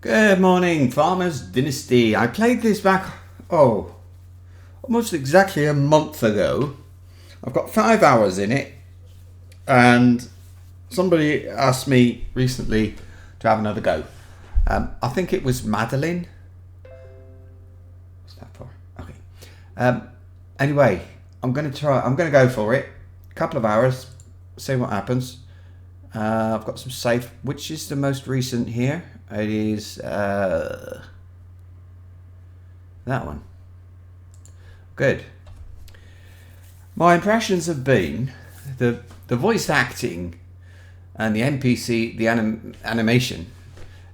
Good morning, farmers. Dynasty. I played this back, almost exactly a month ago. I've got 5 hours in it, and somebody asked me recently to have another go. I think it was Madeline. What's that for? Okay. Anyway, I'm going to go for it. A couple of hours, see what happens. I've got some safe. Which is the most recent here? It is that one. Good. My impressions have been the voice acting and the NPC, the animation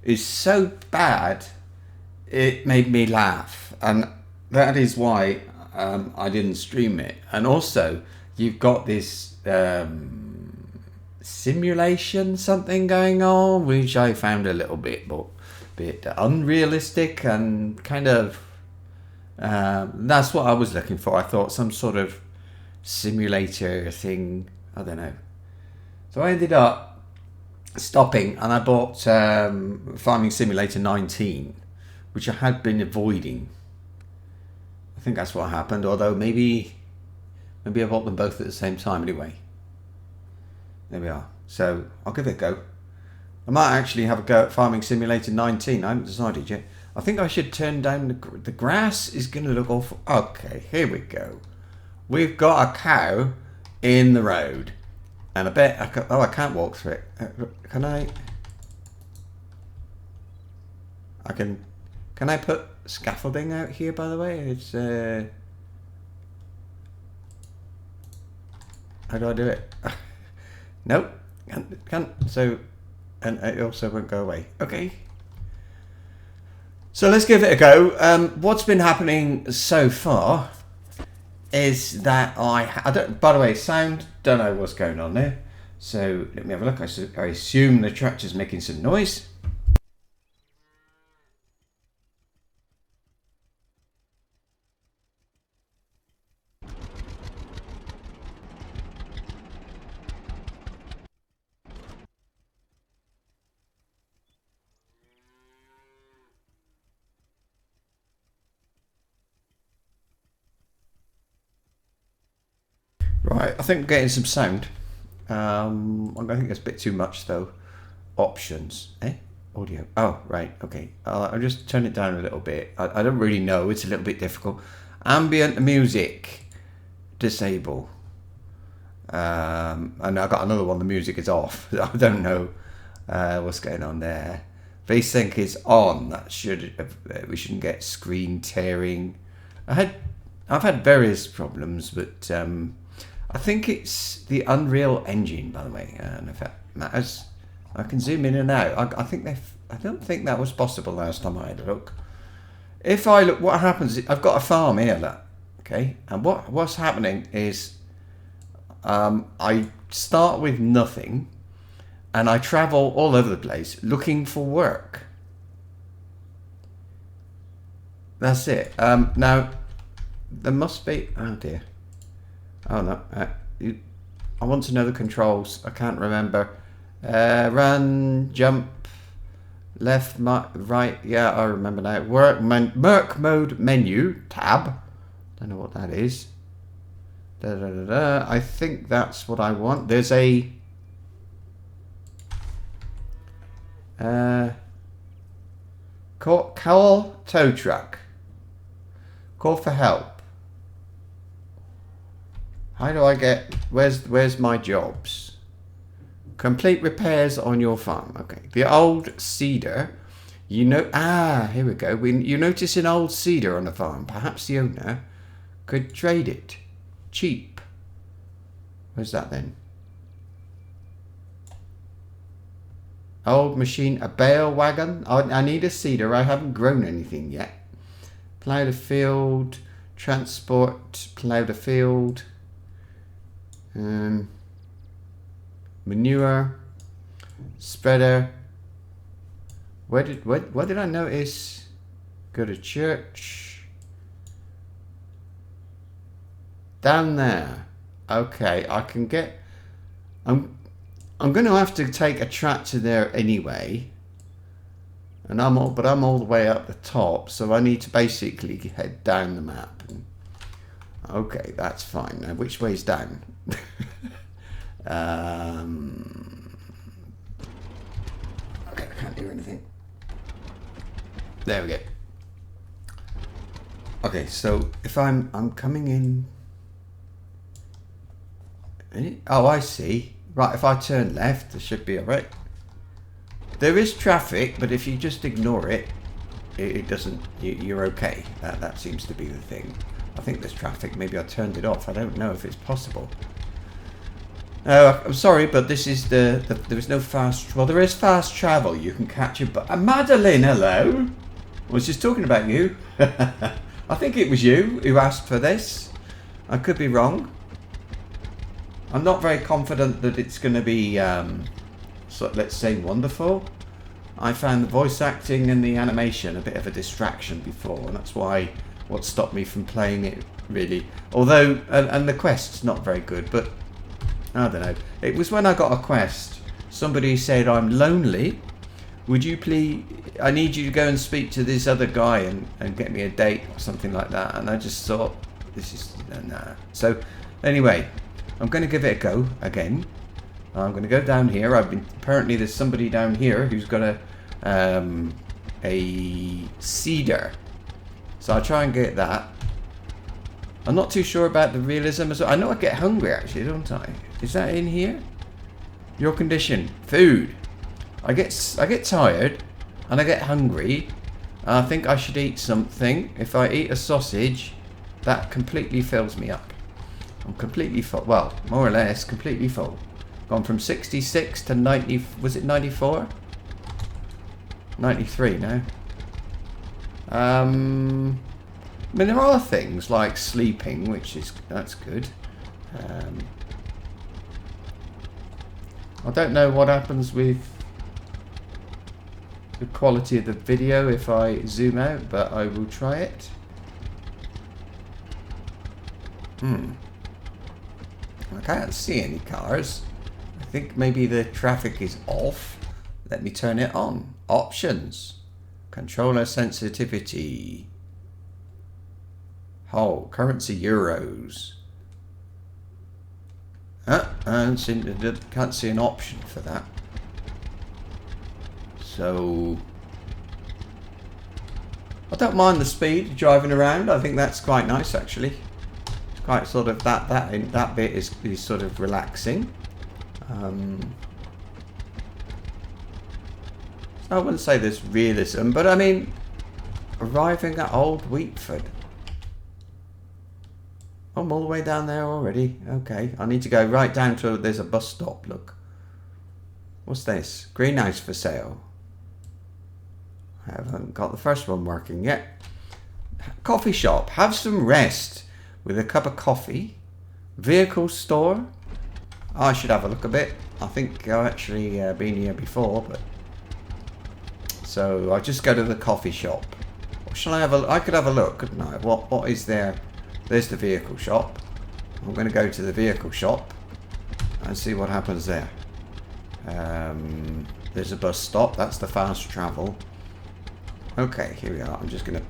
is so bad it made me laugh, and that is why I didn't stream it. And also, you've got this simulation something going on, which I found a little bit unrealistic and kind of that's what I was looking for. I thought some sort of simulator thing, I don't know. So I ended up stopping and I bought Farming Simulator 19, which I had been avoiding. I think that's what happened, although maybe I bought them both at the same time anyway. There we are. So I'll give it a go. I might actually have a go at Farming Simulator 19. I haven't decided yet. I think I should turn down the grass is going to look awful. Okay, here we go. We've got a cow in the road. And I bet I can't walk through it. Can I? Can I put scaffolding out here, by the way? It's how do I do it? Nope, can't. So, and it also won't go away. Okay. So let's give it a go. What's been happening so far is that I don't. By the way, sound. Don't know what's going on there. So let me have a look. I assume the tractor's making some noise. Right, I think we're getting some sound. I think that's a bit too much though. Options, audio. Oh, right, okay. I'll just turn it down a little bit. I don't really know. It's a little bit difficult. Ambient music, disable. And I've got another one. The music is off. I don't know what's going on there. VSync is on. That we shouldn't get screen tearing. I've had various problems, but I think it's the Unreal Engine, by the way, and if that matters. I can zoom in and out. I don't think that was possible last time I had a look. If I look, what happens? I've got a farm here, look, okay, and what's happening is I start with nothing, and I travel all over the place looking for work. That's it. Now there must be. Oh dear. Oh no, I want to know the controls. I can't remember. Run, jump, left, right. Yeah, I remember now. Work mode menu tab. Don't know what that is. I think that's what I want. There's a call tow truck. Call for help. How do I get, where's my jobs? Complete repairs on your farm. Okay. The old cedar. Here we go. You notice an old cedar on the farm. Perhaps the owner could trade it. Cheap. Where's that then? Old machine, a bale wagon. I need a cedar. I haven't grown anything yet. Plough the field. Transport. Plough the field. Manure, spreader. What did I notice? Go to church. Down there. Okay, I can get. I'm going to have to take a tractor there anyway. And I'm all the way up the top, so I need to basically head down the map. Okay, that's fine. Now, which way's down? Okay, I can't do anything. There we go. Okay, so if I'm coming in. Oh, I see. Right, if I turn left, it should be alright. There is traffic, but if you just ignore it, it doesn't. You're okay. That seems to be the thing. I think there's traffic. Maybe I turned it off. I don't know if it's possible. I'm sorry, but this is there is no fast. Well, there is fast travel. You can catch a bus. Madeline, hello. I was just talking about you. I think it was you who asked for this. I could be wrong. I'm not very confident that it's going to be, so let's say, wonderful. I found the voice acting and the animation a bit of a distraction before, and that's what stopped me from playing it, really. Although, and the quest's not very good, but I don't know. It was when I got a quest. Somebody said, I'm lonely. Would you please, I need you to go and speak to this other guy and get me a date or something like that. And I just thought, this is, nah. So, anyway, I'm going to give it a go again. I'm going to go down here. Apparently there's somebody down here who's got a cedar. So I'll try and get that. I'm not too sure about the realism as well. I know I get hungry actually, don't I? Is that in here? Your condition. Food. I get tired and I get hungry. I think I should eat something. If I eat a sausage, that completely fills me up. I'm completely full. Well, more or less completely full. Gone from 66 to 90. Was it 94? 93 now. I mean, there are things like sleeping, that's good. I don't know what happens with the quality of the video if I zoom out, but I will try it. I can't see any cars. I think maybe the traffic is off. Let me turn it on. Options. Controller sensitivity. Oh, currency euros. And can't see an option for that. So I don't mind the speed driving around. I think that's quite nice actually. It's quite sort of that bit is sort of relaxing. I wouldn't say there's realism, but I mean, arriving at Old Wheatford. I'm all the way down there already. Okay, I need to go right down to, there's a bus stop, look. What's this? Greenhouse for sale. I haven't got the first one working yet. Coffee shop. Have some rest with a cup of coffee. Vehicle store. Oh, I should have a look a bit. I think I've actually been here before, but... So, I'll just go to the coffee shop. Or shall I have a... I could have a look, couldn't I? What is there? There's the vehicle shop. I'm going to go to the vehicle shop and see what happens there. There's a bus stop. That's the fast travel. Okay, here we are. I'm just going to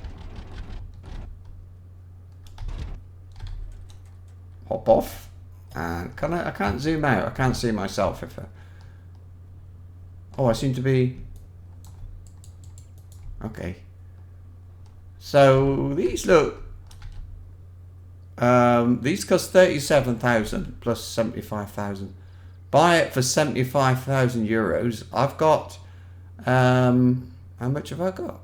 hop off. And I can't zoom out. I can't see myself if I... Oh, I seem to be... Okay. So, these look... these cost 37,000 plus 75,000. Buy it for 75,000 euros. I've got... how much have I got?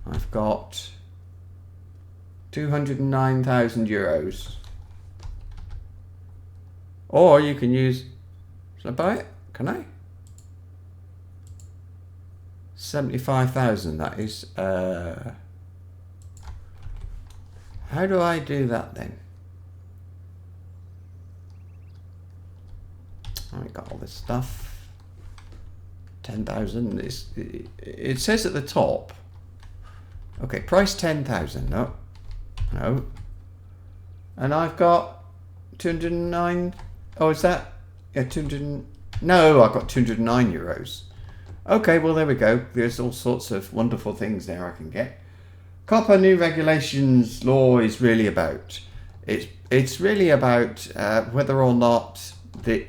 I've got 209,000 euros. Or you can use... Should I buy it? Can I? 75,000, that is... how do I do that then? I got all this stuff. 10,000. It says at the top. Okay, price 10,000. No. No. And I've got 209. Oh, is that? Yeah, 200. No, I got €209. Okay, well, there we go. There's all sorts of wonderful things there I can get. COPPA new regulations law is really about. It's really about whether or not the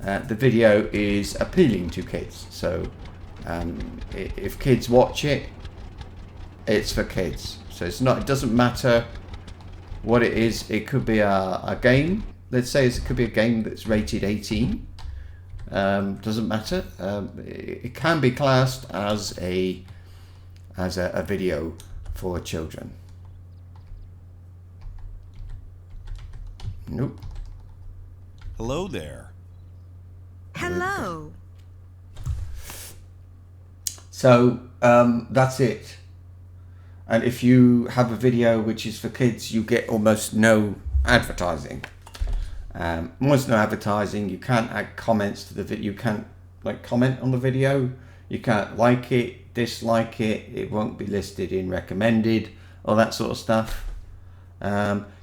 video is appealing to kids. So if kids watch it, it's for kids. So it's not. It doesn't matter what it is. It could be a game. Let's say it could be a game that's rated 18. Doesn't matter. It can be classed as a video for children. Nope. Hello there. Hello. So that's it. And if you have a video which is for kids, you get almost no advertising. Almost no advertising. You can't add comments to the video. You can't comment on the video. You can't like it, dislike it. It won't be listed in recommended, all that sort of stuff.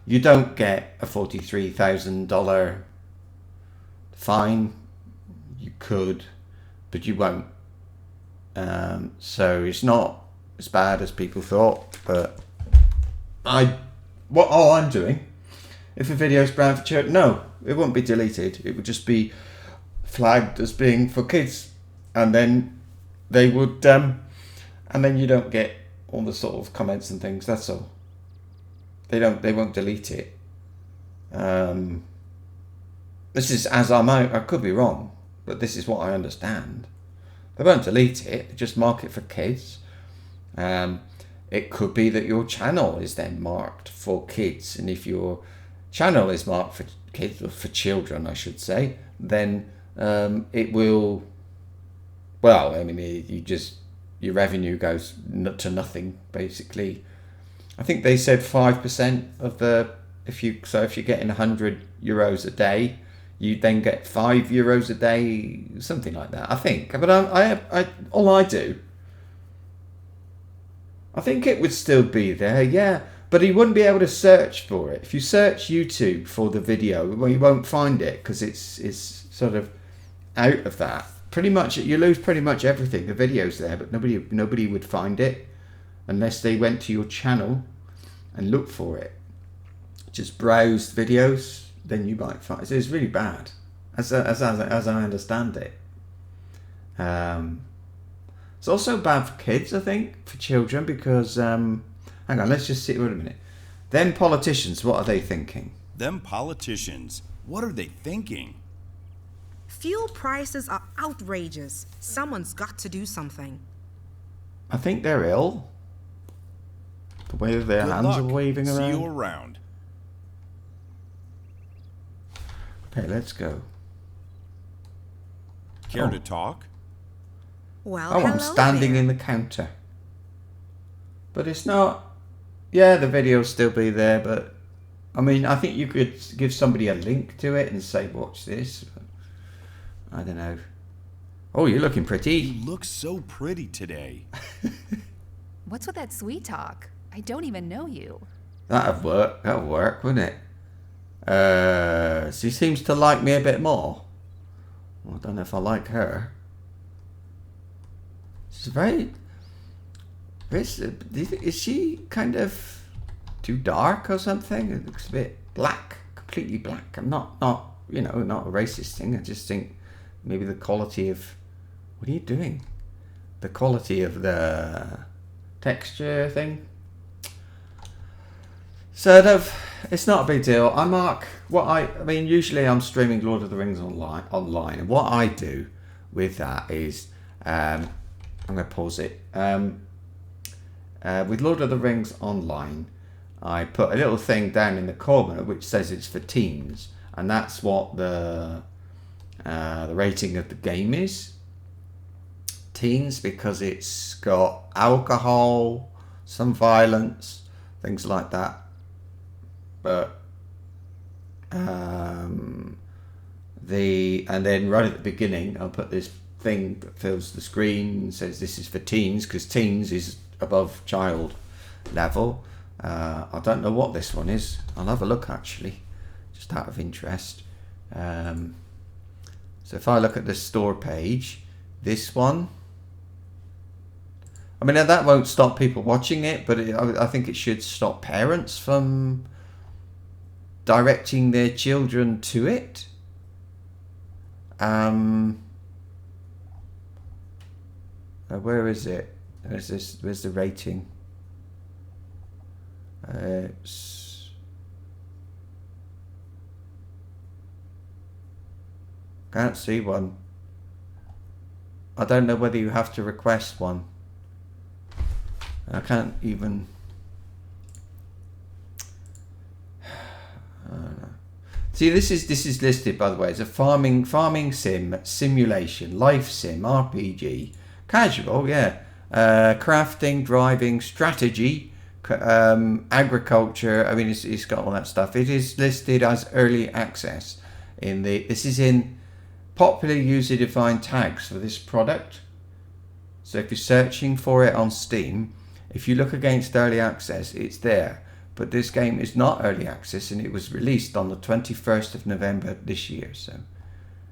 You don't get a $43,000 fine. You could, but you won't. So it's not as bad as people thought. But all I'm doing, if a video is banned for children, no, it won't be deleted. It would just be flagged as being for kids, and then they would, and then you don't get all the sort of comments and things. That's all. They won't delete it. This is as I could be wrong, but this is what I understand. They won't delete it. They just mark it for kids. It could be that your channel is then marked for kids, and if your channel is marked for kids, or for children, I should say, then it will. Well, I mean, your revenue goes to nothing basically. I think they said 5% of the if you're getting €100 a day, you then get €5 a day, something like that. I think, but I think it would still be there, yeah. But you wouldn't be able to search for it. If you search YouTube for the video, well, you won't find it because it's sort of out of that. Pretty much, you lose pretty much everything. The video's there, but nobody would find it unless they went to your channel and looked for it. Just browsed videos, then you might find it. It's really bad, as I understand it. It's also bad for kids, I think, for children, because hang on, let's just see. Wait a minute. Them politicians, what are they thinking? Them politicians, what are they thinking? Fuel prices are outrageous. Someone's got to do something. I think they're ill. The way their Good hands luck. are waving around. See you around. Okay, let's go. Care to talk? Well, Oh, I'm hello standing there. in the counter. But it's not. Yeah, the video will still be there, but I mean, I think you could give somebody a link to it and say, watch this. But I don't know. Oh, you're looking pretty. You look so pretty today. What's with that sweet talk? I don't even know you. That'd work, wouldn't it? She seems to like me a bit more. Well, I don't know if I like her. She's very... Is she kind of too dark or something? It looks a bit black, completely black. I'm not not a racist thing. I just think maybe the quality of... What are you doing? The quality of the texture thing. Sort of, it's not a big deal. I mean, usually I'm streaming Lord of the Rings online, and what I do with that is, I'm going to pause it. With Lord of the Rings online, I put a little thing down in the corner which says it's for teens, and that's what the rating of the game is. Teens, because it's got alcohol, some violence, things like that. But and then right at the beginning, I'll put this thing that fills the screen and says this is for teens, because teens is above child level. I don't know what this one is. I'll have a look actually, just out of interest. So if I look at the store page, this one, I mean, that won't stop people watching it, but I think it should stop parents from directing their children to it. Where is it? Where's the rating? Can't see one. I don't know whether you have to request one. I can't even. I don't know. See, this is listed, by the way, as a farming sim, simulation, life sim, RPG, casual, yeah, crafting, driving, strategy, agriculture. I mean, it's got all that stuff. It is listed as early access. This is in popular user-defined tags for this product. So if you're searching for it on Steam, if you look against early access, it's there. But this game is not early access, and it was released on the 21st of November this year. So,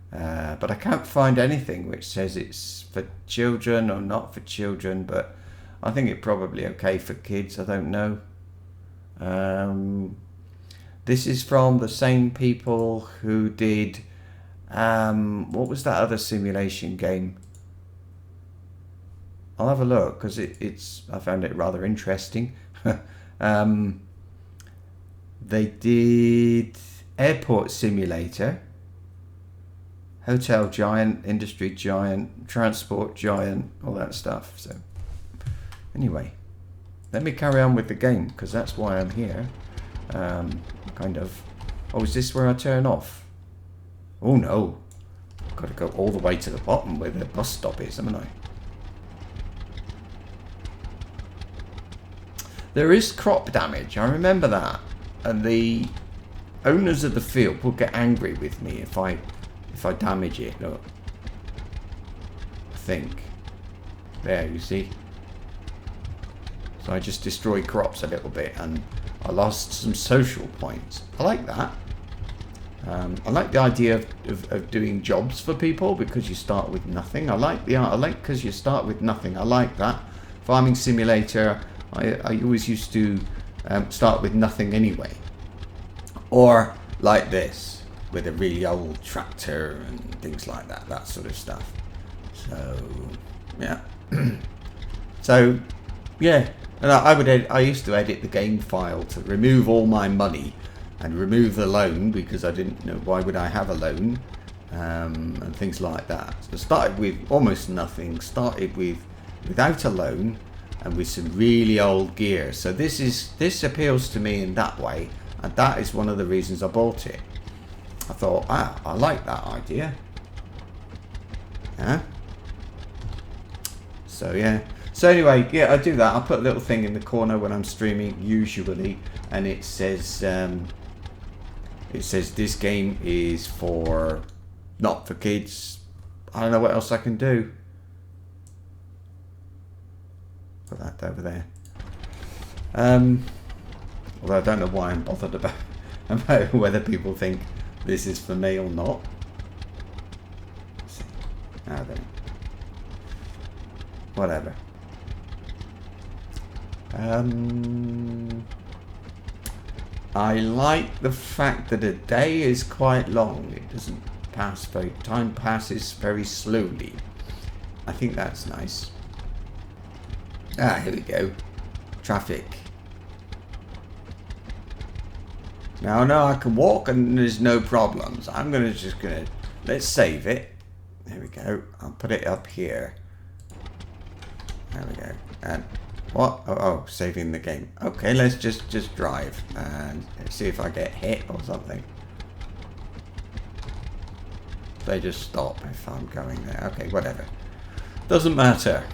but I can't find anything which says it's for children or not for children. But I think it's probably okay for kids. I don't know. This is from the same people who did what was that other simulation game? I'll have a look because I found it rather interesting. They did Airport Simulator, Hotel Giant, Industry Giant, Transport Giant, all that stuff. So anyway, let me carry on with the game because that's why I'm here. Kind of. Oh, is this where I turn off? Oh no, I've got to go all the way to the bottom where the bus stop is, haven't I? There is crop damage, I remember that. And the owners of the field will get angry with me if I damage it. Look. I think. There, you see? So I just destroyed crops a little bit and I lost some social points. I like that. I like the idea of doing jobs for people because you start with nothing. I like because you start with nothing. I like that. Farming Simulator, I always used to start with nothing anyway. Or like this, with a really old tractor and things like that. That sort of stuff. So, yeah. So, yeah. And I used to edit the game file to remove all my money and remove the loan because I didn't know why would I have a loan and things like that. So I started with almost nothing, started without a loan and with some really old gear. So this appeals to me in that way, and that is one of the reasons I bought it. I thought, I like that idea. Yeah. So yeah. So anyway, yeah, I do that. I put a little thing in the corner when I'm streaming usually, and it says this game is not for kids. I don't know what else I can do. Put that over there. Although I don't know why I'm bothered about whether people think this is for me or not. Let's see. Then. Whatever. I like the fact that a day is quite long. It doesn't pass time passes very slowly. I think that's nice. Here we go. Traffic. Now I can walk and there's no problems. Let's save it. There we go. I'll put it up here. There we go. And what? Oh, saving the game. Okay, let's just drive and see if I get hit or something. They just stop if I'm going there. Okay, whatever. Doesn't matter.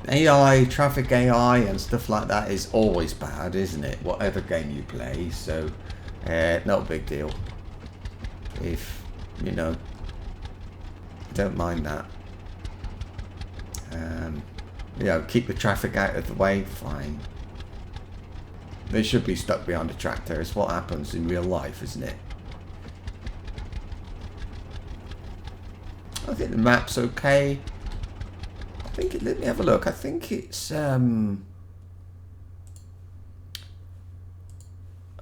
AI, traffic AI and stuff like that is always bad, isn't it? Whatever game you play, so not a big deal. If, don't mind that. Keep the traffic out of the way, fine. They should be stuck behind a tractor. It's what happens in real life, isn't it? think the map's okay. I think let me have a look. I think it's on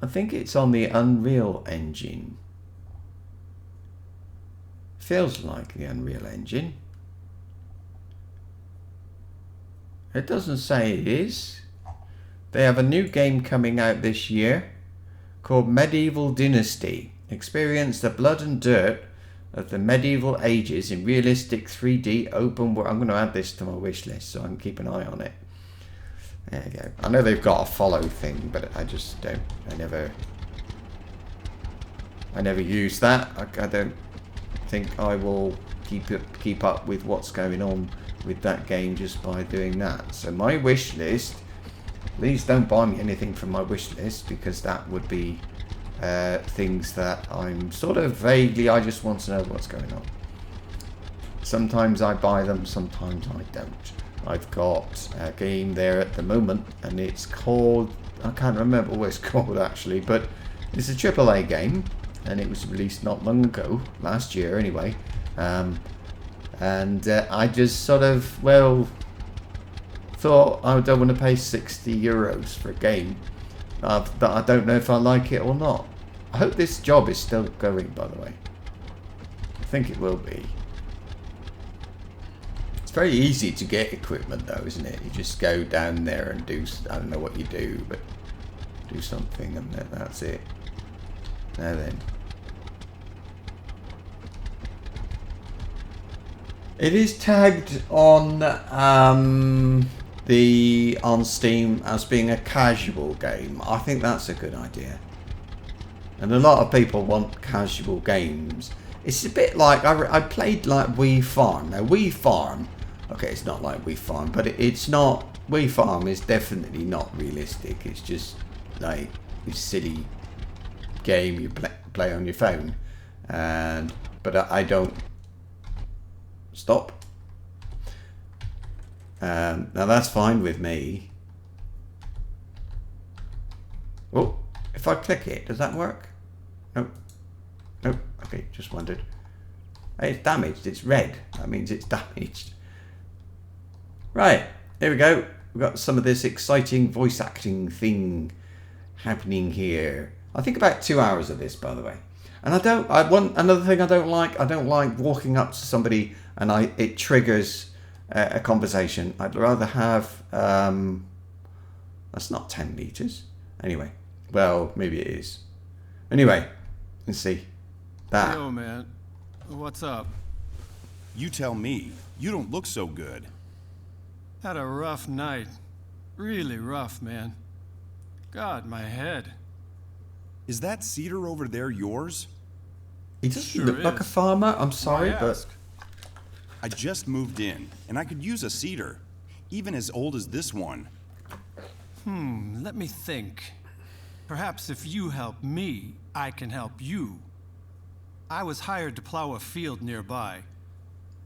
the Unreal Engine. Feels like the Unreal Engine. It doesn't say it is. They have a new game coming out this year called Medieval Dynasty. Experience the blood and dirt of the medieval ages in realistic 3D open world. I'm going to add this to my wish list so I can keep an eye on it. There you go. I know they've got a follow thing, but I just don't. I never use that. I don't think I will keep up with what's going on with that game just by doing that. So my wish list, please don't buy me anything from my wish list, because that would be things that I'm sort of vaguely, I just want to know what's going on. Sometimes I buy them, sometimes I don't. I've got a game there at the moment, and it's called, I can't remember what it's called actually, but it's a AAA game, and it was released not long ago, last year anyway. I just sort of, well, thought I don't want to pay 60 euros for a game that I don't know if I like it or not. I hope this job is still going, by the way. I think it will be. It's very easy to get equipment though, isn't it? You just go down there and do, I don't know what you do, but do something and that's it. Now then. It is tagged on on Steam as being a casual game. I think that's a good idea. And a lot of people want casual games. It's a bit like, I played like Wii Farm. Now Wii Farm, okay, it's not like Wii Farm, but it's not, Wii Farm is definitely not realistic. It's just like this silly game you play on your phone. But I don't stop. Now that's fine with me. Oh, if I click it, does that work? Nope. Nope. Okay, just wondered. Hey, it's damaged. It's red. That means it's damaged. Right, here we go. We've got some of this exciting voice acting thing happening here. I think about 2 hours of this, by the way. And another thing I don't like walking up to somebody and it triggers a conversation. I'd rather have, that's not 10 meters. Anyway, well, maybe it is. Anyway, let's see. That. Yo, man. What's up? You tell me. You don't look so good. Had a rough night. Really rough, man. God, my head. Is that cedar over there yours? He doesn't Sure look like a is. farmer. I'm sorry, Why but ask? I just moved in, and I could use a cedar, even as old as this one. Let me think. Perhaps if you help me, I can help you. I was hired to plow a field nearby,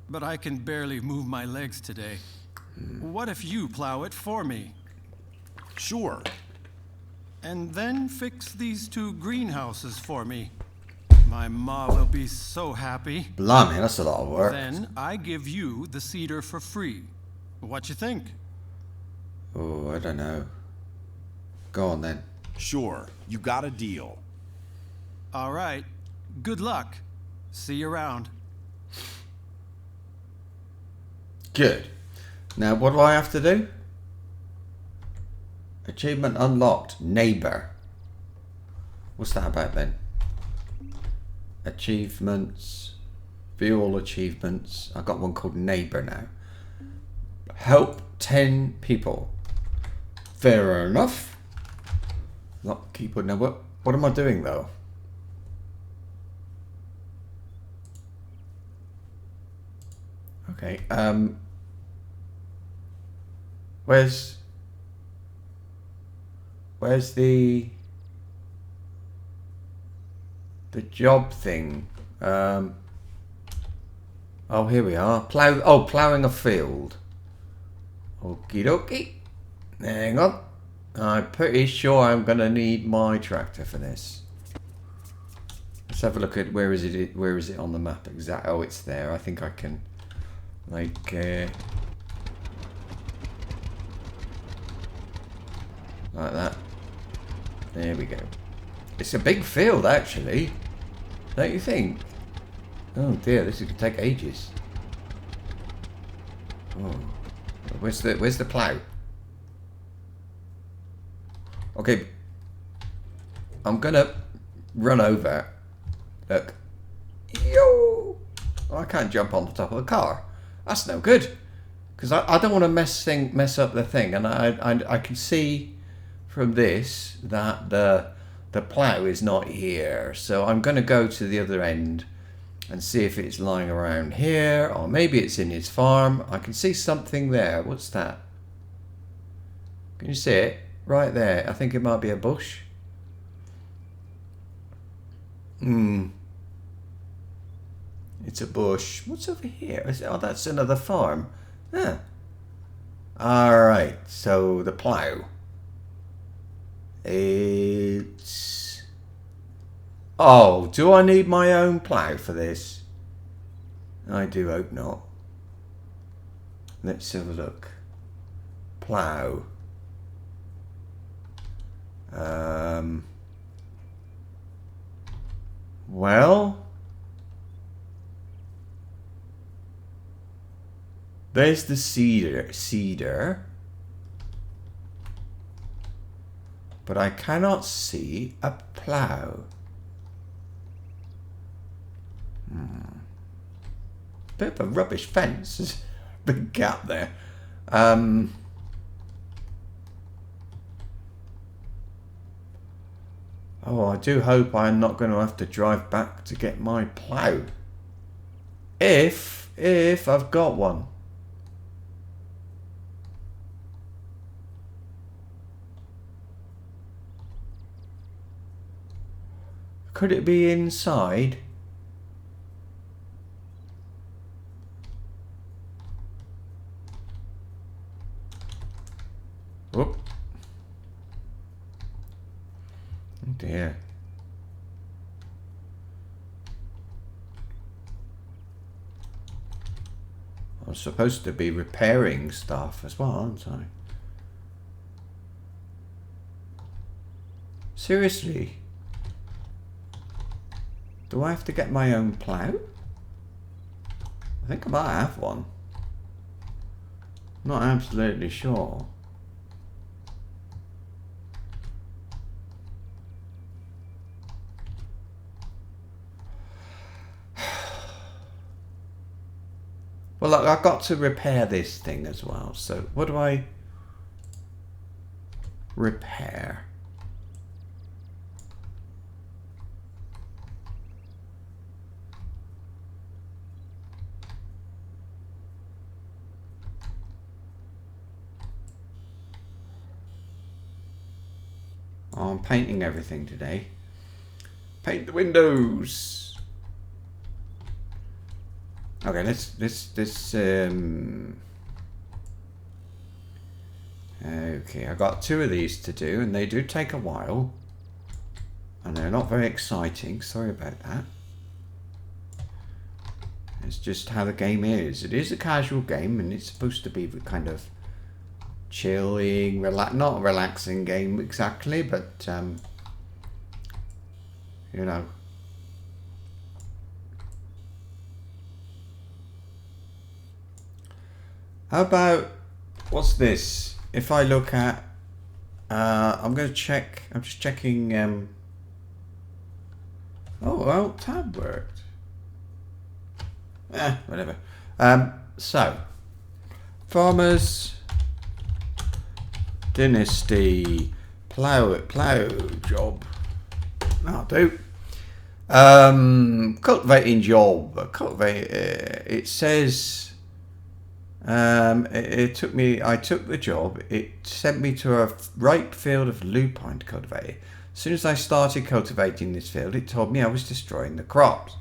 but I can barely move my legs today. What if you plow it for me? Sure. And then fix these 2 greenhouses for me. My ma will be so happy. blimey, that's a lot of work. Then I give you the cedar for free. What you think? Oh, I don't know. Go on then. Sure. You got a deal. All right. Good luck. See you around. Good. Now, what do I have to do? Achievement unlocked. Neighbor. What's that about then? Achievements. View all achievements. I've got one called Neighbor now. Help 10 people. Fair enough. Not keyboard. Now, what am I doing though? Okay. Where's the job thing? Oh, here we are. Ploughing a field. Okie dokie. Hang on. I'm pretty sure I'm gonna need my tractor for this. have a look at where is it? Where is it on the map? Exactly. Oh, it's there. I think I can, like, like that. There we go. It's a big field, actually. Don't you think? Oh dear, this is gonna take ages. Oh, where's the plough? Okay, I'm gonna run over. Look, yo! Oh, I can't jump on the top of the car. That's no good, because I don't want to mess up the thing, and I can see from this that the plough is not here, so I'm going to go to the other end and see if it's lying around here, or maybe it's in his farm. I can see something there. What's that? Can you see it? Right there. I think it might be a bush. It's a bush. What's over here? Oh, that's another farm. Huh. Alright, so the plough. It's... Oh, do I need my own plough for this? I do hope not. Let's have a look. Plough. Well, there's the cedar, but I cannot see a plough. Bit of a rubbish fence. There's a big gap there. Oh, I do hope I'm not going to have to drive back to get my plough. If I've got one. Could it be inside? Whoop. Oh dear. I'm supposed to be repairing stuff as well, aren't I? Seriously? Do I have to get my own plough? I think I might have one. Not absolutely sure. Well, look, I've got to repair this thing as well. So, what do I repair? Oh, I'm painting everything today. Paint the windows. Okay, okay, I got 2 of these to do, and they do take a while, and they're not very exciting. Sorry about that. It's just how the game is. It is a casual game, and it's supposed to be kind of chilling, not a relaxing game exactly, but you know. How about, what's this? If I look at, I'm going to check, I'm just checking, oh, well, tab worked. Whatever. So, Farmers, Dynasty, plough job. That'll do. Cultivating job. It says... I took the job. It sent me to a ripe field of lupine to cultivate. As soon as I started cultivating this field, it told me I was destroying the crops.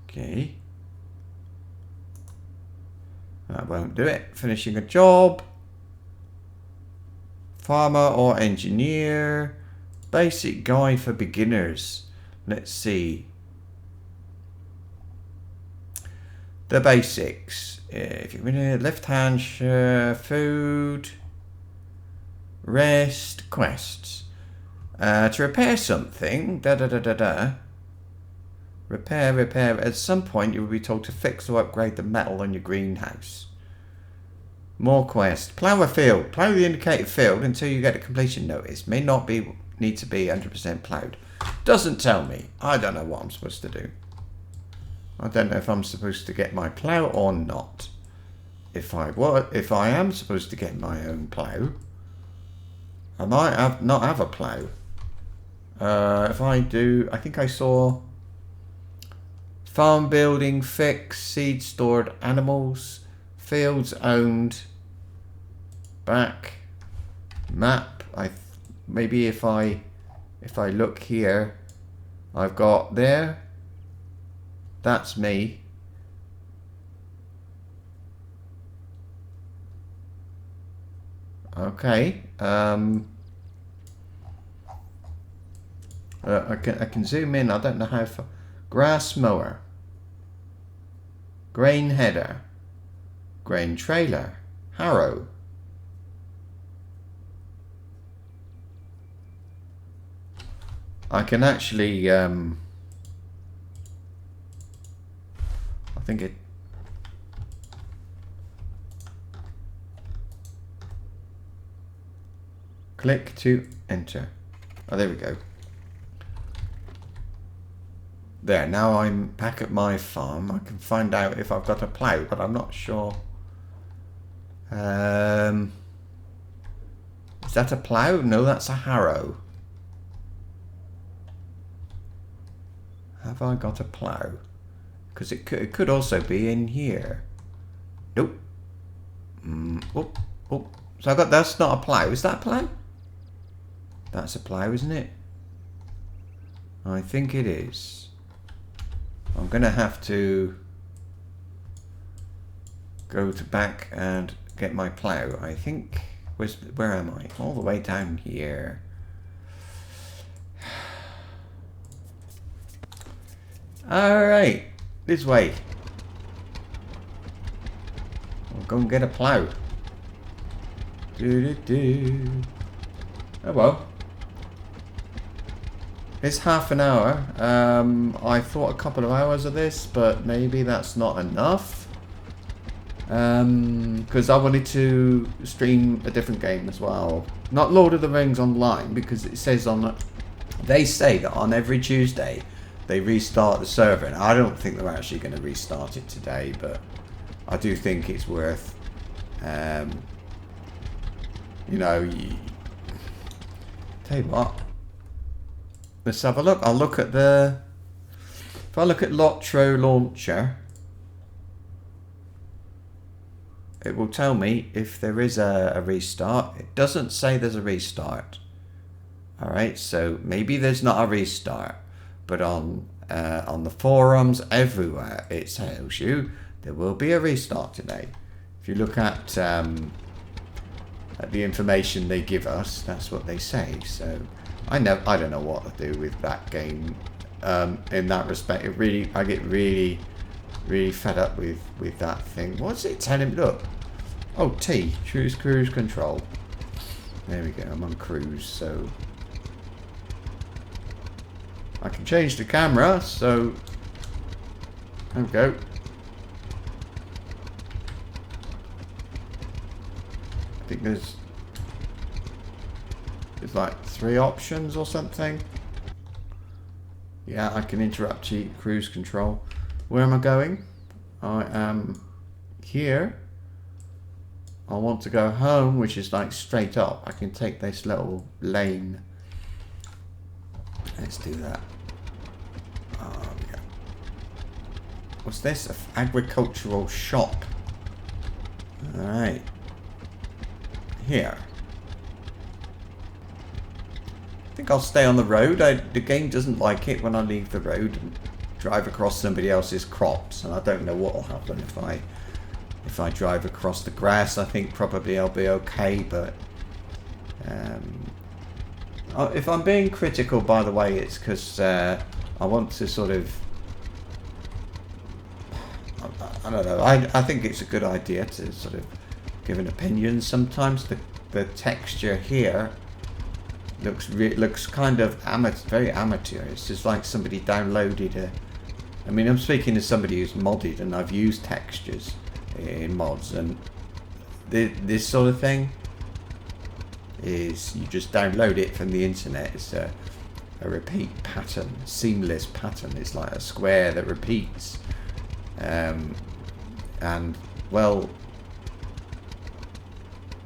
Okay. That won't do it. Finishing a job. Farmer or engineer. basic guide for beginners. Let's see. The basics. If you're in a left hand, food, rest, quests. To repair something, Repair. At some point, you will be told to fix or upgrade the metal on your greenhouse. More quests. Plough a field. Plough the indicated field until you get a completion notice. May not need to be 100% ploughed. Doesn't tell me. I don't know what I'm supposed to do. I don't know if I'm supposed to get my plough or not. If I am supposed to get my own plough, I might not have a plough. If I do, I think I saw farm building, fix, seed stored, animals, fields owned, back, map. Maybe if I look here, I've got there. That's me. Okay. I can zoom in. I don't know how far. Grass mower. Grain header. Grain trailer. Harrow. I can actually I think it click to enter. Oh, there we go. There, now I'm back at my farm. I can find out if I've got a plough, but I'm not sure. Is that a plough? No, that's a harrow. Have I got a plough? Because it could also be in here. Nope. Oh. So that's not a plough. Is that a plough? That's a plough, isn't it? I think it is. I'm gonna have to go back and get my plough. I think where am I? All the way down here. Alright, this way. I'll go and get a plough. Oh well. It's half an hour. I thought a couple of hours of this, but maybe that's not enough. Because I wanted to stream a different game as well. Not Lord of the Rings Online, because it says they say that on every Tuesday they restart the server, and I don't think they're actually going to restart it today, but I do think it's worth, you know, tell you what, let's have a look. I'll look at if I look at Lotro Launcher, it will tell me if there is a restart. It doesn't say there's a restart. Alright, so maybe there's not a restart. But on the forums everywhere, it tells you there will be a restart today. If you look at the information they give us, that's what they say. So I don't know what to do with that game. In that respect, I get really fed up with that thing. What's it telling me? Look, oh, T, choose cruise control. There we go. I'm on cruise, so I can change the camera, so there we go. I think there's like 3 options or something. Yeah, I can interrupt cruise control. Where am I going? I am here. I want to go home, which is like straight up. I can take this little lane. Let's do that. Yeah. What's this? An agricultural shop. Alright. Here. I think I'll stay on the road. The game doesn't like it when I leave the road and drive across somebody else's crops, and I don't know what will happen if I drive across the grass. I think probably I'll be okay, but If I'm being critical, by the way, it's because I want to sort of... I don't know. I think it's a good idea to sort of give an opinion. Sometimes the texture here looks kind of very amateur. It's just like somebody downloaded a... I mean, I'm speaking as somebody who's modded, and I've used textures in mods, and this sort of thing is you just download it from the internet. It's a repeat pattern, seamless pattern. It's like a square that repeats, and well,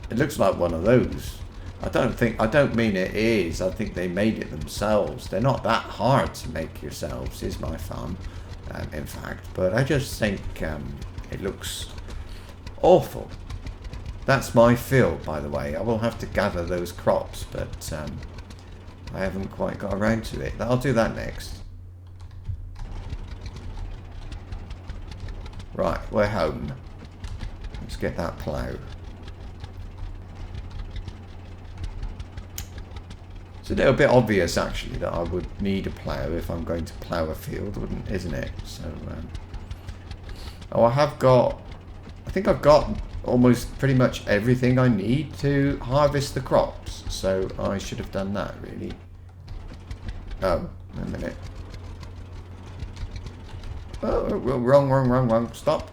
it looks like one of those. I don't mean it is. I think they made it themselves. They're not that hard to make yourselves, is my fun, in fact. But I just think it looks awful. That's my field, by the way. I will have to gather those crops, but I haven't quite got around to it. I'll do that next. Right, we're home. Let's get that plough. It's a little bit obvious, actually, that I would need a plough if I'm going to plough a field, isn't it? So, oh, I think I've got almost pretty much everything I need to harvest the crops. So I should have done that, really. Oh, a minute. Oh, wrong. Stop.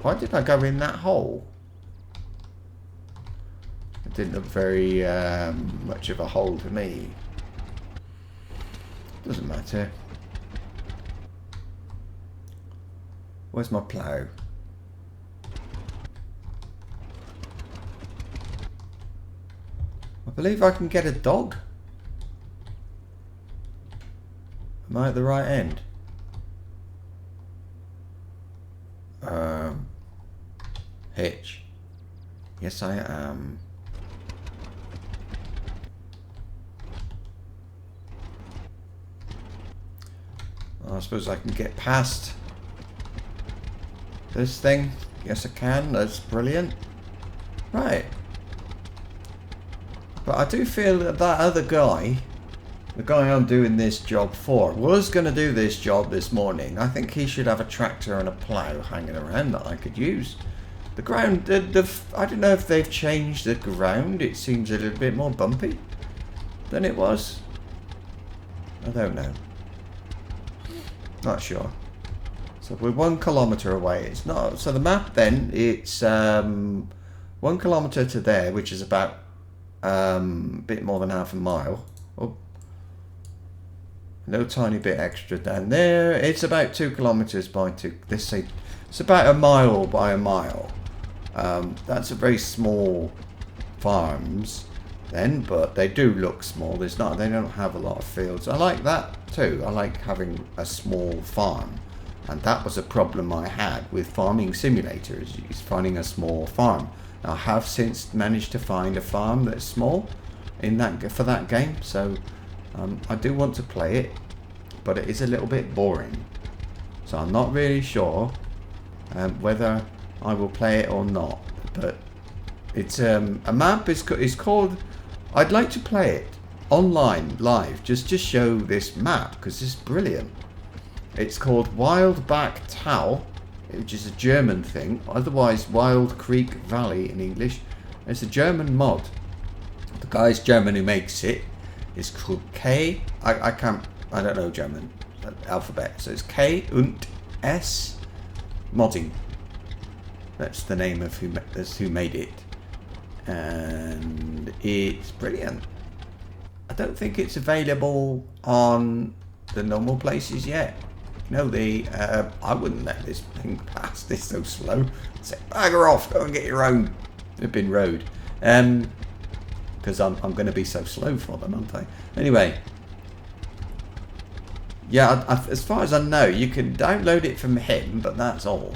Why did I go in that hole? It didn't look very much of a hole to me. Doesn't matter. Where's my plough? I believe I can get a dog. Am I at the right end? Hitch. Yes, I am. I suppose I can get past this thing. Yes, I can. That's brilliant. Right. But I do feel that that other guy, the guy I'm doing this job for, was going to do this job this morning. I think he should have a tractor and a plough hanging around that I could use. The ground, I don't know if they've changed the ground. It seems a little bit more bumpy than it was. I don't know. Not sure. So we're 1 kilometre away. It's not. So the map then, it's 1 kilometre to there, which is about a bit more than half a mile. Oh, a little tiny bit extra down there. It's about 2 kilometres by 2. Let's say it's about a mile by a mile. That's a very small farms then, but they do look small. They don't have a lot of fields. I like that too. I like having a small farm, and that was a problem I had with farming simulators, is finding a small farm. I have since managed to find a farm that's small for that game, so I do want to play it, but it is a little bit boring. So I'm not really sure whether I will play it or not. But it's a map is called. I'd like to play it online live, just show this map because it's brilliant. It's called Wildback Tal, which is a German thing, otherwise Wild Creek Valley in English. It's a German mod. The guy's German who makes it is called K. I don't know German alphabet, so it's K und S Modding. That's the name of who made it, and it's brilliant. I don't think it's available on the normal places yet. No, I wouldn't let this thing pass. This so slow. Say, bagger off, go and get your own flipping road. Because I'm going to be so slow for them, aren't I? Anyway, yeah. As far as I know, you can download it from him, but that's all.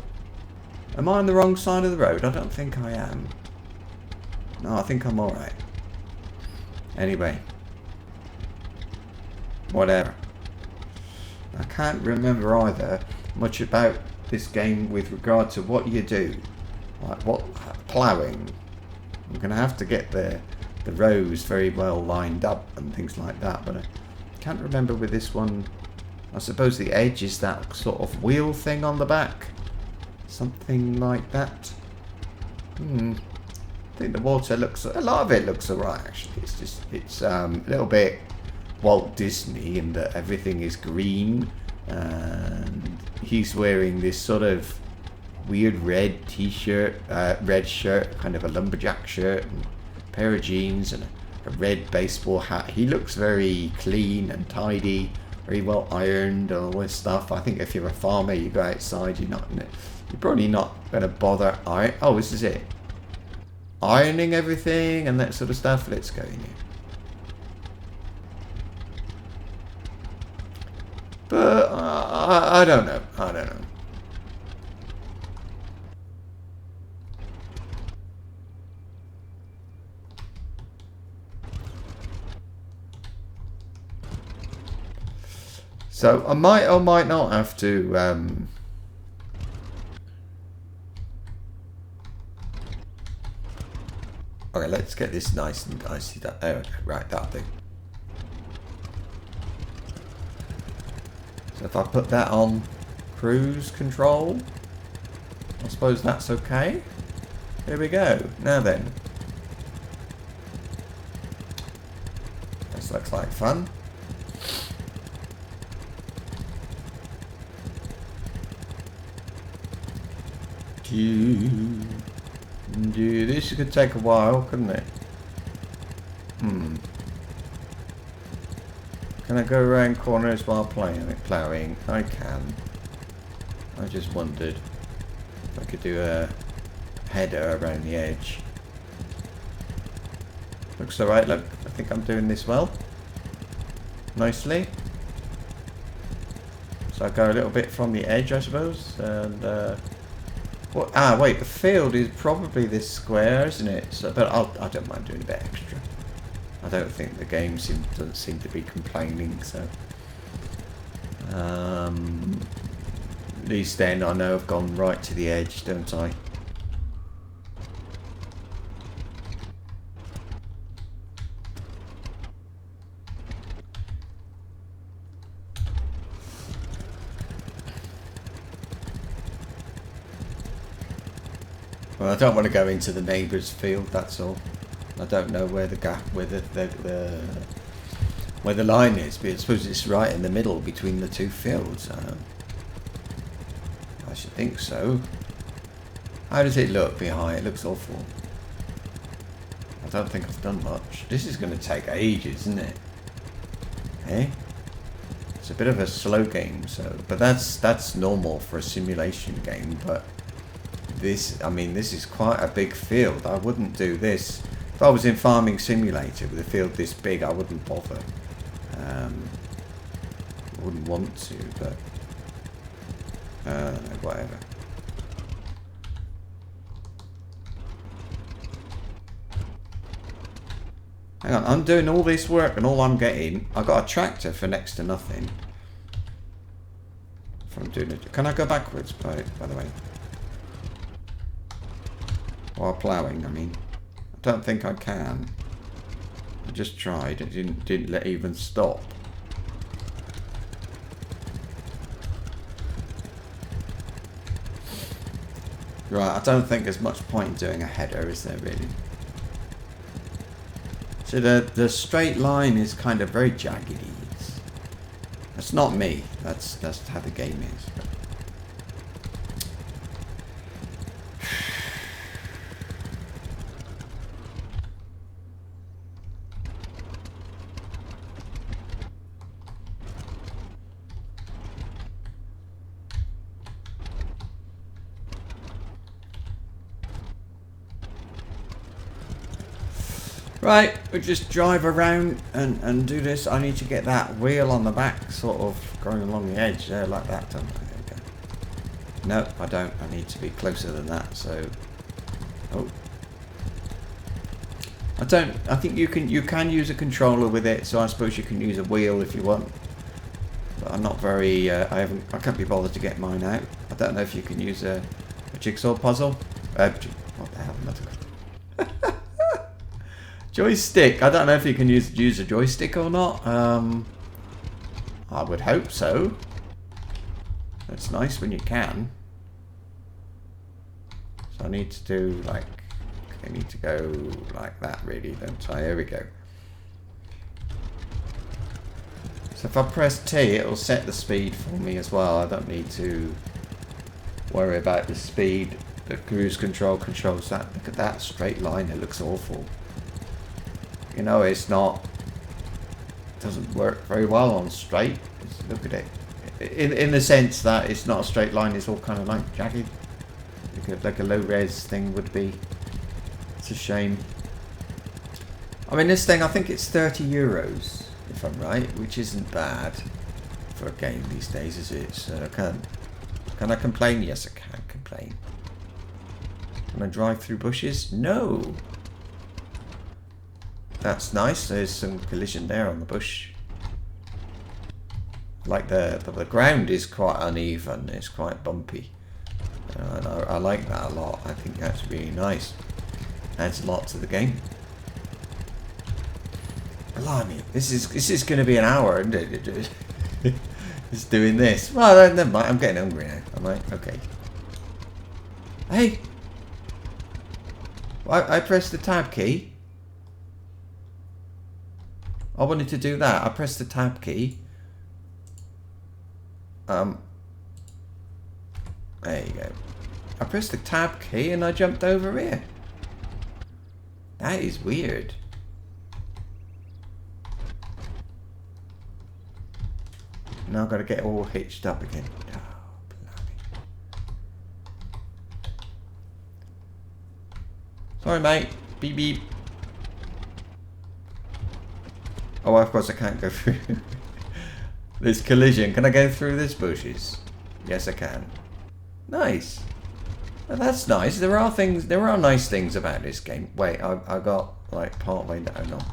Am I on the wrong side of the road? I don't think I am. No, I think I'm all right. Anyway, whatever. I can't remember either much about this game with regard to what you do, like what ploughing. I'm going to have to get the rows very well lined up and things like that, but I can't remember with this one. I suppose the edge is that sort of wheel thing on the back. Something like that. I think the water looks, a lot of it looks alright actually. It's just, it's a little bit Walt Disney in that everything is green, and he's wearing this sort of weird red t-shirt, red shirt, kind of a lumberjack shirt, and a pair of jeans and a red baseball hat. He looks very clean and tidy, very well ironed and all this stuff. I think if you're a farmer, you go outside, you're probably not going to bother iron. Oh, this is it. Ironing everything and that sort of stuff. Let's go in here. But I don't know. I don't know. So I might or might not have to okay, let's get this nice and icy. There we go. Right, that'll do. So if I put that on cruise control, I suppose that's okay. Here we go. Now then. This looks like fun. This could take a while, couldn't it? Can I go around corners while ploughing? I can. I just wondered if I could do a header around the edge. Looks alright, look. I think I'm doing this well. Nicely. So I go a little bit from the edge, I suppose, and wait, the field is probably this square, isn't it? So, but I don't mind doing a bit extra. I don't think the game doesn't seem to be complaining, so at least then I know I've gone right to the edge, don't I? Well, I don't want to go into the neighbour's field, that's all. I don't know where the gap, where the line is, but I suppose it's right in the middle between the two fields. I should think so. How does it look behind? It looks awful. I don't think I've done much. This is going to take ages, isn't it? Eh? It's a bit of a slow game, so, but that's normal for a simulation game. But this, I mean, this is quite a big field. I wouldn't do this. If I was in Farming Simulator with a field this big, I wouldn't bother. I wouldn't want to, but whatever. Hang on, I'm doing all this work and all I'm getting, I got a tractor for next to nothing. From doing it, can I go backwards? By the way, while ploughing, I mean. I don't think I can. I just tried. It didn't let even stop. Right, I don't think there's much point in doing a header, is there really? So the straight line is kind of very jaggedy. That's not me. That's how the game is. But right, we just drive around and do this. I need to get that wheel on the back sort of going along the edge there like that, don't I? There we go. No, I don't. I need to be closer than that, so... Oh. I think you can use a controller with it, so I suppose you can use a wheel if you want. But I'm not very... I can't be bothered to get mine out. I don't know if you can use a jigsaw puzzle. What the hell am I doing? Joystick. I don't know if you can use a joystick or not. I would hope so. It's nice when you can. So I need to do like, I need to go like that really, don't I? Here we go. So if I press T, it'll set the speed for me as well. I don't need to worry about the speed. The cruise control controls that. Look at that straight line. It looks awful. You know, it's not. It doesn't work very well on straight. Look at it. In the sense that it's not a straight line. It's all kind of like jagged. Like a low res thing would be. It's a shame. I mean, this thing, I think it's €30, if I'm right, which isn't bad for a game these days, is it? So can I complain? Yes, I can complain. Can I drive through bushes? No. That's nice. There's some collision there on the bush. Like the ground is quite uneven. It's quite bumpy. And I like that a lot. I think that's really nice. Adds a lot to the game. Blimey, this is going to be an hour, isn't it? Just doing this. Well, never mind. I'm getting hungry now. Am I? Okay. Hey. I pressed the tab key. I wanted to do that. I pressed the tab key. There you go. I pressed the tab key and I jumped over here. That is weird. Now I've got to get all hitched up again. Oh, bloody. Sorry, mate. Beep beep. Oh, of course I can't go through. This collision. Can I go through this bushes? Yes, I can. Nice. Well, that's nice. There are nice things about this game. Wait, I got like part way down on.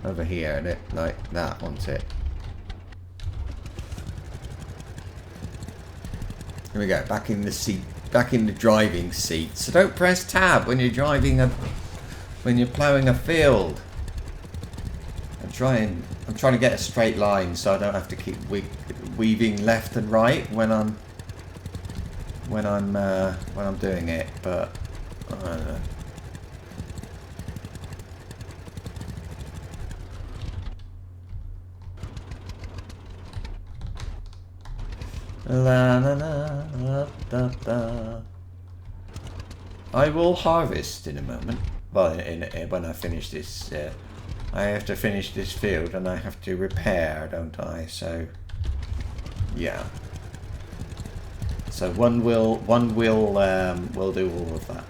Over here, and it like that, wasn't it? Here we go. Back in the seat. Back in the driving seat. So don't press tab when you're driving when you're ploughing a field. I'm trying to get a straight line so I don't have to keep weaving left and right when I'm doing it. But I don't know. La, la, la, la, da, da. I will harvest in a moment. Well, when I finish this, I have to finish this field and I have to repair, don't I? So, yeah. So one will do all of that.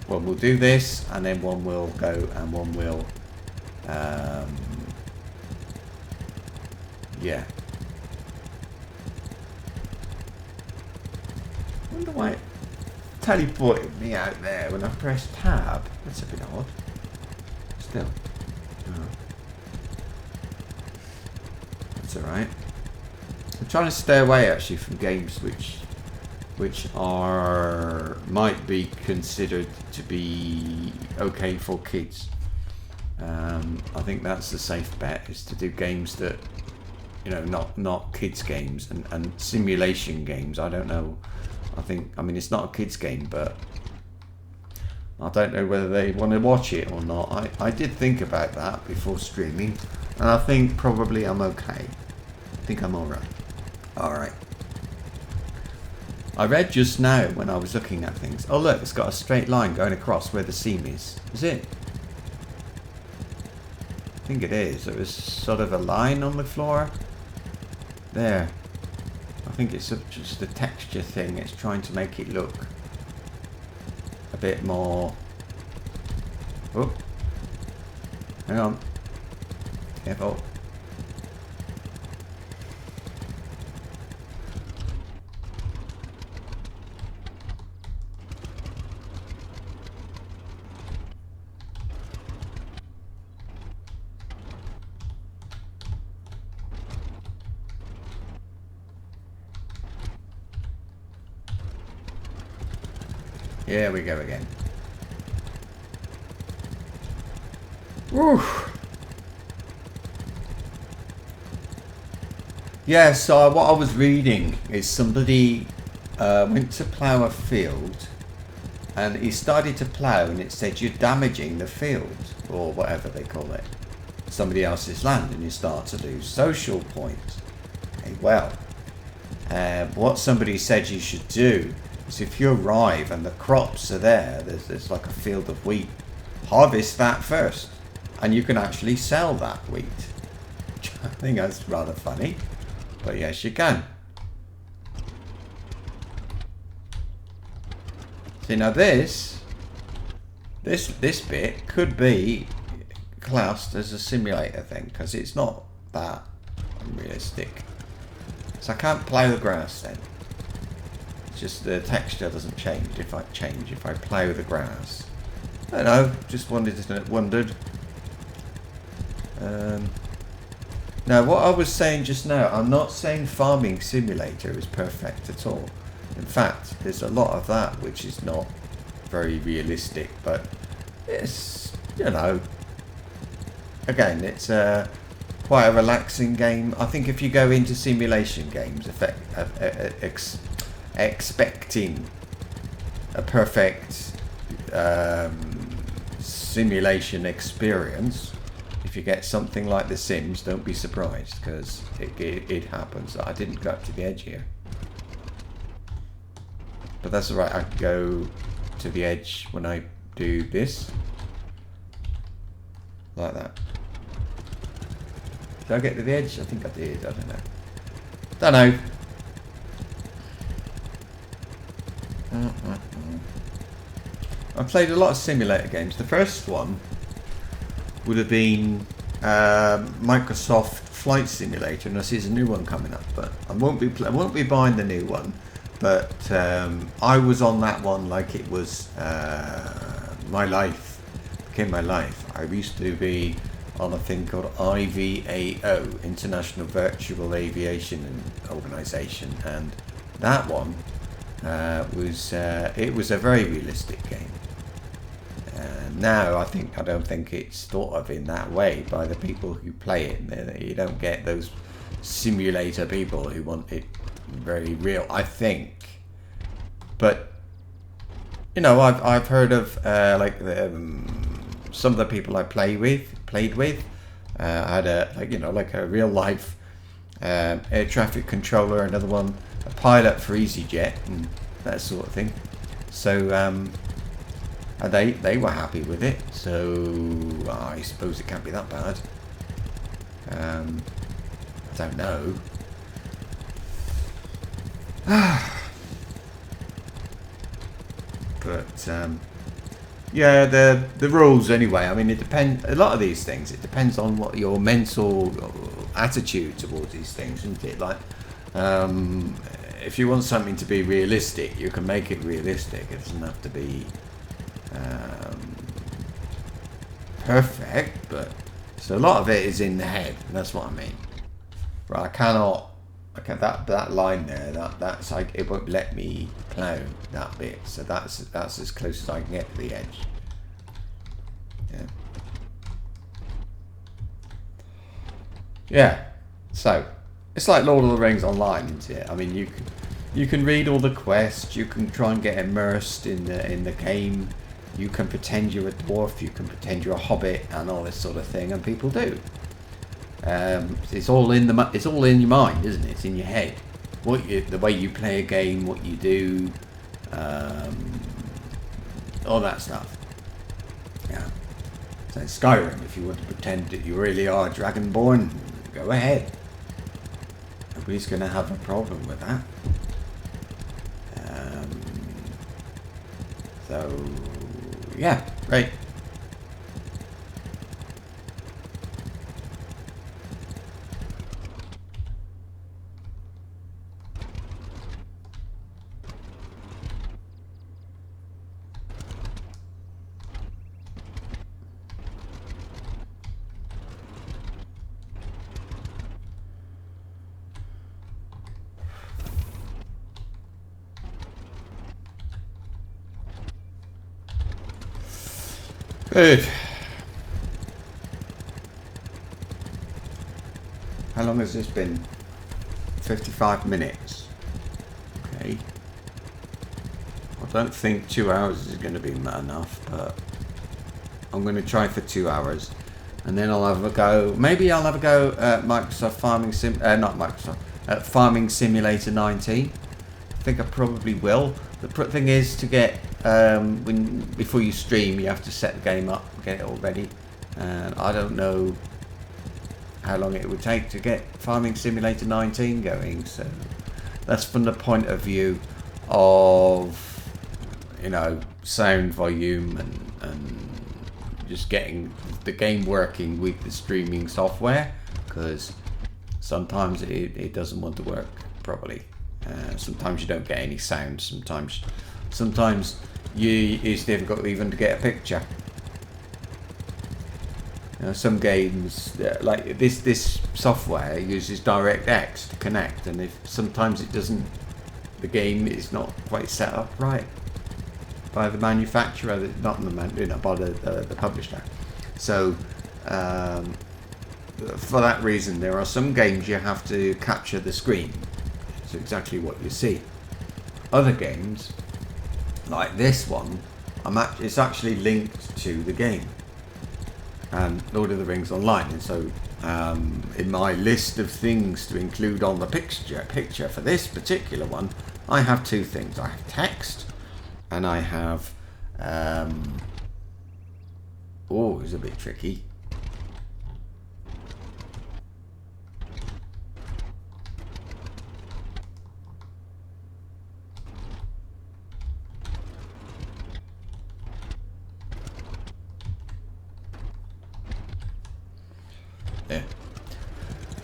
One will do this, and then one will go, and one will, yeah. I wonder why it teleported me out there when I pressed tab. That's a bit odd. Still. Oh. That's alright. I'm trying to stay away actually from games which might be considered to be okay for kids. I think that's the safe bet, is to do games that, you know, not kids games and simulation games. I don't know. I mean, it's not a kids game, but I don't know whether they want to watch it or not. I did think about that before streaming, and I think probably I'm okay. I think I'm alright. Alright. I read just now when I was looking at things. Oh look, it's got a straight line going across where the seam is. Is it? I think it is. It was sort of a line on the floor. There. I think it's just a texture thing. It's trying to make it look a bit more... Oh. Hang on. Careful. Here we go again. Woo. Yeah, so what I was reading is somebody went to plough a field and he started to plough and it said you're damaging the field or whatever they call it, somebody else's land, and you start to lose social points. Okay, well, what somebody said you should do is if you arrive and the crops are there's like a field of wheat, harvest that first and you can actually sell that wheat. I think that's rather funny, but yes, you can. See, now this bit could be classed as a simulator thing because it's not that unrealistic. So I can't plough the grass then. It's just the texture doesn't change if I plough the grass. I don't know, just wondered. Now what I was saying just now, I'm not saying Farming Simulator is perfect at all. In fact, there's a lot of that which is not very realistic, but it's, you know, again, it's quite a relaxing game. I think if you go into simulation games expecting a perfect simulation experience, if you get something like The Sims, don't be surprised, because it happens. I didn't go up to the edge here. But that's alright, I can go to the edge when I do this. Like that. Did I get to the edge? I think I did, I don't know. Don't know. I've played a lot of simulator games. The first one would have been Microsoft Flight Simulator, and I see there's a new one coming up, but I won't be buying the new one. But I was on that one like it was my life, became my life. I used to be on a thing called IVAO, International Virtual Aviation Organization, and that one was a very realistic game. Now I don't think it's thought of in that way by the people who play it. You don't get those simulator people who want it very real, I think. But you know, I've heard of like some of the people I played with. I had a real life air traffic controller, another one, a pilot for EasyJet, and that sort of thing. So and they were happy with it. So I suppose it can't be that bad. I don't know. But yeah, the rules anyway. I mean, it depends. A lot of these things, it depends on what your mental attitude towards these things, isn't it? Like, if you want something to be realistic, you can make it realistic. It doesn't have to be perfect, but so a lot of it is in the head, and that's what I mean. Right, I can't that line there. That's like, it won't let me plough that bit. So that's as close as I can get to the edge. Yeah. Yeah. So it's like Lord of the Rings Online, isn't it? I mean, you can read all the quests. You can try and get immersed in the game. You can pretend you're a dwarf. You can pretend you're a hobbit and all this sort of thing, and people do. It's all in your mind, isn't it? It's in your head. The way you play a game, what you do, all that stuff. Yeah. So in Skyrim, if you want to pretend that you really are Dragonborn, go ahead. Nobody's going to have a problem with that. So yeah, right. Good. How long has this been? 55 minutes. Okay. I don't think 2 hours is going to be enough, but I'm going to try for 2 hours. And then I'll have a go. Maybe I'll have a go at Microsoft Farming Farming Simulator 19. I think I probably will. The thing is to get before you stream, you have to set the game up, get it all ready. And I don't know how long it would take to get Farming Simulator 19 going. So that's from the point of view of, you know, sound volume and just getting the game working with the streaming software, because sometimes it doesn't want to work properly. Sometimes you don't get any sound. Sometimes it's difficult even to get a picture. You know, some games like this software uses DirectX to connect, and if sometimes it doesn't, the game is not quite set up right by the manufacturer, not by the publisher. So for that reason, there are some games you have to capture the screen, so exactly what you see. Other games, like this one, it's actually linked to the game, and Lord of the Rings Online. And so in my list of things to include on the picture for this particular one, I have two things. I have text, and I have oh, it's a bit tricky.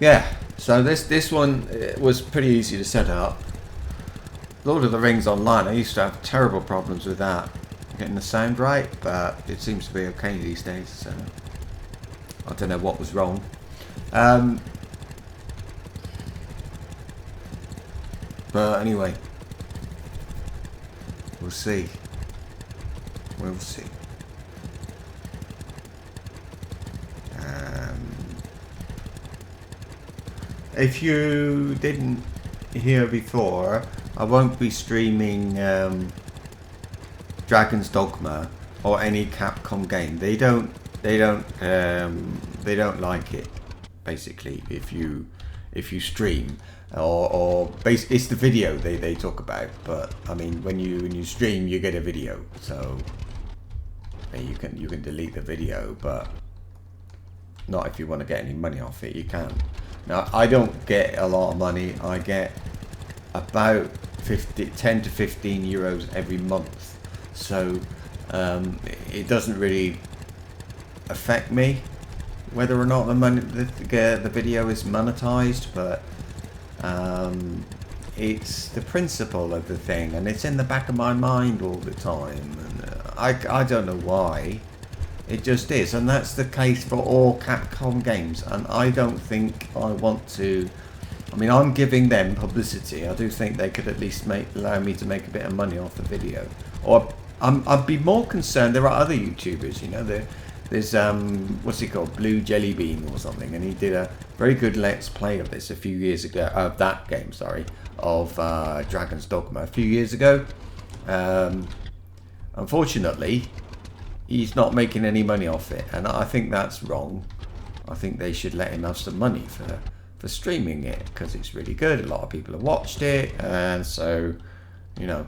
Yeah, so this one was pretty easy to set up. Lord of the Rings Online, I used to have terrible problems with that, getting the sound right, but it seems to be okay these days, so I don't know what was wrong. But anyway, we'll see. We'll see. If you didn't hear before, I won't be streaming Dragon's Dogma or any Capcom game. They don't like it, basically. If you stream it's the video they talk about. But I mean, when you stream, you get a video, so you can delete the video, but not if you want to get any money off it. You can. Now, I don't get a lot of money. I get about 10 to 15 euros every month, so it doesn't really affect me whether or not the video is monetized, but it's the principle of the thing, and it's in the back of my mind all the time, and I don't know why. It just is, and that's the case for all Capcom games, and I don't think I want to. I mean, I'm giving them publicity. I do think they could at least allow me to make a bit of money off the video. Or I'd be more concerned. There are other YouTubers, you know. There's what's he called, Blue Jelly Bean or something, and he did a very good Let's Play of this a few years ago. Of that game, sorry, of Dragon's Dogma a few years ago. Unfortunately, he's not making any money off it, and I think that's wrong. I think they should let him have some money for streaming it, because it's really good. A lot of people have watched it, and so, you know.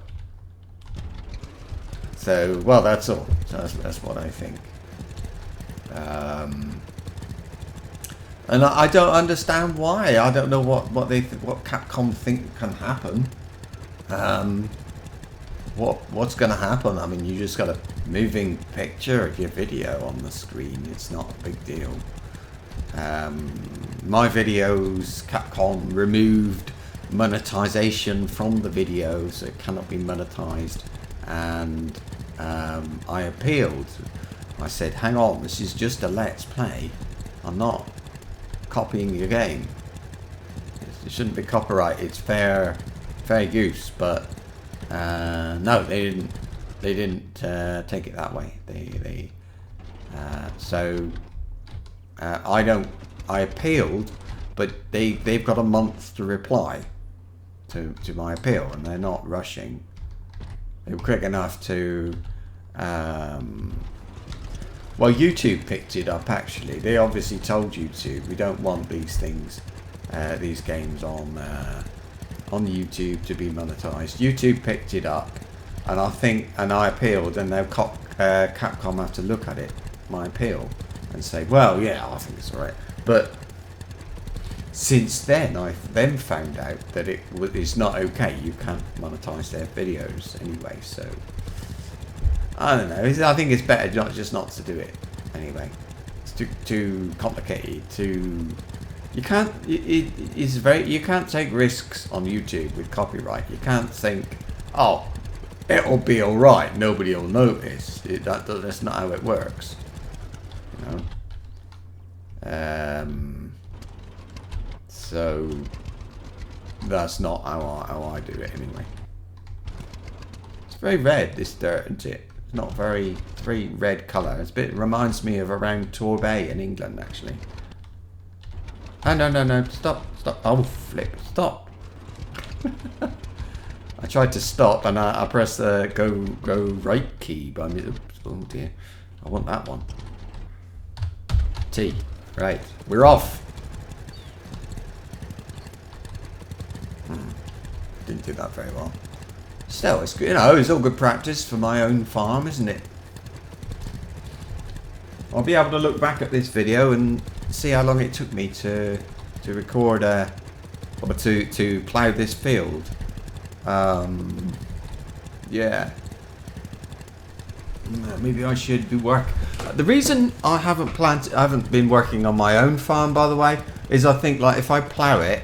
So, well, that's all. So that's what I think. And I don't understand why. I don't know what Capcom think can happen. What's going to happen? I mean, you just got a moving picture of your video on the screen. It's not a big deal. My videos, Capcom removed monetization from the video, so it cannot be monetized, and I appealed. I said, hang on, this is just a Let's Play. I'm not copying your game. It shouldn't be copyright. It's fair use, but no, they didn't take it that way. I appealed, but they've got a month to reply to my appeal, and they're not rushing. They were quick enough to well, YouTube picked it up actually. They obviously told YouTube we don't want these things, these games on YouTube to be monetized. YouTube picked it up, and I appealed, and now Capcom have to look at it, my appeal, and say, well, yeah, I think it's alright. But since then, I've then found out that it's not okay. You can't monetize their videos anyway, so I don't know. I think it's better not to do it anyway. It's too complicated. You can't. You can't take risks on YouTube with copyright. You can't think, oh, it'll be all right. Nobody will notice. That's not how it works. You know. So that's not how I do it anyway. It's very red, this dirt, isn't it? It's not very red colour. It reminds me of around Torbay in England, actually. Oh, no, stop. Oh, flip, stop. I tried to stop and I pressed the go right key, but oh dear, I want that one. T, right, we're off. Didn't do that very well. Still, it's good, you know, it's all good practice for my own farm, isn't it? I'll be able to look back at this video and see how long it took me to record or to plough this field. Yeah. Maybe I should be the reason I haven't been working on my own farm, by the way, is I think like if I plough it,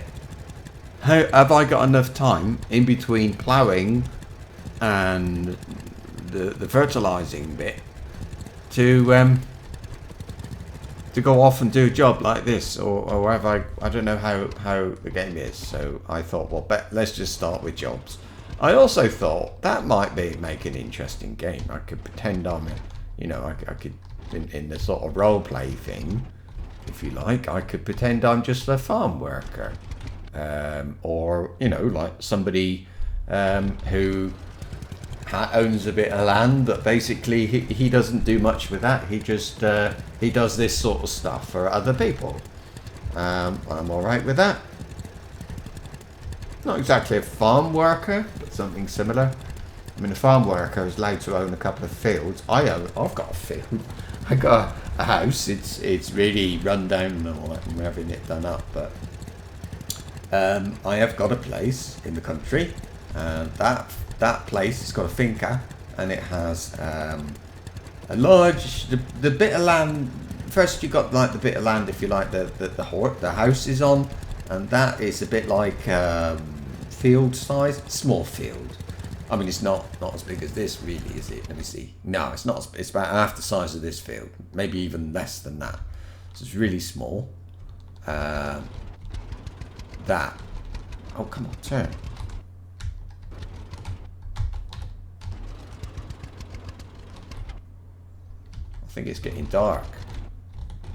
have I got enough time in between ploughing and the fertilizing bit to go off and do a job like this, or have I don't know how the game is, so I thought, well, let's just start with jobs. I also thought that might make an interesting game. I could pretend I'm I could in the sort of role play thing, if you like, I could pretend I'm just a farm worker. Or like somebody who owns a bit of land, but basically he doesn't do much with that. He just he does this sort of stuff for other people. I'm all right with that. Not exactly a farm worker, but something similar. I mean, a farm worker is allowed to own a couple of fields. I've got a field. I got a house. It's really run down and all that. I'm having it done up, but. I have got a place in the country, and that place has got a finca, and it has a large the bit of land. First, you got like the bit of land, if you like, the house is on, and that is a bit like field size, small field. I mean, it's not as big as this, really, is it? Let me see. No, it's not. It's about half the size of this field, maybe even less than that. So it's really small. That. Oh, come on, turn. I think it's getting dark.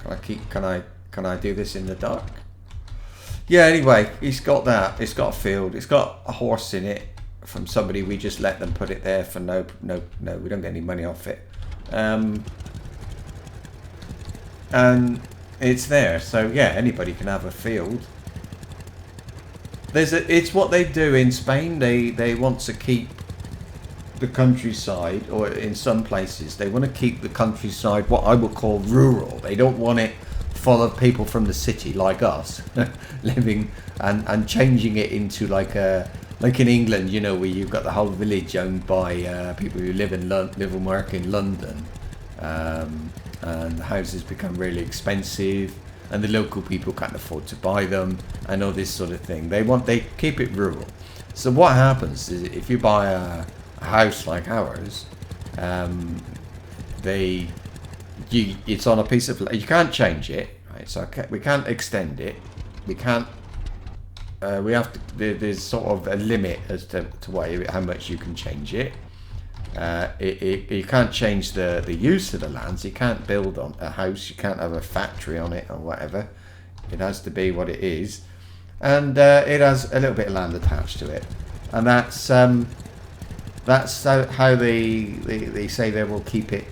Can I do this in the dark? Yeah, anyway, it's got that. It's got a field. It's got a horse in it from somebody. We just let them put it there for no, we don't get any money off it. And it's there. So yeah, anybody can have a field. It's what they do in Spain. They want to keep the countryside, or in some places they want to keep the countryside what I would call rural. They don't want it full of people from the city like us living and changing it into like in England, where you've got the whole village owned by people who live and work in London, and the houses become really expensive. And the local people can't afford to buy them, and all this sort of thing. They keep it rural. So what happens is, if you buy a house like ours, it's on a piece of land. You can't change it, right? So we can't extend it. We can't. We have to. There's sort of a limit as to how much you can change it. You can't change the use of the lands. You can't build on a house. You can't have a factory on it or whatever. It has to be what it is, and it has a little bit of land attached to it, and that's how they say they will keep it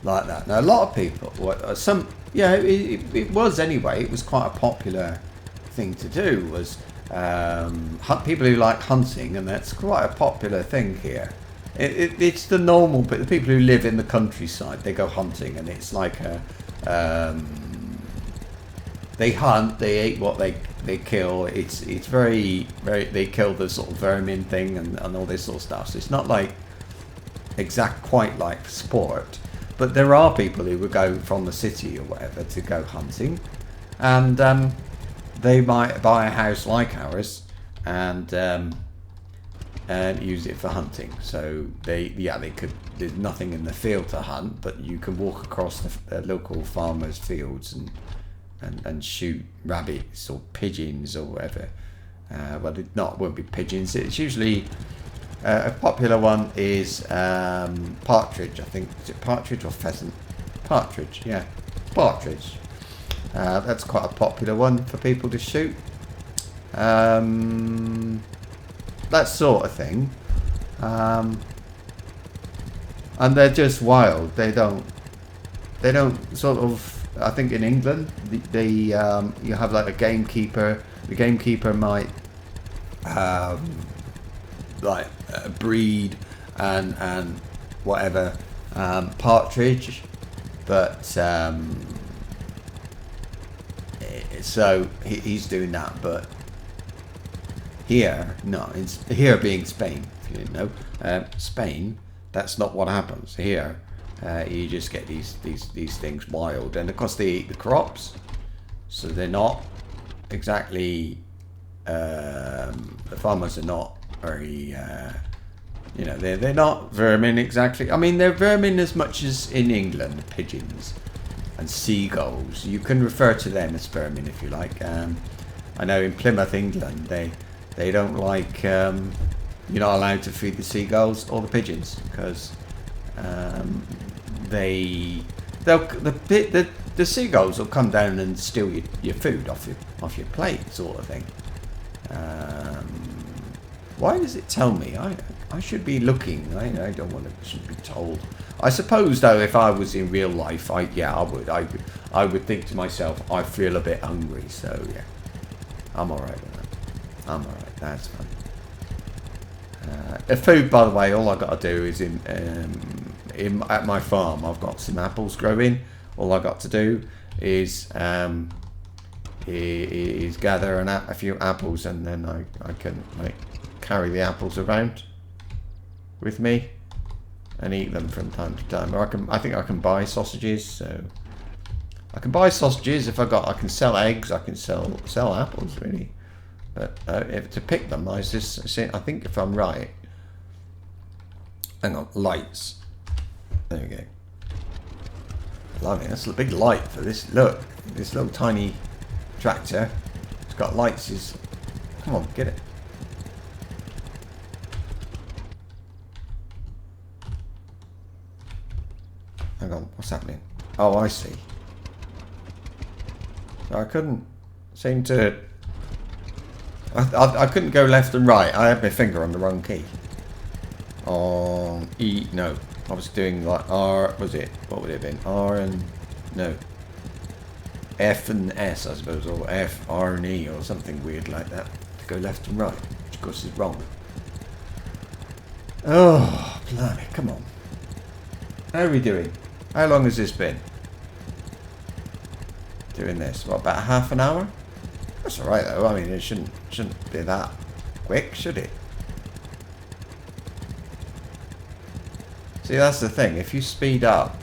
like that. Now a lot of people, it was anyway. It was quite a popular thing to do. Was people who like hunting, and that's quite a popular thing here. It's the normal, but the people who live in the countryside, they go hunting, and it's like a they hunt, they eat what they kill. It's very they kill the sort of vermin thing and all this sort of stuff. So it's not like quite like sport, but there are people who would go from the city or whatever to go hunting, and they might buy a house like ours and use it for hunting. So they could. There's nothing in the field to hunt, but you can walk across the local farmers' fields and shoot rabbits or pigeons or whatever. Well, it won't be pigeons. It's usually a popular one is partridge. I think, is it partridge or pheasant? Partridge, yeah, partridge. That's quite a popular one for people to shoot. That sort of thing. And they're just wild. They don't sort of. I think in England, you have like a gamekeeper. The gamekeeper might breed and whatever partridge, but so he's doing that. But here, no, here being Spain, if you didn't know, Spain, that's not what happens here. You just get these things wild, and of course they eat the crops, so they're not exactly. The farmers are not very, they're not vermin exactly. I mean, they're vermin as much as in England, pigeons and seagulls. You can refer to them as vermin if you like. I know in Plymouth, England, they don't like. You're not allowed to feed the seagulls or the pigeons because. The seagulls will come down and steal your food off your plate, sort of thing. Why does it tell me? I should be looking. I don't want to. Should be told. I suppose though, if I was in real life, I would. I would think to myself, I feel a bit hungry, so yeah, I'm all right with that. I'm all right. That's fine. The food, by the way, all I got to do is at my farm, I've got some apples growing. All I got to do is gather a few apples, and then I can carry the apples around with me and eat them from time to time. Or I think I can buy sausages. So I can buy sausages if I can sell eggs. I can sell apples really. But to pick them, I think if I'm right. Hang on, lights. There we go. Blimey, that's a big light for this. Look, this little tiny tractor. It's got lights. Come on, get it. Hang on, what's happening? Oh, I see. So I couldn't seem to. I couldn't go left and right. I had my finger on the wrong key. On E, no. I was doing like R, was it? What would it have been? R and, no. F and S, I suppose, or F, R and E, or something weird like that. To go left and right, which of course is wrong. Oh, blimey, come on. How are we doing? How long has this been? Doing this? What, about half an hour? That's alright though. I mean, it shouldn't be that quick, should it? See, that's the thing. If you speed up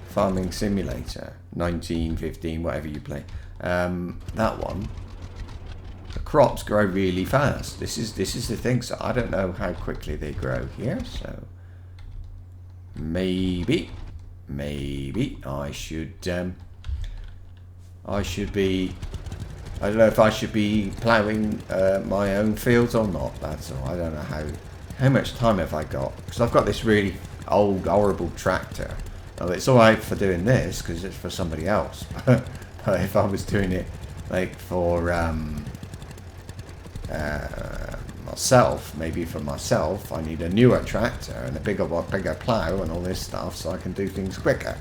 Farming Simulator 1915, whatever you play, that one, the crops grow really fast. This is the thing. So I don't know how quickly they grow here. So maybe I should be. I don't know if I should be ploughing my own fields or not. That's all. I don't know How much time have I got? Because I've got this really old, horrible tractor. Well, it's alright for doing this because it's for somebody else. But if I was doing it like for myself, maybe for myself, I need a newer tractor and a bigger plough and all this stuff so I can do things quicker.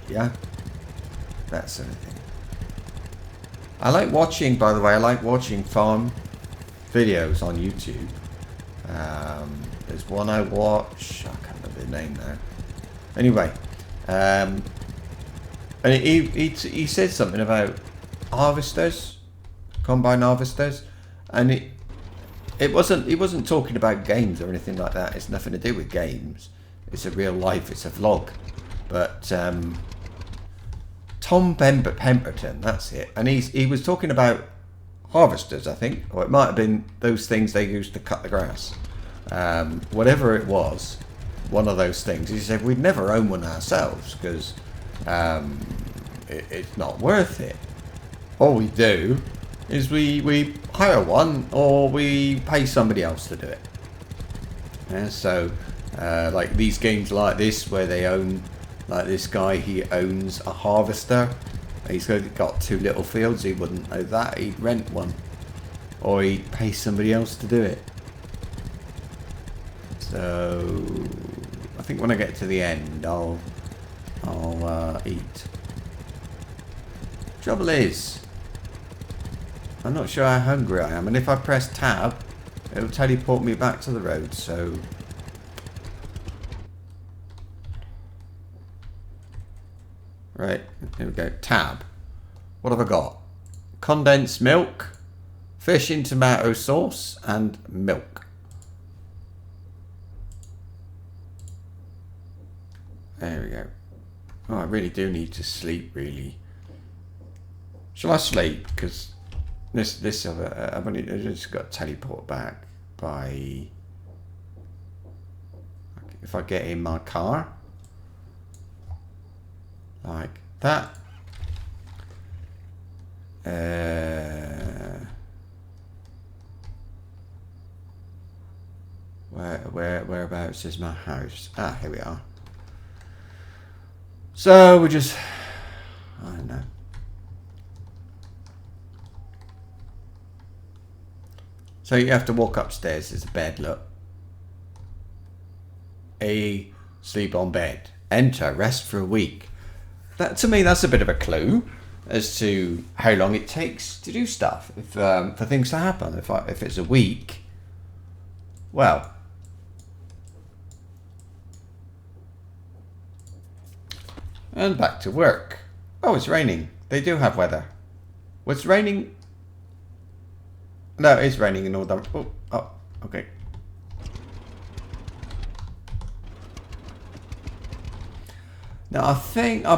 Yeah, that sort of thing. I like watching, by the way, I like watching farm videos on YouTube. There's one I watch, I can't remember the name now. Anyway, and he said something about harvesters, combine harvesters, and he wasn't talking about games or anything like that. It's nothing to do with games. It's a real life. It's a vlog. But Tom Pemberton, that's it, and he was talking about harvesters, I think, or it might have been those things they used to cut the grass. Whatever it was, one of those things. He said we'd never own one ourselves because it's not worth it. All we do is we hire one or we pay somebody else to do it. Yeah, so like these games like this where they own, like this guy, he owns a harvester. He's got 2 little fields. He wouldn't know that. He'd rent one or he'd pay somebody else to do it. So I think when I get to the end, I'll eat. Trouble is, I'm not sure how hungry I am, and if I press tab, it'll teleport me back to the road. So right, here we go. Tab. What have I got? Condensed milk, fish in tomato sauce, and milk. There we go. Oh, I really do need to sleep, really. Shall I sleep? Because this I've only just got to teleport back by, if I get in my car like that. Whereabouts is my house? Ah, here we are. So we just, I don't know. So you have to walk upstairs. There's a bed, look. A, sleep on bed. Enter, rest for a week. That, to me, that's a bit of a clue as to how long it takes to do stuff. If for things to happen. If it's a week, well, and back to work. Oh, it's raining. They do have weather. What's raining? No, it's raining in all the... Oh, okay. Now, I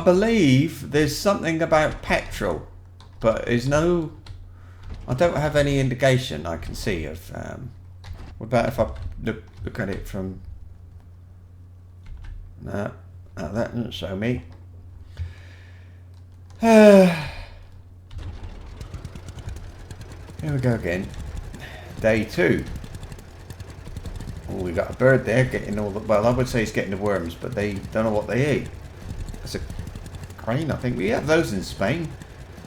believe there's something about petrol, but there's no... I don't have any indication I can see of... what about if I look at it from... No, that doesn't show me. Here we go again. Day 2. Oh, we got a bird there getting all the... Well, I would say it's getting the worms, but they don't know what they eat. That's a crane, I think. We have those in Spain.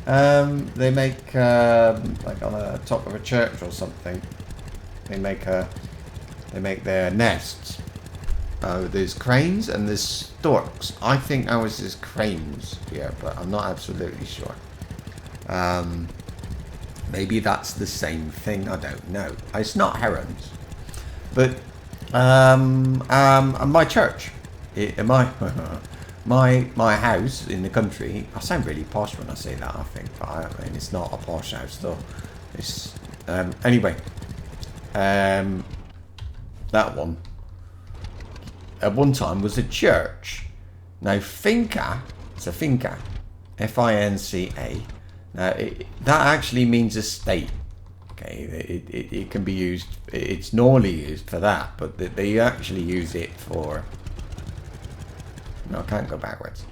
They make, like on the top of a church or something. They make their nests. There's cranes and there's storks. I think ours is cranes here, but I'm not absolutely sure. Maybe that's the same thing. I don't know. It's not herons, but my church, my house in the country. I sound really posh when I say that, I think, but I mean it's not a posh house though. It's anyway. That one at one time was a church. Now finca, it's a finca, F-I-N-C-A. Now that actually means estate. Okay, it can be used. It's normally used for that, but they actually use it for. No, I can't go backwards.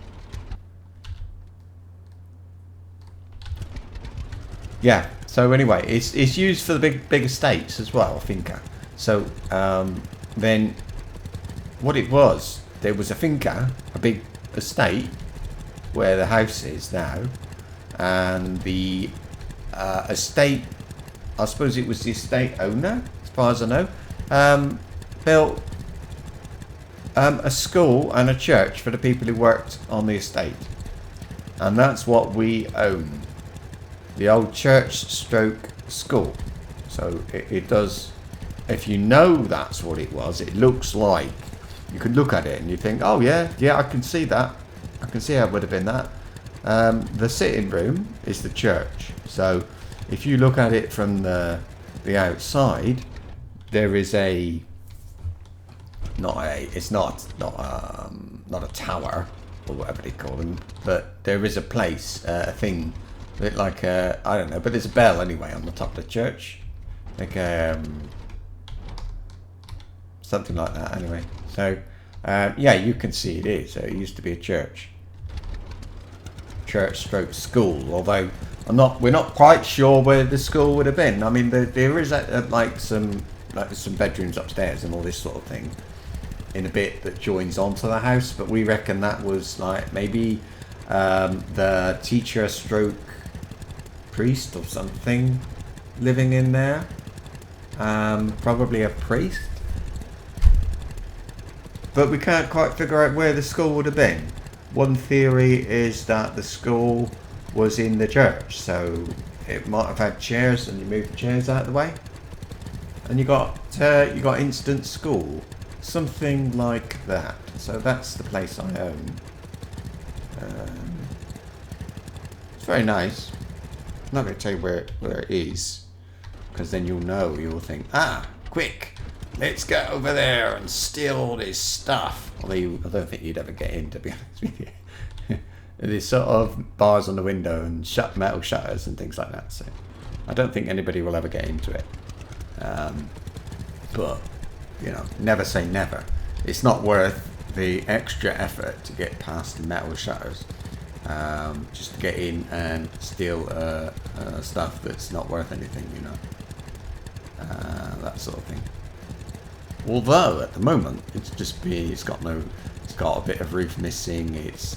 Yeah, So anyway, it's used for the big estates as well, finca. So then what it was, there was a finca, a big estate where the house is now, and the estate, I suppose it was the estate owner, as far as I know, built a school and a church for the people who worked on the estate, and that's what we own, the old church stroke school. So it does, if you know that's what it was, it looks like, you could look at it and you think, oh yeah, I can see that, I can see how it would have been that. The sitting room is the church, so if you look at it from the outside, there is it's not a tower or whatever they call them, but there is a place, a thing, a bit like I don't know, but there's a bell anyway on the top of the church, like something like that anyway. So yeah, you can see it is. So it used to be a church stroke school, although we're not quite sure where the school would have been. I mean, there is like some bedrooms upstairs and all this sort of thing in a bit that joins onto the house, but we reckon that was like maybe the teacher stroke priest or something living in there, probably a priest, but we can't quite figure out where the school would have been. One theory is that the school was in the church, so it might have had chairs and you moved the chairs out of the way and you got instant school, something like that. So that's the place I own. It's very nice. I'm not going to tell you where it is, because then you'll think, quick, let's get over there and steal all this stuff. Although I don't think you'd ever get in, to be honest with you. There's sort of bars on the window and metal shutters and things like that, so I don't think anybody will ever get into it. But you know, never say never. It's not worth the extra effort to get past the metal shutters, just to get in and steal stuff that's not worth anything, you know, that sort of thing. Although at the moment it's got a bit of roof missing. It's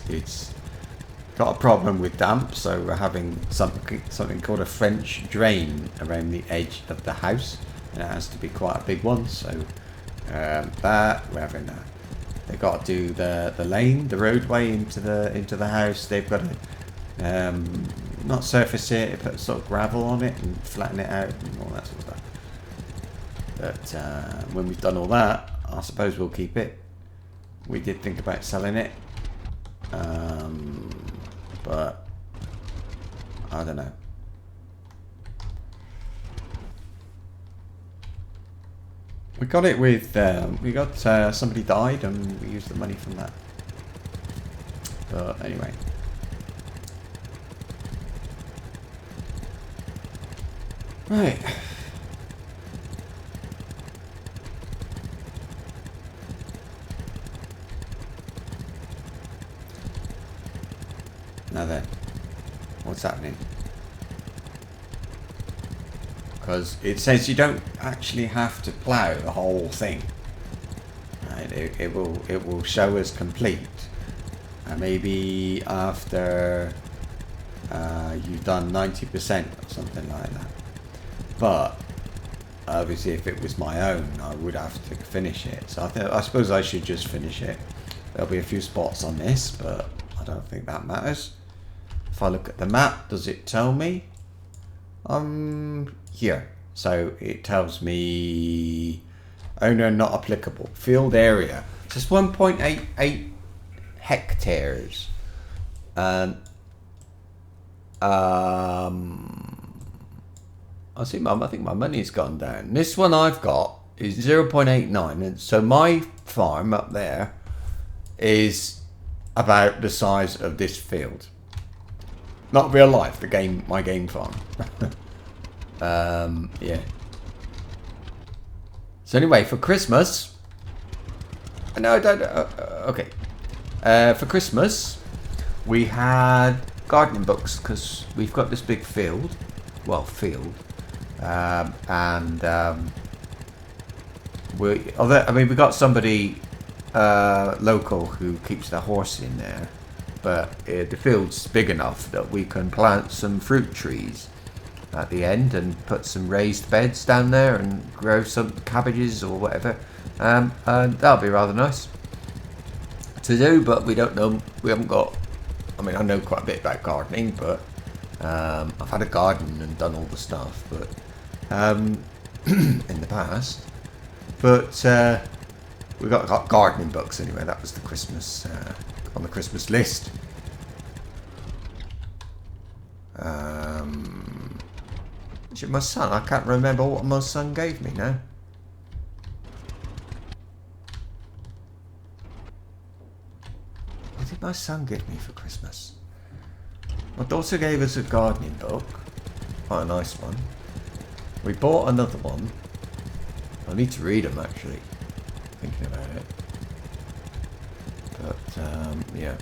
got a problem with damp, so we're having something called a French drain around the edge of the house, and it has to be quite a big one. So that we're having that. They've got to do the lane, the roadway into the house. They've got to not surface it, put sort of gravel on it and flatten it out and all that sort of stuff. But when we've done all that, I suppose we'll keep it. We did think about selling it, but I don't know. We got it with somebody died and we used the money from that. But anyway. Right. Now then, what's happening? Because it says you don't actually have to plough the whole thing. Right? It will show as complete, and maybe after you've done 90% or something like that. But obviously, if it was my own, I would have to finish it. So I suppose I should just finish it. There'll be a few spots on this, but I don't think that matters. If I look at the map, does it tell me? Here. So it tells me owner not applicable. Field area. Just 1.88 hectares. And I think my money's gone down. This one I've got is 0.89, and so my farm up there is about the size of this field. Not real life, my game farm. Yeah. So anyway, for Christmas, okay. For Christmas, we had gardening books because we've got this big field, well, field. We got somebody local who keeps their horse in there, but the field's big enough that we can plant some fruit trees at the end and put some raised beds down there and grow some cabbages or whatever, and that'll be rather nice to do. But we don't know, we haven't got, I mean, I know quite a bit about gardening, but I've had a garden and done all the stuff, but in the past, but we got gardening books anyway. That was the Christmas on the Christmas list. Actually, my son, I can't remember what my son gave me now. What did my son give me for Christmas? My daughter gave us a gardening book, quite a nice one. We bought another one. I need to read them actually, thinking about it. But yeah.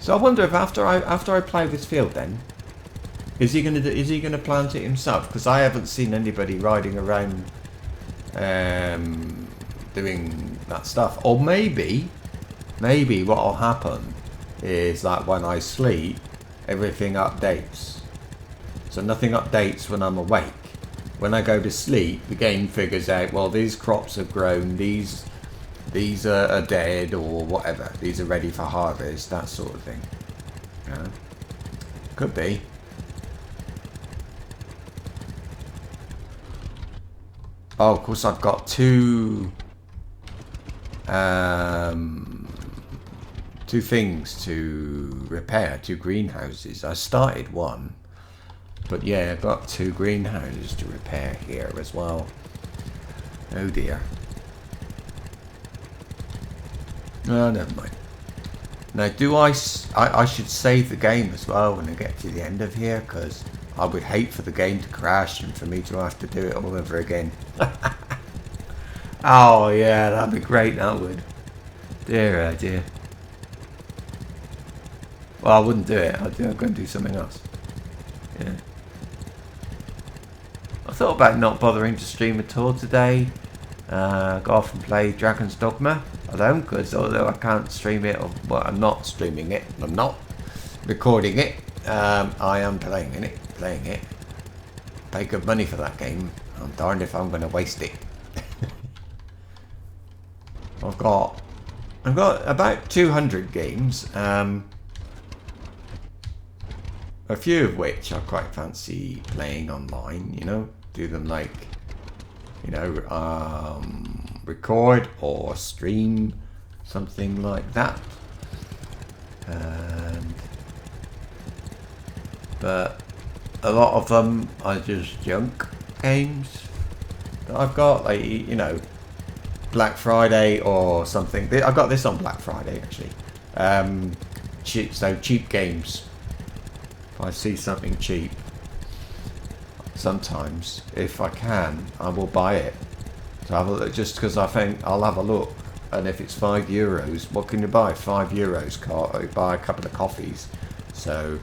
So I wonder if after I plough this field, then is he gonna plant it himself? Because I haven't seen anybody riding around doing that stuff. Or maybe what'll happen is that when I sleep, everything updates. So nothing updates when I'm awake. When I go to sleep, the game figures out, well, these crops have grown, these are dead or whatever. These are ready for harvest, that sort of thing. Yeah. Could be. Oh, of course, I've got two things to repair, two greenhouses. I started one, but yeah, I've got two greenhouses to repair here as well. Oh dear. No, never mind. Now, I should save the game as well when I get to the end of here, because I would hate for the game to crash and for me to have to do it all over again. Oh yeah, that'd be great, that would. Dear, oh dear. Well, I wouldn't do it. I'd go and do something else. Yeah. I thought about not bothering to stream at all today. Go off and play Dragon's Dogma alone, because although I can't stream it, or well, I'm not streaming it, I'm not recording it, I am playing it. Pay good money for that game. I'm darned if I'm going to waste it. I've got about 200 games. A few of which I quite fancy playing online, you know, do them like, you know, record or stream, something like that. But a lot of them are just junk games that I've got, like, you know, Black Friday or something. I got this on Black Friday actually. Cheap games. If I see something cheap, sometimes, if I can, I will buy it. So have a look, just because I think I'll have a look, and if it's €5, what can you buy? €5, you buy a couple of coffees. So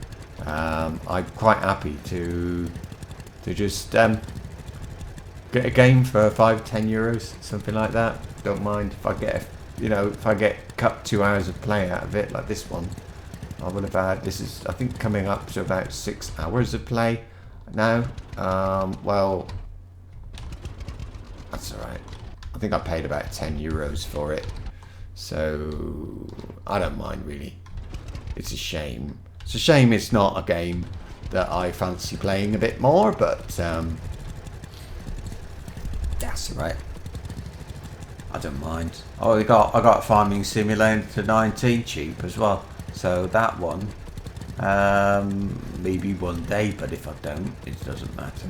I'm quite happy to just get a game for €5-10, something like that. Don't mind if I get, if I get cut 2 hours of play out of it, like this one. I would have had, this is I think coming up to about 6 hours of play now. Well, that's alright. I think I paid about €10 for it, so I don't mind really. It's a shame. It's a shame it's not a game that I fancy playing a bit more, but that's alright. I don't mind. Oh, I got Farming Simulator 19 cheap as well. So that one, maybe one day, but if I don't, it doesn't matter,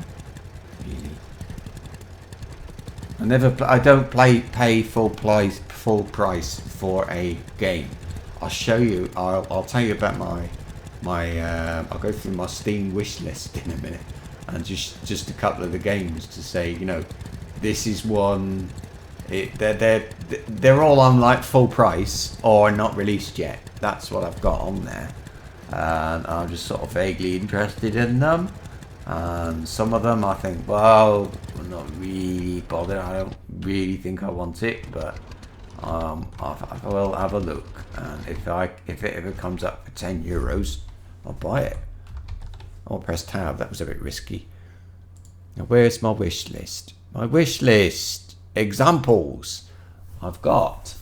really. I don't pay full price for a game. I'll show you. I'll tell you about my. I'll go through my Steam wish list in a minute, and just a couple of the games to say, you know, this is one. They're all on like full price or not released yet. That's what I've got on there, and I'm just sort of vaguely interested in them. And some of them I think, well, I'm not really bothered. I don't really think I want it, but I will have a look. And if it ever comes up for €10, I'll buy it. I'll press tab. That was a bit risky. Now, where's my wish list? My wish list. Examples. I've got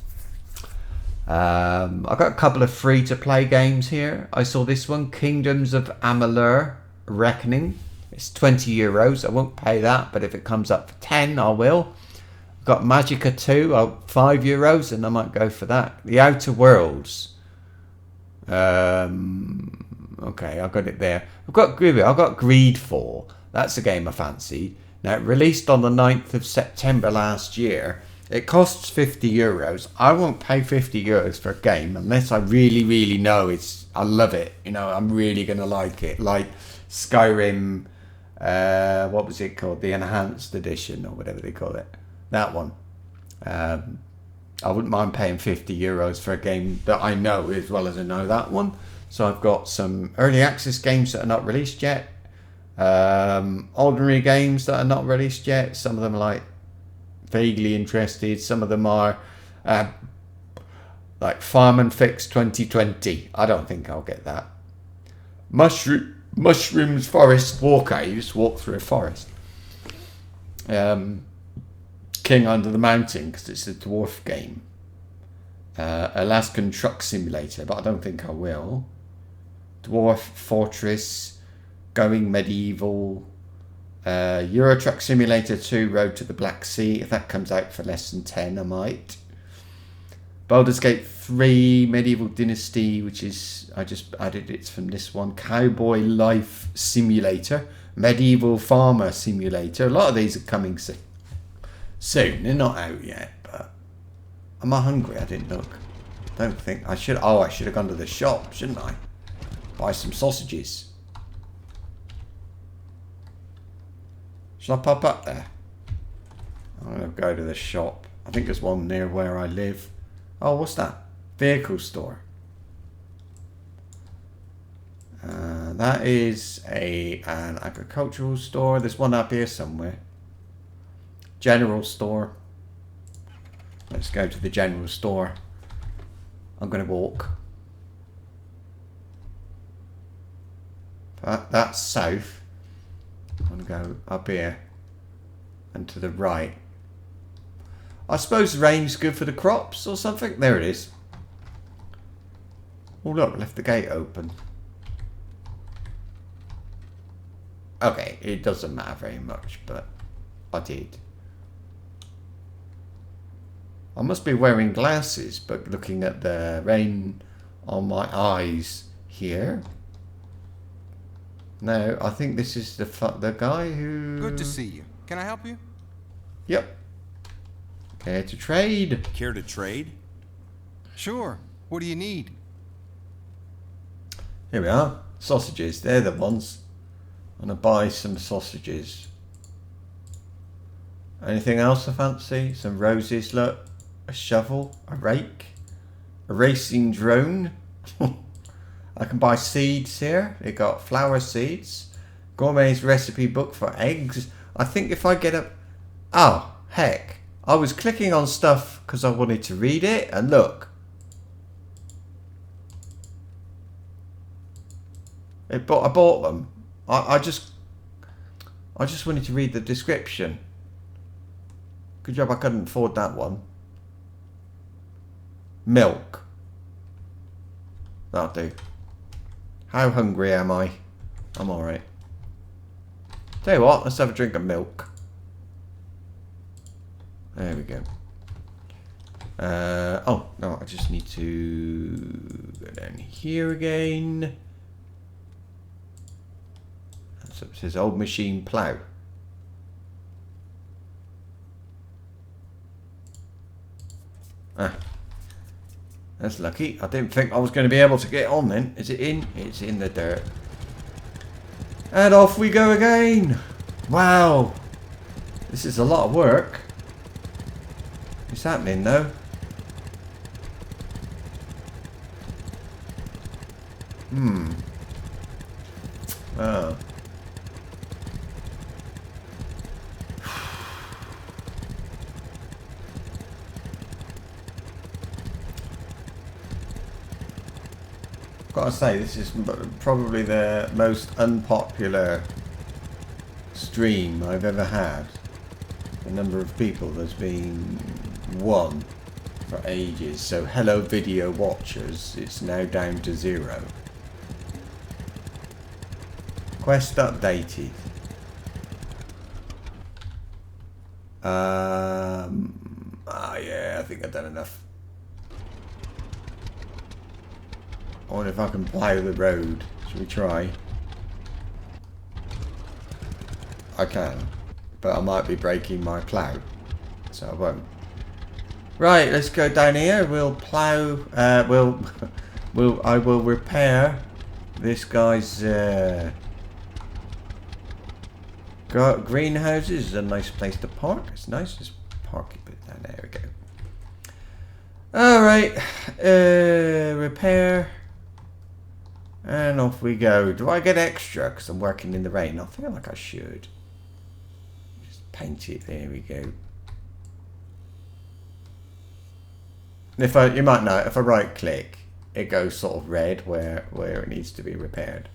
a couple of free-to-play games here. I saw this one, Kingdoms of Amalur Reckoning. It's €20. I won't pay that, but if it comes up for 10, I will. I've got Magica 2, €5, and I might go for that. The Outer Worlds. Okay, I've got it there. I've got Greed 4. That's a game I fancy. Now, it released on the 9th of September last year. It costs €50. I won't pay €50 for a game unless I really, really know I love it. You know, I'm really going to like it. Like Skyrim, what was it called? The Enhanced Edition or whatever they call it. That one. I wouldn't mind paying €50 for a game that I know as well as I know that one. So I've got some early access games that are not released yet. Ordinary games that are not released yet. Some of them are like vaguely interested. Some of them are like Farm and Fix 2020. I don't think I'll get that. Mushrooms Forest Walker. You just walk through a forest. King Under the Mountain, because it's a dwarf game. Alaskan Truck Simulator, but I don't think I will. Dwarf Fortress, Going Medieval, Euro Truck Simulator 2, Road to the Black Sea. If that comes out for less than 10, I might. Baldur's Gate 3, Medieval Dynasty, which is, I just added it from this one. Cowboy Life Simulator, Medieval Farmer Simulator. A lot of these are coming soon. They're not out yet, but am I hungry? I didn't look. Don't think I should. Oh, I should have gone to the shop, shouldn't I? Buy some sausages. Shall I pop up there? I'm going to go to the shop. I think there's one near where I live. Oh, what's that? Vehicle store. That is an agricultural store. There's one up here somewhere. General store. Let's go to the general store. I'm going to walk. That's south. I'm going to go up here and to the right. I suppose rain's good for the crops or something. There it is. Oh look, left the gate open. Okay, it doesn't matter very much, but I did. I must be wearing glasses, but looking at the rain on my eyes here. No, I think this is the guy who... Good to see you. Can I help you? Yep. Care to trade? Care to trade? Sure. What do you need? Here we are. Sausages. They're the ones. I'm going to buy some sausages. Anything else I fancy? Some roses, look. A shovel. A rake. A racing drone. I can buy seeds here. They got flower seeds. Gourmet's recipe book for eggs. I think if I get up... Oh, heck. I was clicking on stuff because I wanted to read it. And look. I bought them. I just wanted to read the description. Good job I couldn't afford that one. Milk. That'll do. How hungry am I? I'm alright. Tell you what, let's have a drink of milk. There we go. Oh, no, I just need to go down here again. So it says old machine plough. Ah. That's lucky. I didn't think I was going to be able to get on then. Is it in? It's in the dirt. And off we go again. Wow. This is a lot of work. What's happening though? Oh. I've got to say, this is probably the most unpopular stream I've ever had. The number of people, there's been one for ages. So hello video watchers, it's now down to 0. Quest updated. Yeah, I think I've done enough. I wonder if I can plough the road. Should we try? I can, but I might be breaking my plough, so I won't. Right, let's go down here. We'll plough. I will repair this guy's greenhouses. Is a nice place to park. It's nice. Just park it down there. We go. All right, repair. And off we go. Do I get extra because I'm working in the rain? I feel like I should. Just paint it. There we go. And you might know, if I right click, it goes sort of red where it needs to be repaired.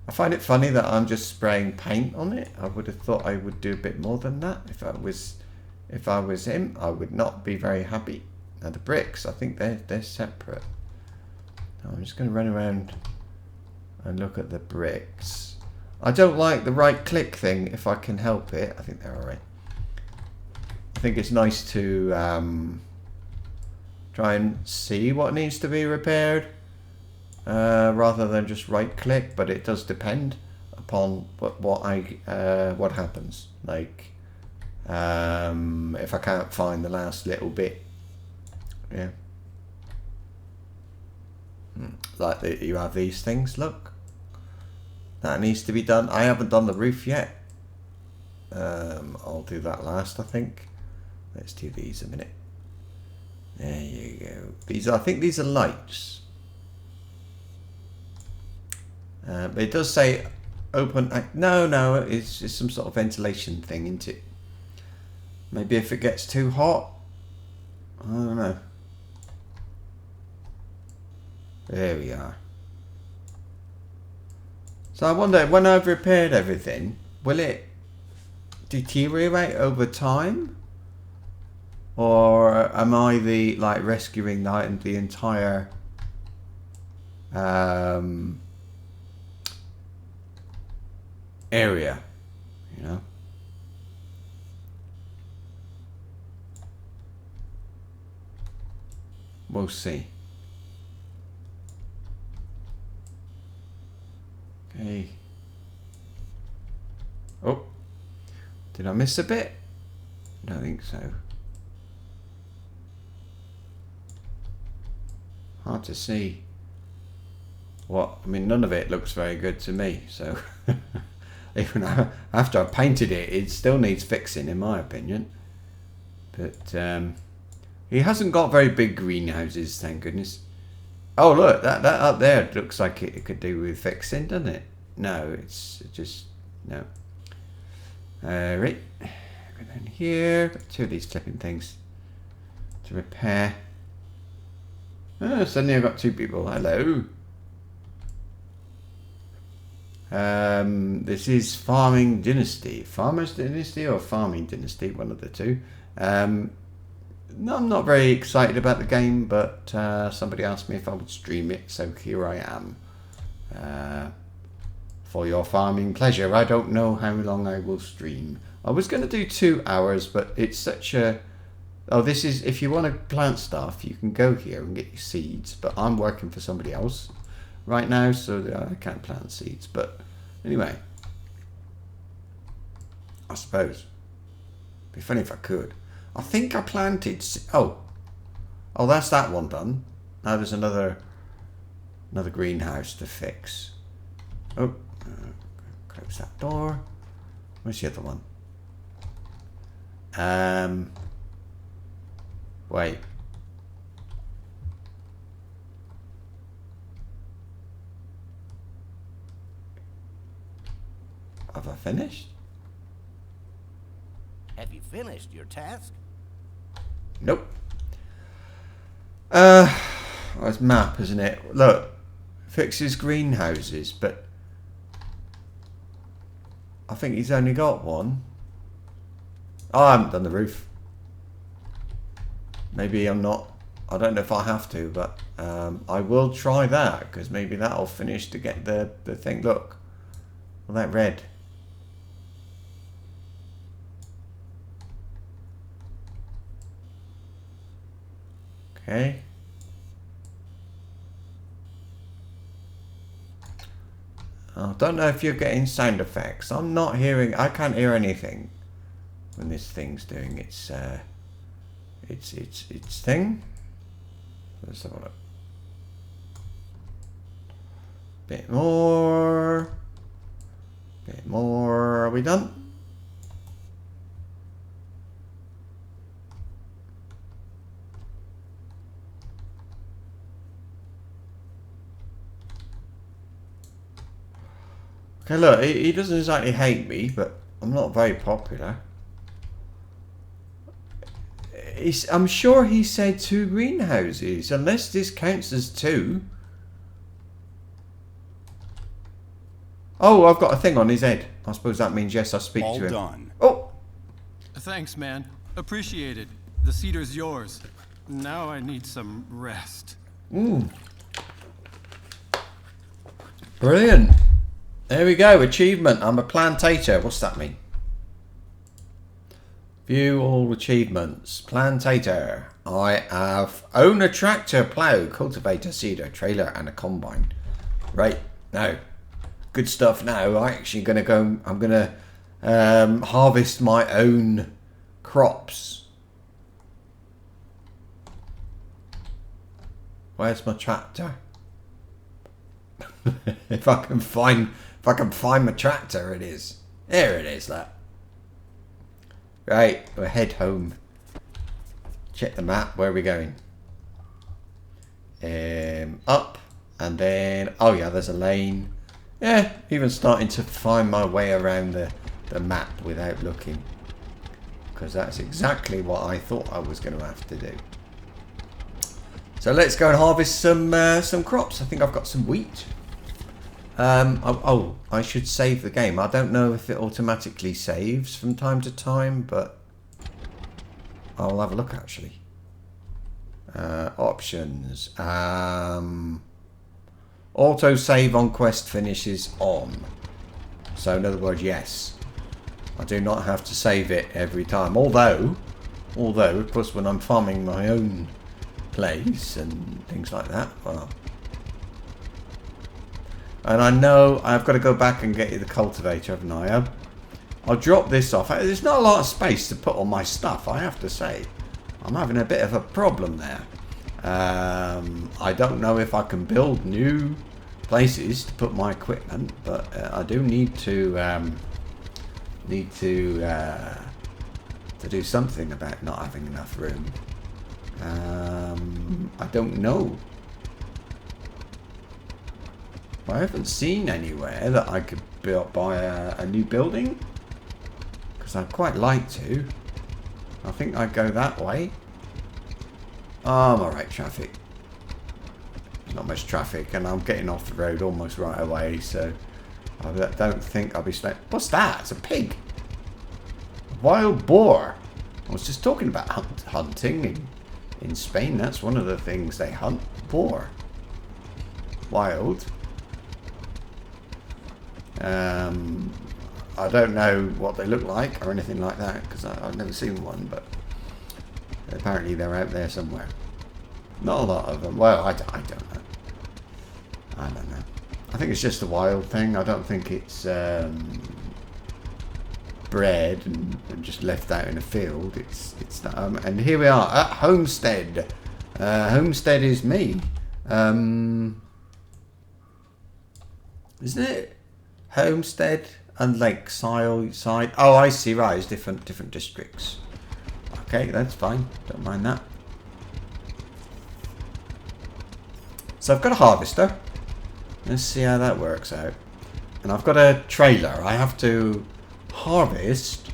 I find it funny that I'm just spraying paint on it. I would have thought I would do a bit more than that. If I was him, I would not be very happy. Now the bricks, I think they're separate. Now I'm just going to run around and look at the bricks. I don't like the right click thing if I can help it. I think they're alright. I think it's nice to try and see what needs to be repaired. Rather than just right click, but it does depend upon what happens. Like if I can't find the last little bit, yeah. Like you have these things. Look, that needs to be done. I haven't done the roof yet. I'll do that last, I think. Let's do these a minute. There you go. I think these are lights. It does say open. No, it's some sort of ventilation thing, isn't it? Maybe if it gets too hot. I don't know. There we are. So I wonder, when I've repaired everything, will it deteriorate over time? Or am I rescuing the entire area, you know? We'll see. Okay. Oh, did I miss a bit? I don't think so. Hard to see. What? I mean, none of it looks very good to me, so even after I painted it, it still needs fixing, in my opinion. But he hasn't got very big greenhouses, thank goodness. Oh, look, that up there looks like it could do with fixing, doesn't it? No, it's just no. Right, go down here. Got 2 of these flipping things to repair. Oh, suddenly I've got 2 people. Hello. This is Farming Dynasty. Farmers Dynasty or Farming Dynasty, one of the two. No, I'm not very excited about the game, but somebody asked me if I would stream it, so here I am. For your farming pleasure. I don't know how long I will stream. I was going to do 2 hours, but it's such a... Oh, this is... If you want to plant stuff, you can go here and get your seeds, but I'm working for somebody else right now, so I can't plant seeds. But anyway, I suppose it'd be funny if I could. I think I planted. Oh, that's that one done. Now there's another greenhouse to fix. Oh, close that door. Where's the other one? Wait. Have I finished? finished your task? Nope. It's map, isn't it? Look, fixes greenhouses, but I think he's only got one. Oh, I haven't done the roof. Maybe I'm not. I don't know if I have to, but I will try that because maybe that'll finish to get the thing. Look, all that red. Okay. I don't know if you're getting sound effects. I'm not hearing. I can't hear anything when this thing's doing its thing. Let's have a look. Bit more. Bit more. Are we done? Okay, look, he doesn't exactly hate me, but I'm not very popular. I'm sure he said 2 greenhouses, unless this counts as 2. Oh, I've got a thing on his head. I suppose that means yes, I speak All to him. done. Oh! Thanks, man. Appreciate it. The cedar's yours. Now I need some rest. Brilliant. There we go, achievement. I'm a plantator. What's that mean? View all achievements. Plantator. I own a tractor, plow, cultivator, seeder, trailer, and a combine. Right, now. Good stuff now. I'm actually going to go, I'm going to harvest my own crops. Where's my tractor? If I can find my tractor, it is. There it is, that. Right, we'll head home. Check the map. Where are we going? Up, and then, oh yeah, there's a lane. Yeah, even starting to find my way around the map without looking, because that's exactly what I thought I was going to have to do. So let's go and harvest some crops. I think I've got some wheat. Oh, I should save the game. I don't know if it automatically saves from time to time, but I'll have a look actually. Options. Auto save on quest finishes on. So in other words, yes, I do not have to save it every time. Although, of course, when I'm farming my own place and things like that, well. And I know I've got to go back and get the cultivator, haven't I? I'll drop this off. There's not a lot of space to put all my stuff, I have to say. I'm having a bit of a problem there. I don't know if I can build new places to put my equipment, but I do need to do something about not having enough room. I don't know. I haven't seen anywhere that I could buy a new building, because I'd quite like to. I think I'd go that way. Oh, I'm alright, traffic. There's not much traffic, and I'm getting off the road almost right away, so I don't think I'll be slow. What's that? It's a pig. A wild boar. I was just talking about hunting in Spain. That's one of the things they hunt. Boar. Wild. I don't know what they look like or anything like that, because I've never seen one, but apparently they're out there somewhere. Not a lot of them. Well, I don't know. I don't know. I think it's just a wild thing. I don't think it's bred and just left out in a field. It's that. And here we are at Homestead. Homestead is me. Isn't it? Homestead and Lakeside. Oh, I see. Right, it's different districts. Okay, that's fine. Don't mind that. So I've got a harvester. Let's see how that works out. And I've got a trailer. I have to harvest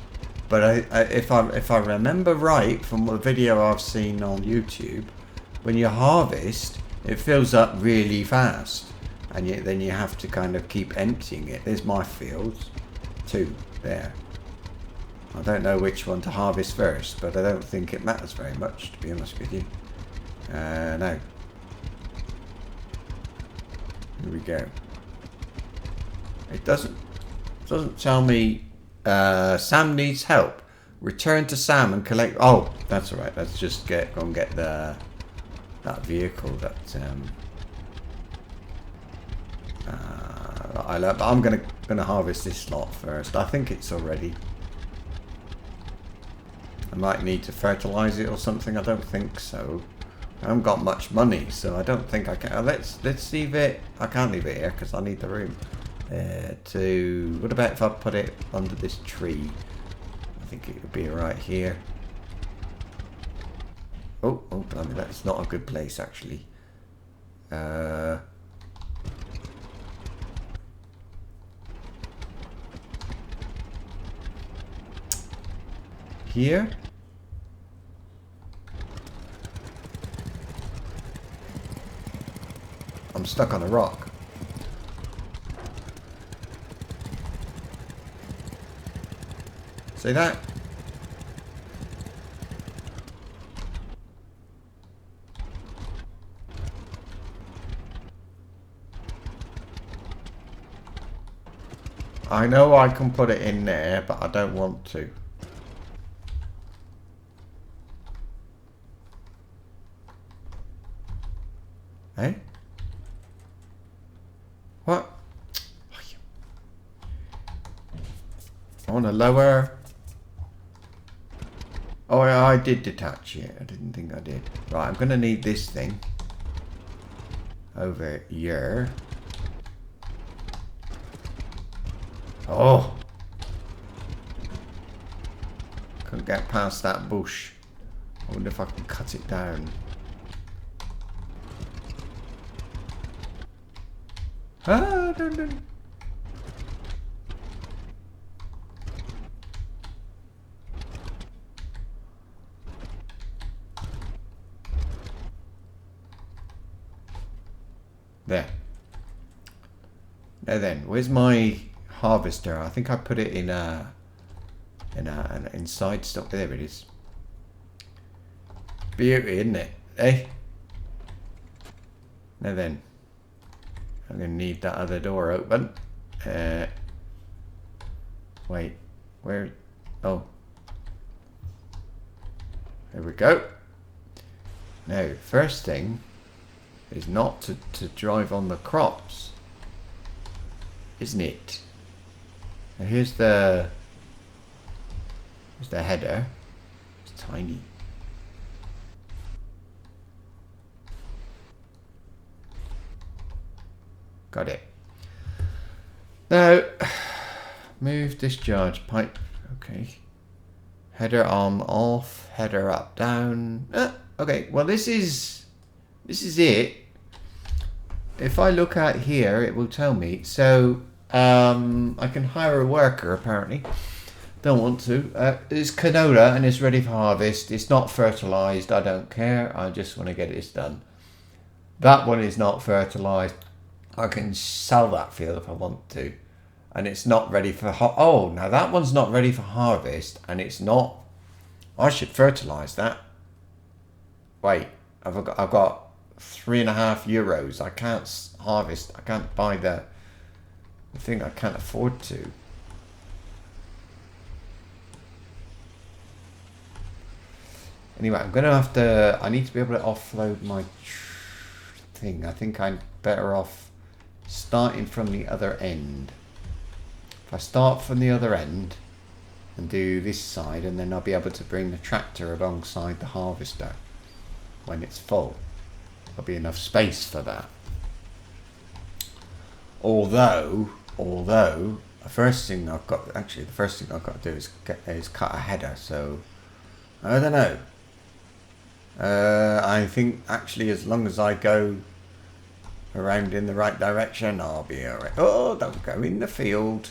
but if I remember right from the video I've seen on YouTube, when you harvest, it fills up really fast, and then you have to kind of keep emptying it. There's my fields, 2 there. I don't know which one to harvest first, but I don't think it matters very much, to be honest with you. No. Here we go. It doesn't tell me Sam needs help. Return to Sam and collect. Oh, that's all right. Let's just go and get that vehicle that I love. But I'm gonna harvest this lot first. I think it's already. I might need to fertilize it or something. I don't think so. I haven't got much money, so I don't think I can. Let's leave it. I can't leave it here because I need the room. What about if I put it under this tree? I think it would be right here. Oh, blimey, that's not a good place actually. Here. I'm stuck on a rock. See that? I know I can put it in there, but I don't want to. Eh? What? I want to lower. Oh, I did detach it. I didn't think I did. Right, I'm going to need this thing over here. Oh! Couldn't get past that bush. I wonder if I can cut it down. Ah, don't. There. Now then, where's my harvester? I think I put it in an inside stock. There it is. Beauty, isn't it? Eh? Now then, I'm gonna need that other door open. Wait, where? Oh, there we go. Now, first thing is not to drive on the crops, isn't it? Now here's the header. It's tiny. Got it. Now, move discharge pipe. Okay. Header arm off. Header up, down. Okay. Well, this is it. If I look at here, it will tell me. So, I can hire a worker, apparently. Don't want to. It's canola and it's ready for harvest. It's not fertilized. I don't care. I just want to get this done. That one is not fertilized. I can sell that field if I want to. And it's not ready for... Oh, now that one's not ready for harvest. And it's not... I should fertilize that. Wait. I've got €3.50. I can't harvest. I can't buy the thing. I can't afford to. Anyway, I'm going to have to... I need to be able to offload my thing. I think I'm better off starting from the other end. If I start from the other end and do this side, and then I'll be able to bring the tractor alongside the harvester when it's full. There'll be enough space for that. Although the first thing I've got to do is cut a header. So I don't know. I think actually as long as I go around in the right direction, I'll be alright. Oh, don't go in the field.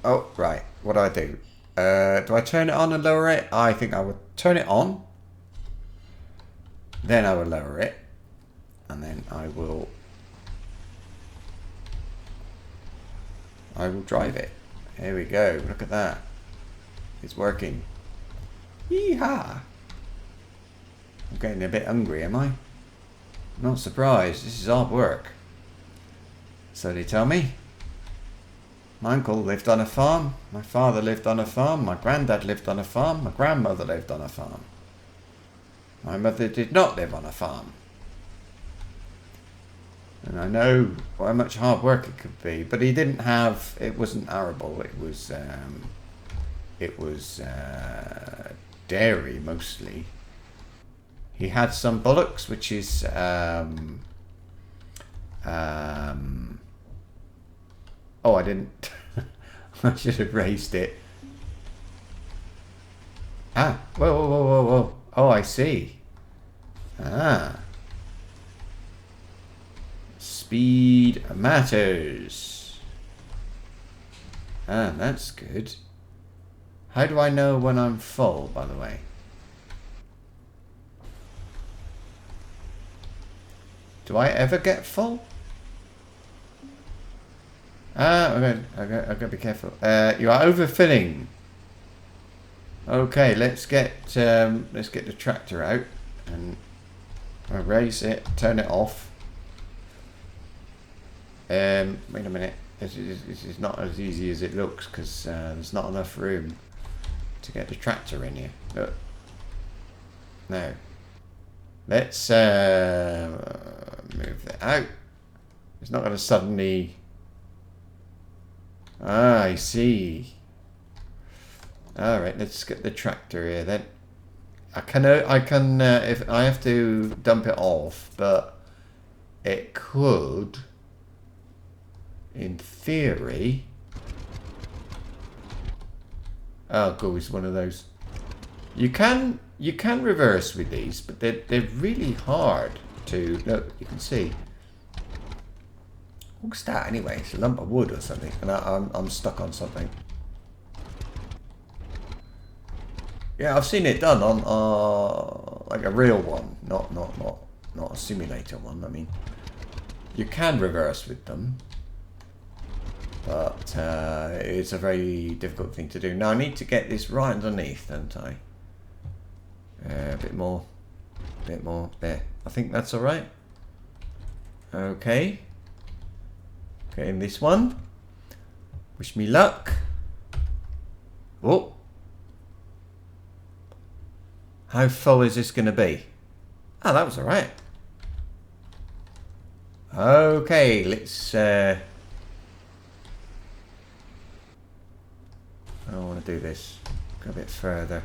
Oh, right. What do I do? Do I turn it on and lower it? I think I would turn it on. Then I will lower it. And then I will drive it. Here we go. Look at that. It's working. Yeehaw! I'm getting a bit hungry, am I? Not surprised. This is hard work. So they tell me. My uncle lived on a farm. My father lived on a farm. My granddad lived on a farm. My grandmother lived on a farm. My mother did not live on a farm. And I know how much hard work it could be, but he didn't have. It wasn't arable. It was dairy mostly. He had some bullocks, which is oh, I didn't. I should have raised it. Ah, whoa, whoa, whoa, whoa, whoa. Oh, I see. Ah. Speed matters. Ah, that's good. How do I know when I'm full, by the way? Do I ever get full? Ah, I've got to be careful. You are overfilling. Okay, let's get the tractor out and raise it, turn it off. Wait a minute. This is not as easy as it looks because there's not enough room to get the tractor in here. Look. Now, let's move that out. It's not going to suddenly. Ah, I see. All right, let's get the tractor here then. I can if I have to dump it off, but it could, in theory. Oh, go! It's one of those. You can reverse with these, but they're really hard to look. You can see. What's that anyway? It's a lump of wood or something, and I'm stuck on something. Yeah, I've seen it done on like a real one, not a simulator one. I mean, you can reverse with them, but it's a very difficult thing to do. Now I need to get this right underneath, don't I? A bit more there. I think that's all right. Okay. Getting this one. Wish me luck. Oh. How full is this going to be? Oh, that was alright. Okay, let's... I want to do this. Go a bit further.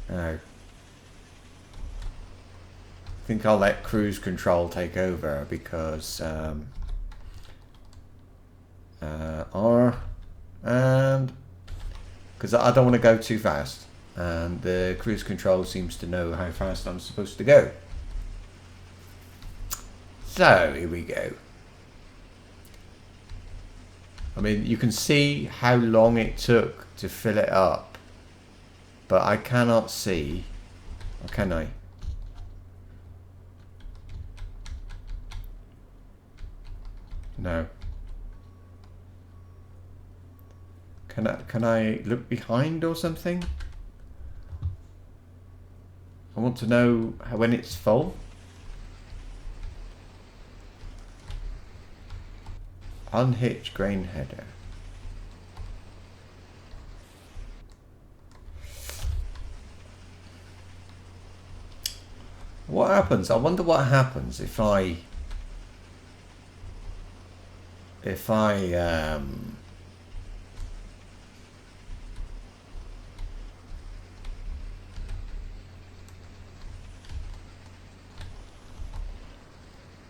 No. I think I'll let cruise control take over because R and because I don't want to go too fast, and the cruise control seems to know how fast I'm supposed to go. So here we go. I mean, you can see how long it took to fill it up, but I cannot see, or can I? No. Can I look behind or something? I want to know when it's full. Unhitch grain header. What happens? I wonder what happens if I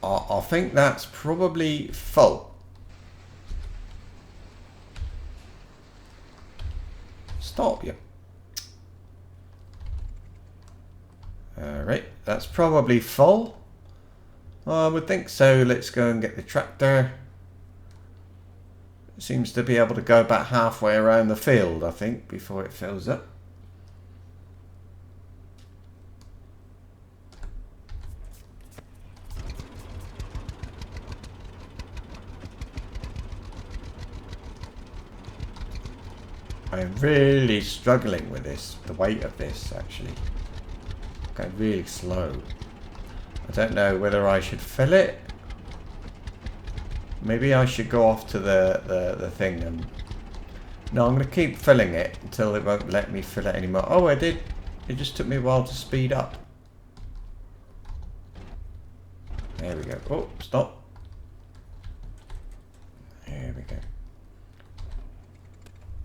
I think that's probably full. Stop you. Alright, that's probably full. I would think so. Let's go and get the tractor. seems to be able to go about halfway around the field, I think, before it fills up. I'm really struggling with this, the weight of this actually. Going really slow. I don't know whether I should fill it. Maybe I should go off to the thing and... No, I'm going to keep filling it until it won't let me fill it anymore. Oh, I did. It just took me a while to speed up. There we go. Oh, stop. There we go.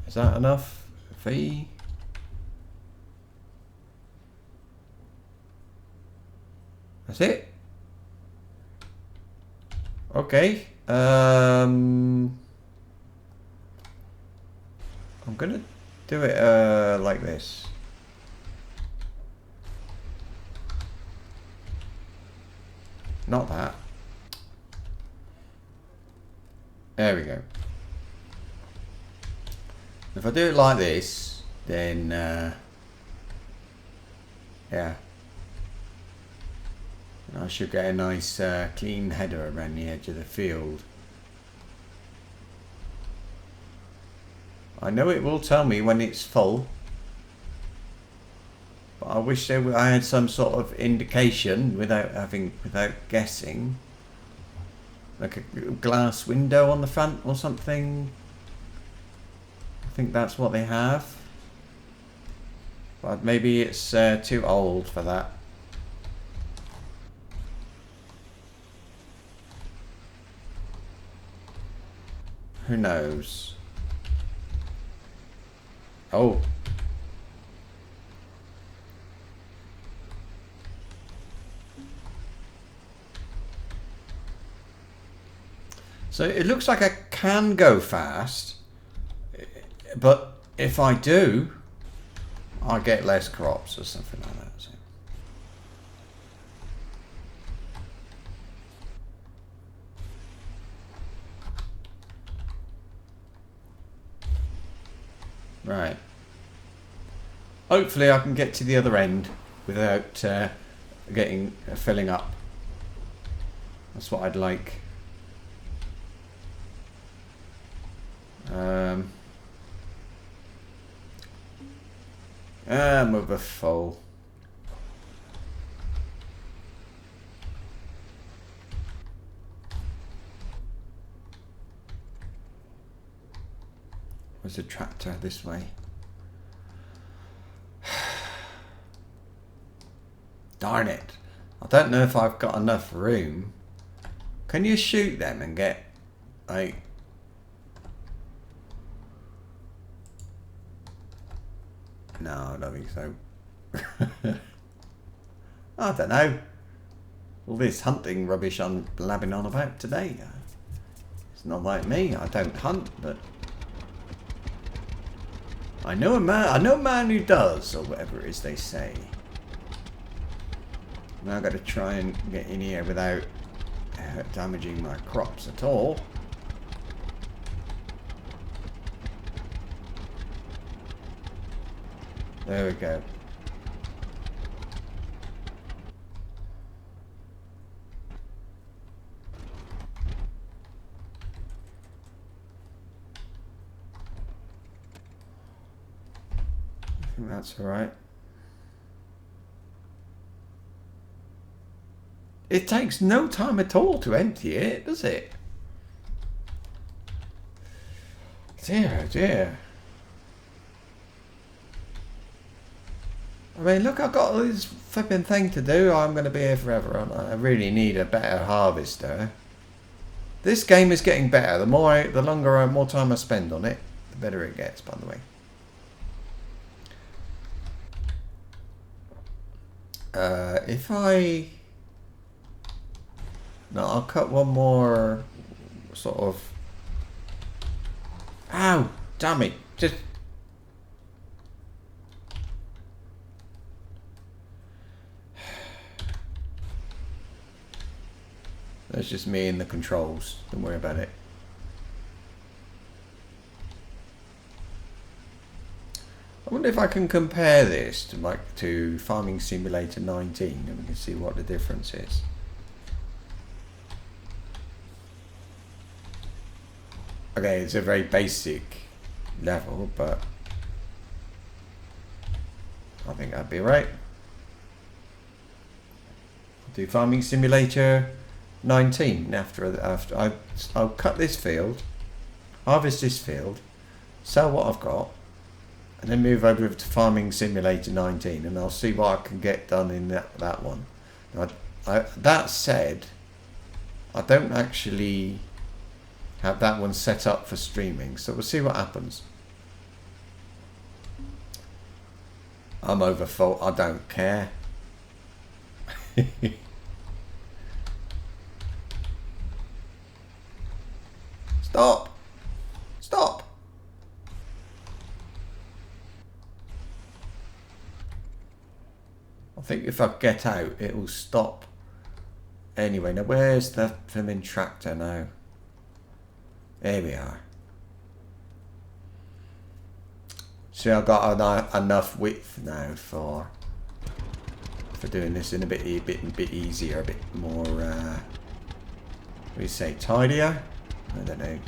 Is that enough? V? That's it? Okay. I'm gonna do it like this. Not that. There we go. If I do it like this, then yeah, I should get a nice clean header around the edge of the field. I know it will tell me when it's full, but I wish I had some sort of indication without guessing, like a glass window on the front or something. I think that's what they have, but maybe it's too old for that. Who knows? Oh. So it looks like I can go fast, but if I do, I get less crops or something like that. So. Right. Hopefully I can get to the other end without filling up. That's what I'd like. Move a full. Where's the tractor? This way. Darn it. I don't know if I've got enough room. Can you shoot them and get, like... No, I don't think so. I don't know. All this hunting rubbish I'm blabbing on about today. It's not like me. I don't hunt, but... I know a man who does, or whatever it is they say. Now I've got to try and get in here without damaging my crops at all. There we go. I think that's all right. It takes no time at all to empty it, does it? Dear, oh dear. I mean, look, I've got this flipping thing to do. I'm going to be here forever, aren't I? I really need a better harvester. This game is getting better. The more time I spend on it, the better it gets, by the way. If I... No, I'll cut one more sort of... Ow! Damn it! Just... That's just me and the controls. Don't worry about it. I wonder if I can compare this to Farming Simulator 19 and we can see what the difference is. Okay, it's a very basic level, but I think that'd be right. I'll do Farming Simulator 19 after I'll cut this field, harvest this field, sell what I've got, and then move over to Farming Simulator 19, and I'll see what I can get done in that one. Now, that said, I don't actually have that one set up for streaming, so we'll see what happens. I'm over full. I don't care. Stop! Stop! I think if I get out, it will stop. Anyway, now where's the flimming tractor now? There we are. See, I've got enough width now for doing this in a bit easier, a bit more. What do you say, tidier? I don't know.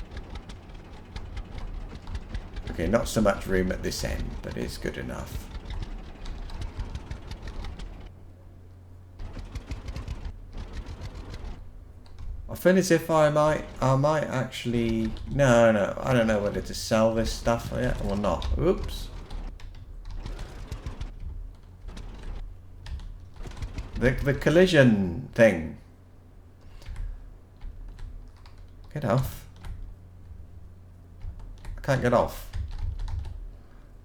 Okay, not so much room at this end, but it's good enough. I feel as if I might actually... No, I don't know whether to sell this stuff yet or not. Oops. The collision thing. Get off. I can't get off.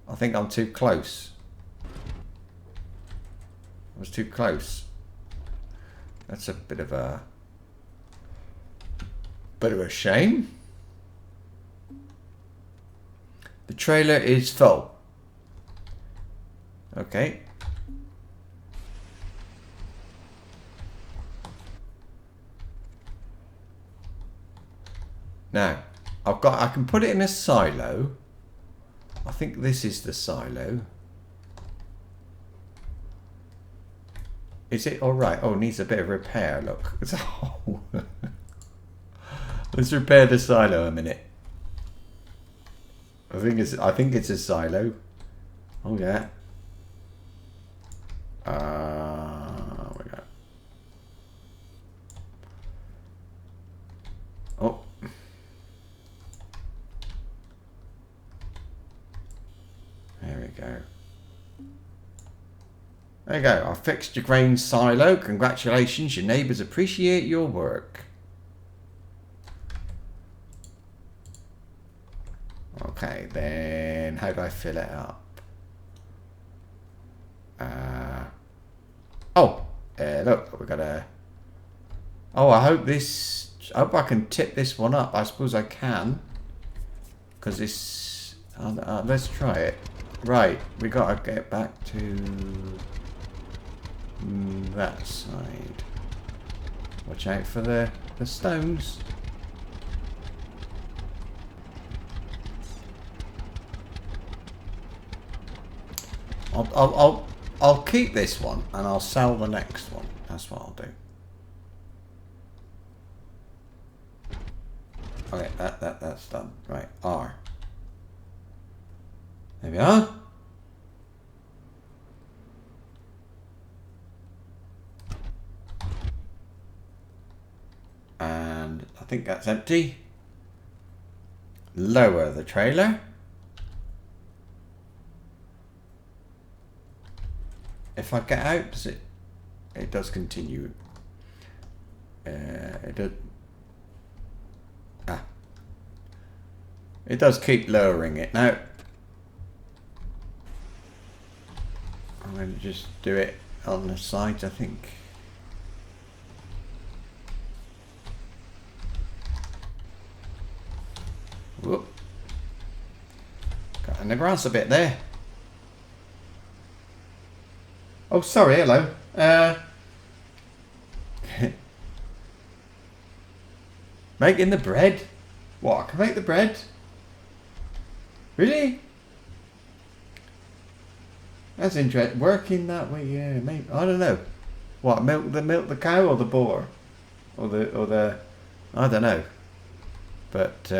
I think I'm too close. I was too close. That's a bit of a shame. The trailer is full. Okay. Now, I can put it in a silo. I think this is the silo. Is it alright? Oh, it needs a bit of repair, look. It's a hole. Let's repair the silo a minute. I think it's a silo. Oh yeah. We go. Oh. There we go. There you go. I fixed your grain silo. Congratulations. Your neighbours appreciate your work. Okay, then how do I fill it up? Look, we got a... Oh, I hope I can tip this one up. I suppose I can. Because this... let's try it. Right, we got to get back to... that side. Watch out for the stones. I'll keep this one and I'll sell the next one. That's what I'll do. Okay, that's done. Right, R. There we are. And I think that's empty. Lower the trailer. If I get out, does it? It does continue. It does. It does keep lowering it. Now, I'm going to just do it on the side, I think. Whoop. Got in the grass a bit there. Oh, sorry, hello. Making the bread? What, I can make the bread? Really? That's interesting. Working that way, yeah. Maybe I don't know. What milk the cow or the boar, or the I don't know. But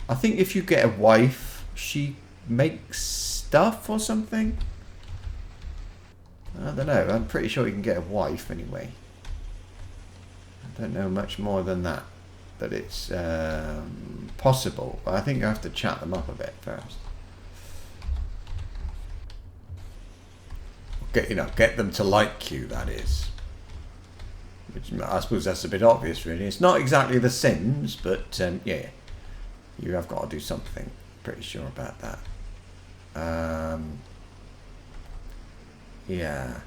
I think if you get a wife, she makes stuff or something. I don't know. I'm pretty sure you can get a wife anyway. I don't know much more than that. But it's possible. But I think you have to chat them up a bit first. Get them to like you, that is. Which I suppose that's a bit obvious, really. It's not exactly The Sims, but yeah. You have got to do something. Pretty sure about that. Yeah.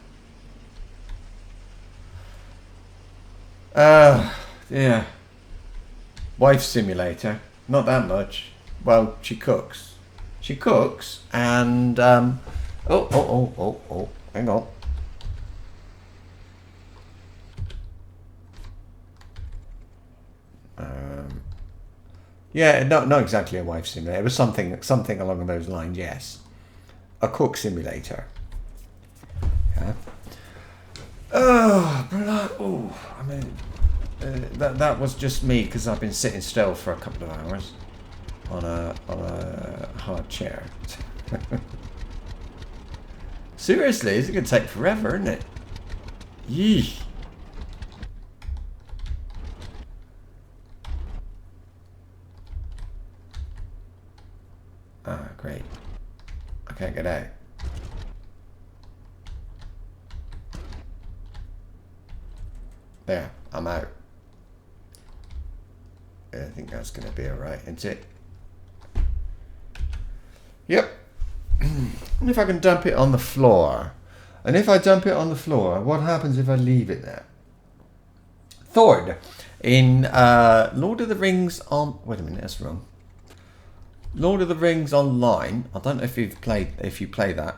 Yeah. Wife simulator. Not that much. Well, she cooks. She cooks and oh, hang on. Yeah, not exactly a wife simulator. It was something along those lines. Yes, a cook simulator. Yeah. I mean, that was just me because I've been sitting still for a couple of hours on a hard chair. Seriously, it's gonna take forever, isn't it? Yee. Ah, great. I can't get out. There, I'm out. I think that's going to be alright, isn't it? Yep. And if I can dump it on the floor. And if I dump it on the floor, what happens if I leave it there? Thord. In Lord of the Rings on... Wait a minute, that's wrong. Lord of the Rings Online. I don't know if you play that.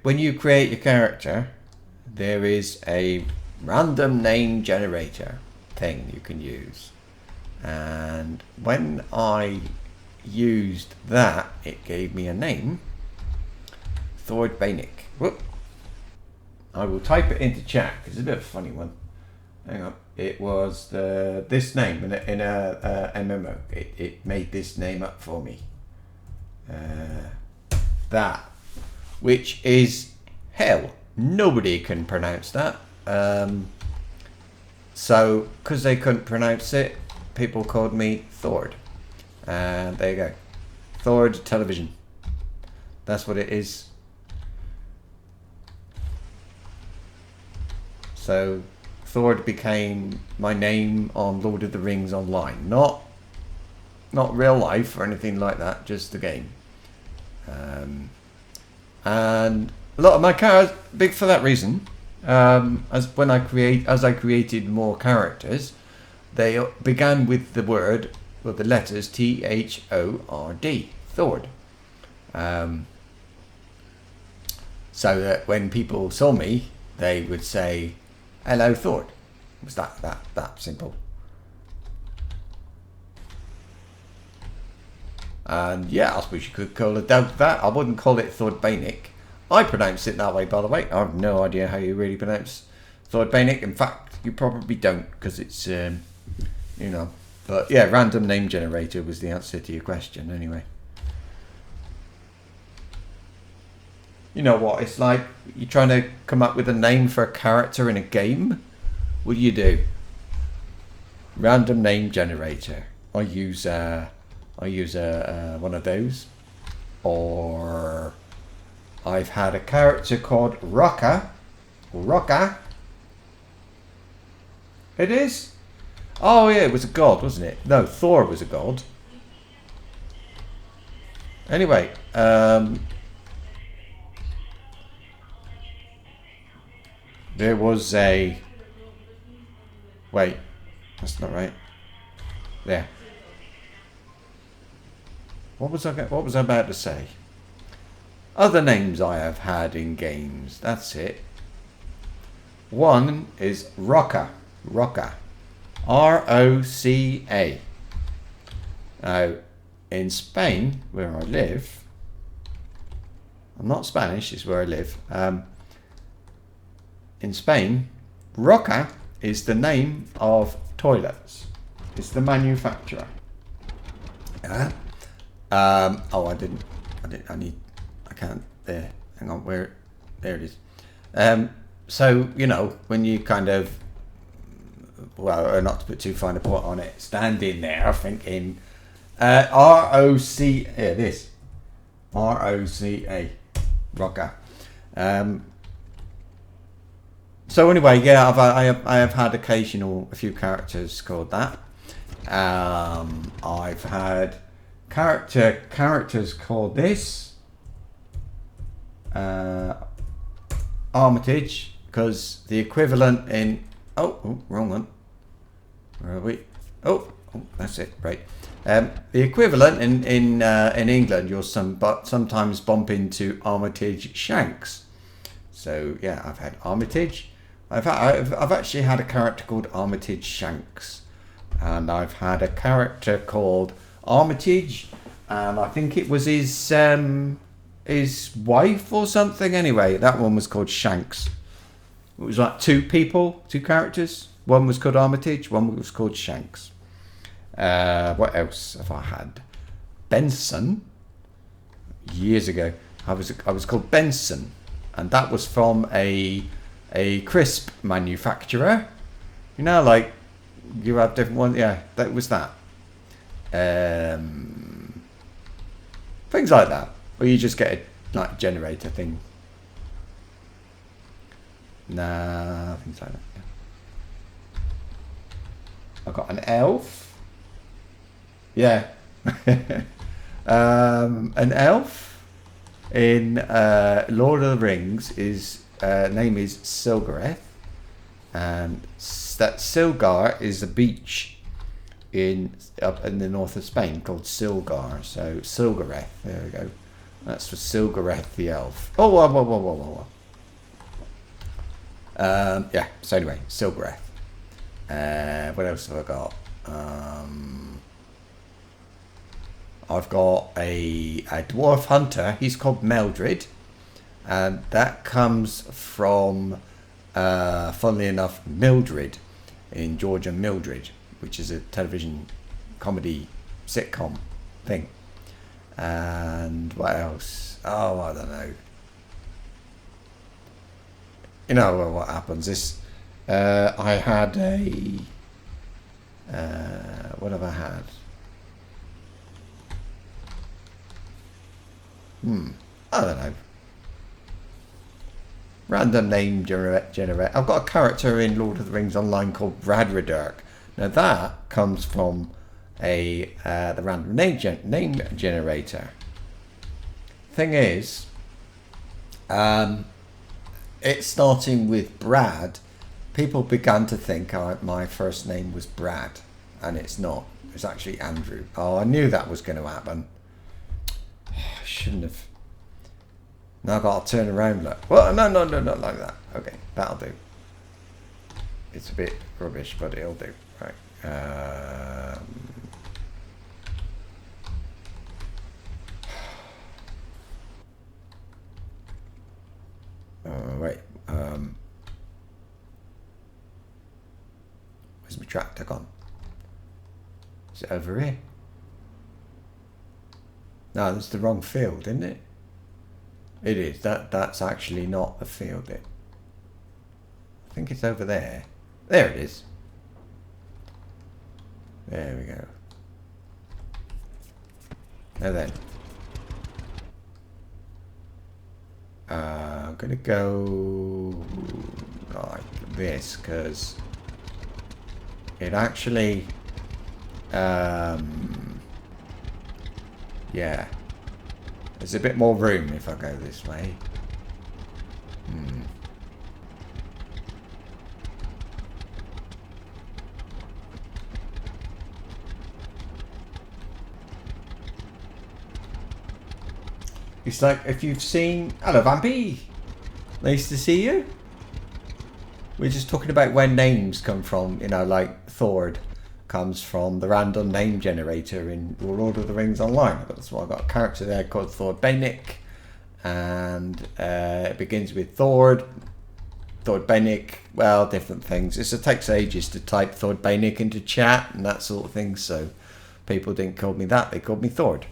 When you create your character, there is a random name generator thing you can use, and when I used that, it gave me a name, Thord Bainick. Whoop. I will type it into chat because it's a bit of a funny one. Hang on. It was this name in a MMO. It made this name up for me. That. Which is hell. Nobody can pronounce that. So, because they couldn't pronounce it, people called me Thord. And there you go. Thord Television. That's what it is. So, Thord became my name on Lord of the Rings Online. Not real life or anything like that, just the game. And a lot of my characters, big for that reason. As I created more characters, they began with the letters Thord, Thord. So that when people saw me, they would say, "Hello, Thord." It was that simple. And yeah, I suppose you could call it that. I wouldn't call it Thord Bainick. I pronounce it that way, by the way. I have no idea how you really pronounce Thord Bainick. In fact, you probably don't, because it's, But yeah, random name generator was the answer to your question, anyway. You know what? It's like you're trying to come up with a name for a character in a game. What do? Random name generator. I use one of those, or I've had a character called Rocka. It is. Oh yeah, it was a god, wasn't it? No, Thor was a god. Anyway, there was a. Wait, that's not right. There. What was I about to say? Other names I have had in games. That's it. One is Rocka. Rocca. Roca. Now, in Spain, where I live, I'm not Spanish, it's where I live. In Spain, Roca is the name of toilets. It's the manufacturer. Yeah. Oh, I can't. There. Hang on. Where? There it is. So, you know, when you kind of, well, not to put too fine a point on it, standing there thinking, R-O-C, here it is. R-O-C-A. Roca. So anyway, yeah, I have had a few characters called that. I've had characters called this. Armitage, because the equivalent in wrong one. Where are we? Oh, that's it. Right. The equivalent in England, you'll sometimes bump into Armitage Shanks. So yeah, I've had Armitage. I've actually had a character called Armitage Shanks, and I've had a character called Armitage, and I think it was his wife or something. Anyway, that one was called Shanks. It was like two characters. One was called Armitage, one was called Shanks. What else have I had? Benson. Years ago, I was called Benson, and that was from a crisp manufacturer. You know, like you have different ones. Yeah, that was that. Things like that. Or you just get a like generator thing. Nah, things like that. Yeah. I've got an elf. Yeah. An elf in Lord of the Rings is name is Silgareth, and that Silgar is a beach up in the north of Spain called Silgar. So Silgareth, there we go. That's for Silgareth the elf. Oh, whoa. Yeah. So anyway, Silgareth. What else have I got? I've got a dwarf hunter. He's called Meldred, and that comes from, funnily enough, Mildred in George and Mildred, which is a television comedy sitcom thing. And what else? Oh, I don't know. You know what happens is, I had what have I had? I don't know. Random name generate. I've got a character in Lord of the Rings Online called Radridirk. Now that comes from the random name generator. Thing is, it's starting with Brad. People began to think my first name was Brad, and it's not. It's actually Andrew. Oh, I knew that was going to happen. I shouldn't have. Now I've got to turn around. Look. Well, no, not like that. Okay, that'll do. It's a bit rubbish, but it'll do. Right. Wait. Where's my tractor gone? Is it over here? No, that's the wrong field, isn't it? It is. That's actually not the field. I think it's over there. There it is. There we go. Now then. I'm going to go like this because it actually... yeah. There's a bit more room if I go this way. It's like if you've seen... Hello, Vampy. Nice to see you. We're just talking about where names come from, you know, like Thord comes from the random name generator in Lord of the Rings Online. That's why I've got a character there called Thord Bainik, and it begins with Thord Bainik, well, different things. It takes ages to type Thord Bainik into chat and that sort of thing, so people didn't call me that, they called me Thord.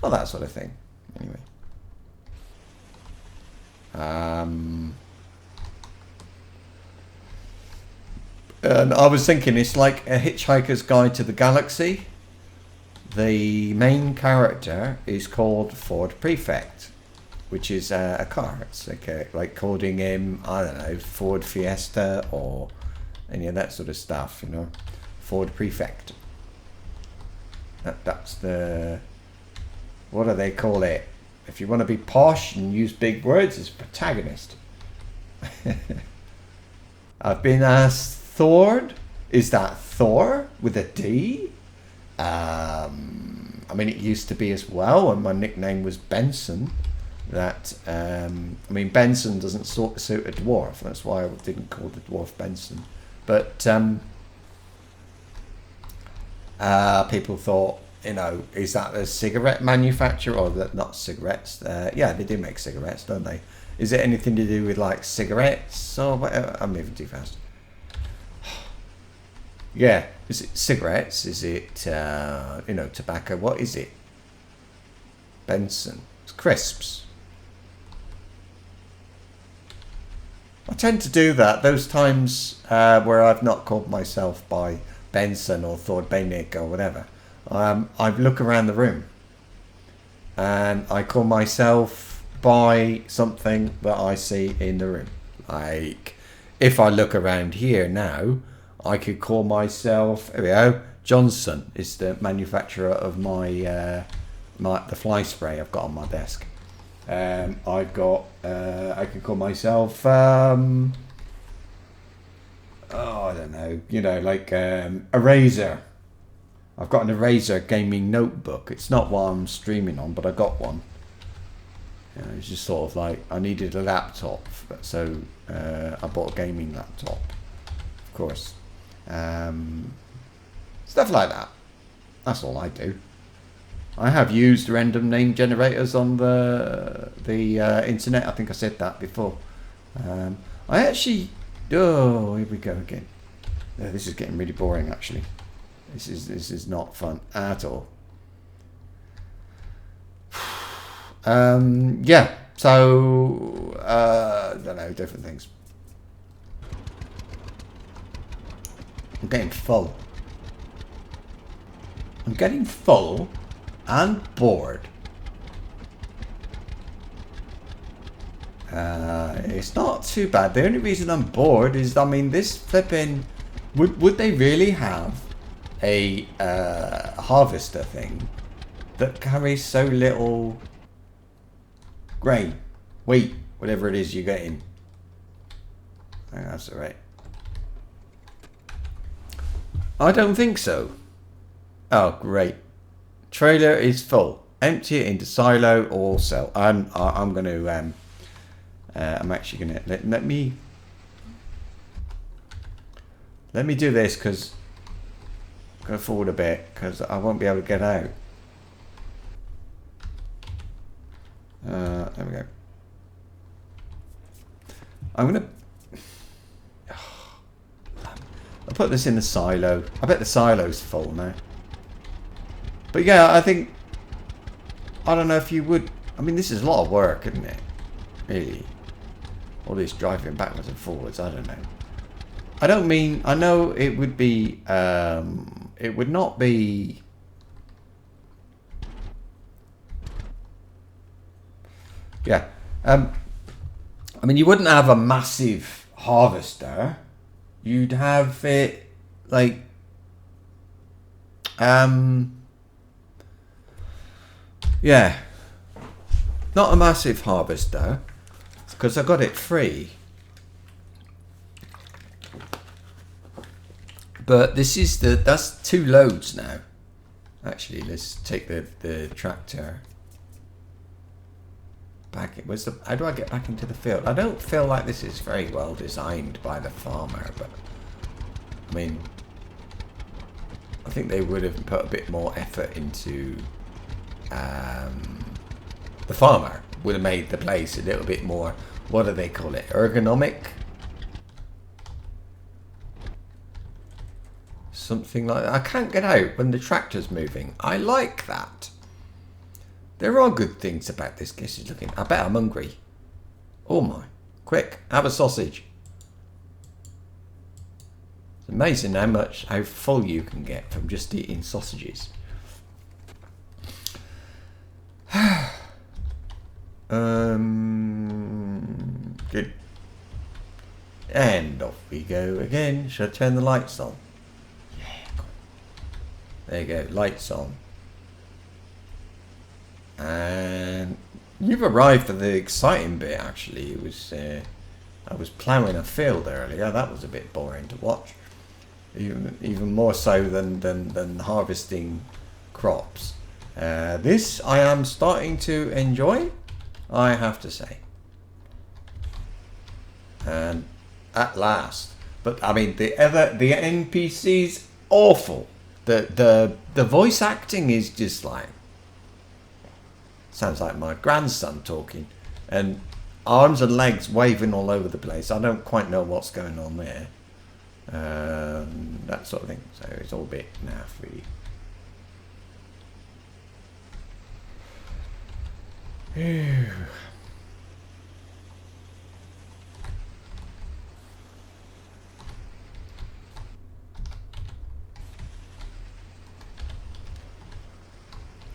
Well, that sort of thing. Anyway. And I was thinking, it's like a Hitchhiker's Guide to the Galaxy. The main character is called Ford Prefect, which is a car. It's like calling him, I don't know, Ford Fiesta or any of that sort of stuff, you know. Ford Prefect. That's the... What do they call it? If you want to be posh and use big words, it's protagonist. I've been asked, Thord? Is that Thor with a D? I mean, it used to be as well, and my nickname was Benson. I mean, Benson doesn't suit a dwarf. That's why I didn't call the dwarf Benson. But people thought, you know, is that a cigarette manufacturer or not cigarettes? Yeah, they do make cigarettes, don't they? Is it anything to do with like cigarettes or whatever? I'm moving too fast. Yeah, is it cigarettes? Is it you know, tobacco? What is it? Benson. It's crisps. I tend to do that those times where I've not called myself by Benson or Thord Bainik or whatever. I look around the room and I call myself by something that I see in the room. Like, if I look around here now, I could call myself, here we go, Johnson is the manufacturer of the fly spray I've got on my desk. I've got, I could call myself, oh, I don't know, you know, like Eraser. I've got an Eraser gaming notebook. It's not what I'm streaming on, but I got one. You know, it's just sort of like, I needed a laptop, so I bought a gaming laptop, of course. Stuff like that. That's all I do. I have used random name generators on the internet. I think I said that before. I actually... Oh, here we go again. This is getting really boring, actually. This is not fun at all. Yeah, so I don't know, different things. I'm getting full. I'm getting full and bored. It's not too bad. The only reason I'm bored is, I mean, this flipping... Would they really have a harvester thing that carries so little grain, wheat, whatever it is you're getting? I think that's alright. I don't think so. Oh, great. Trailer is full. Empty it into silo or sell. I'm going to... I'm actually going to... Let me do this, because... Go forward a bit, because I won't be able to get out. There we go. I'm going to... I'll put this in the silo. I bet the silo's full now. But yeah, I think... I don't know if you would... I mean, this is a lot of work, isn't it? Really. All this driving backwards and forwards, I don't know. I don't mean... I know it would be... it would not be... Yeah. I mean, you wouldn't have a massive harvester. You'd have it, like... yeah. Not a massive harvester, because I got it free. But this is that's 2 loads now. Actually, let's take the tractor back. How do I get back into the field? I don't feel like this is very well designed by the farmer, but I mean, I think they would have put a bit more effort into the farmer. Would have made the place a little bit more, what do they call it, ergonomic? Something like that. I can't get out when the tractor's moving. I like that. There are good things about this. Guess he's looking. I bet I'm hungry. Oh my. Quick, have a sausage. It's amazing how full you can get from just eating sausages. Good. And off we go again. Should I turn the lights on? Yeah, go on. There you go, lights on. And you've arrived for the exciting bit. Actually, it was I was ploughing a field earlier. That was a bit boring to watch. Even more so than harvesting crops. This I am starting to enjoy, I have to say. And at last, but I mean the NPCs awful. The voice acting is just like, sounds like my grandson talking, and arms and legs waving all over the place. I don't quite know what's going on there. That sort of thing. So it's all a bit naff, really.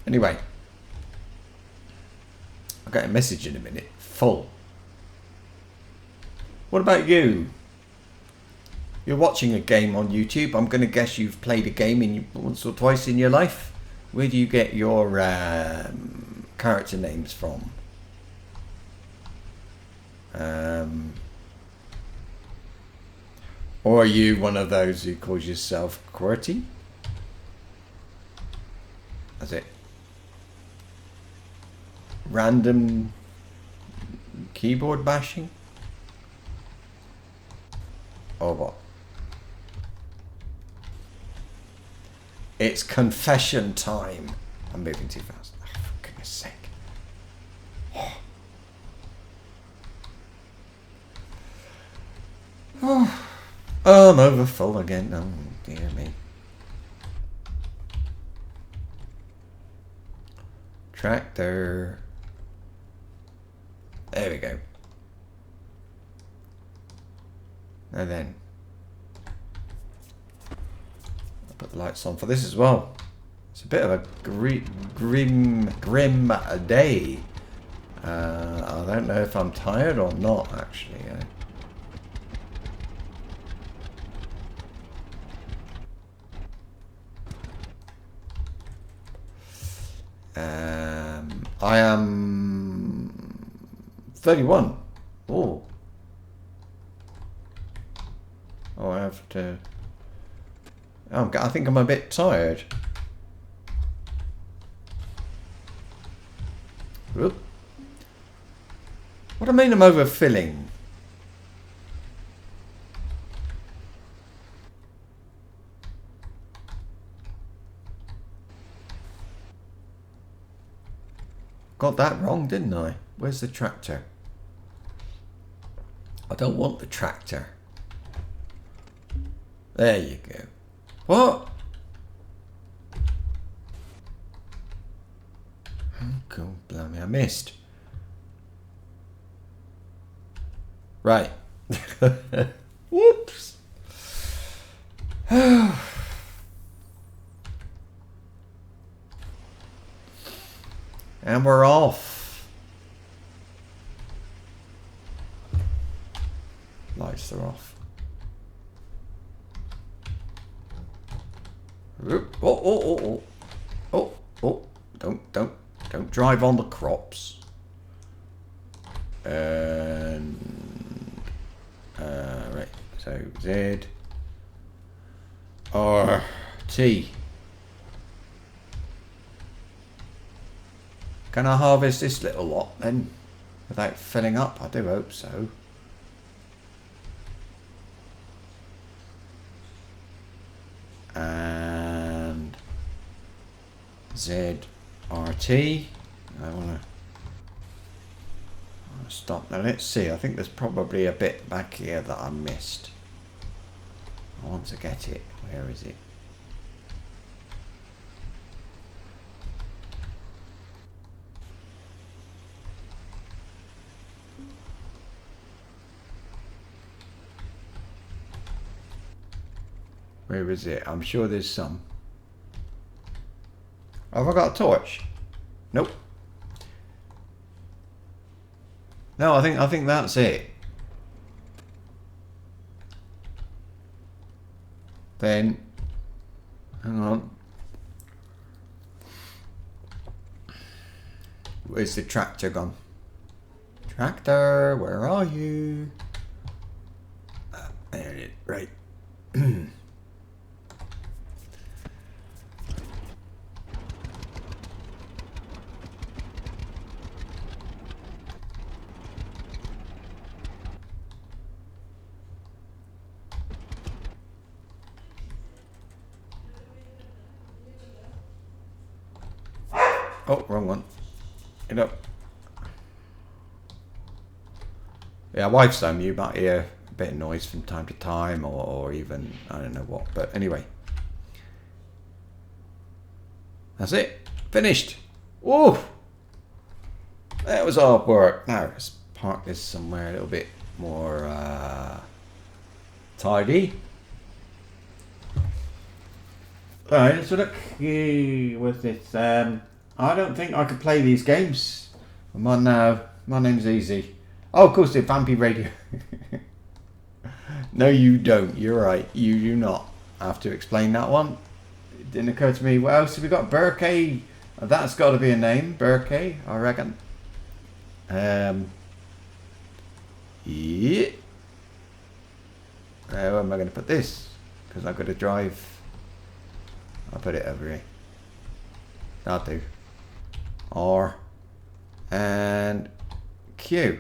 Anyway, I'll get a message in a minute. Full. What about you? You're watching a game on YouTube. I'm going to guess you've played a game once or twice in your life. Where do you get your character names from? Or are you one of those who calls yourself QWERTY? That's it. Random keyboard bashing? Or what? It's confession time. I'm moving too fast. Oh, for goodness sake. Oh, I'm over full again. Oh, dear me. Tractor. There we go. Now then. I'll put the lights on for this as well. It's a bit of a grim day. I don't know if I'm tired or not, actually. I am 31. Oh. Oh, I have to... Oh, I think I'm a bit tired. Whoop. What do I mean I'm overfilling? Got that wrong, didn't I? Where's the tractor? I don't want the tractor. There you go. What? Oh, God, blimey, I missed. Right. Whoops. And we're off. Lights are off. Oh, oh, oh, oh. Oh, oh. Don't drive on the crops. And right. So Z R T. Can I harvest this little lot then without filling up? I do hope so. And Z, RT. I want to stop now. Let's see. I think there's probably a bit back here that I missed. I want to get it. Where is it? Where is it? I'm sure there's some. Have I got a torch? Nope. No, I think that's it. Then, hang on. Where's the tractor gone? Tractor, where are you? There it is. Right. Oh, wrong one. Get up. Yeah, wife's home. You might hear a bit of noise from time to time, or even, I don't know what. But anyway. That's it. Finished. Woo! That was hard work. Now, let's park this somewhere a little bit more tidy. Alright, let's look. What's this? I don't think I could play these games. I'm on now. My name's Easy. Oh, of course, the Vampy Radio. No, you don't. You're right. You do not have to explain that one. It didn't occur to me. What else have we got? Burkay. That's got to be a name. Burkay, I reckon. Yeah. Where am I going to put this? Because I've got to drive. I'll put it over here. That'll do. R and Q.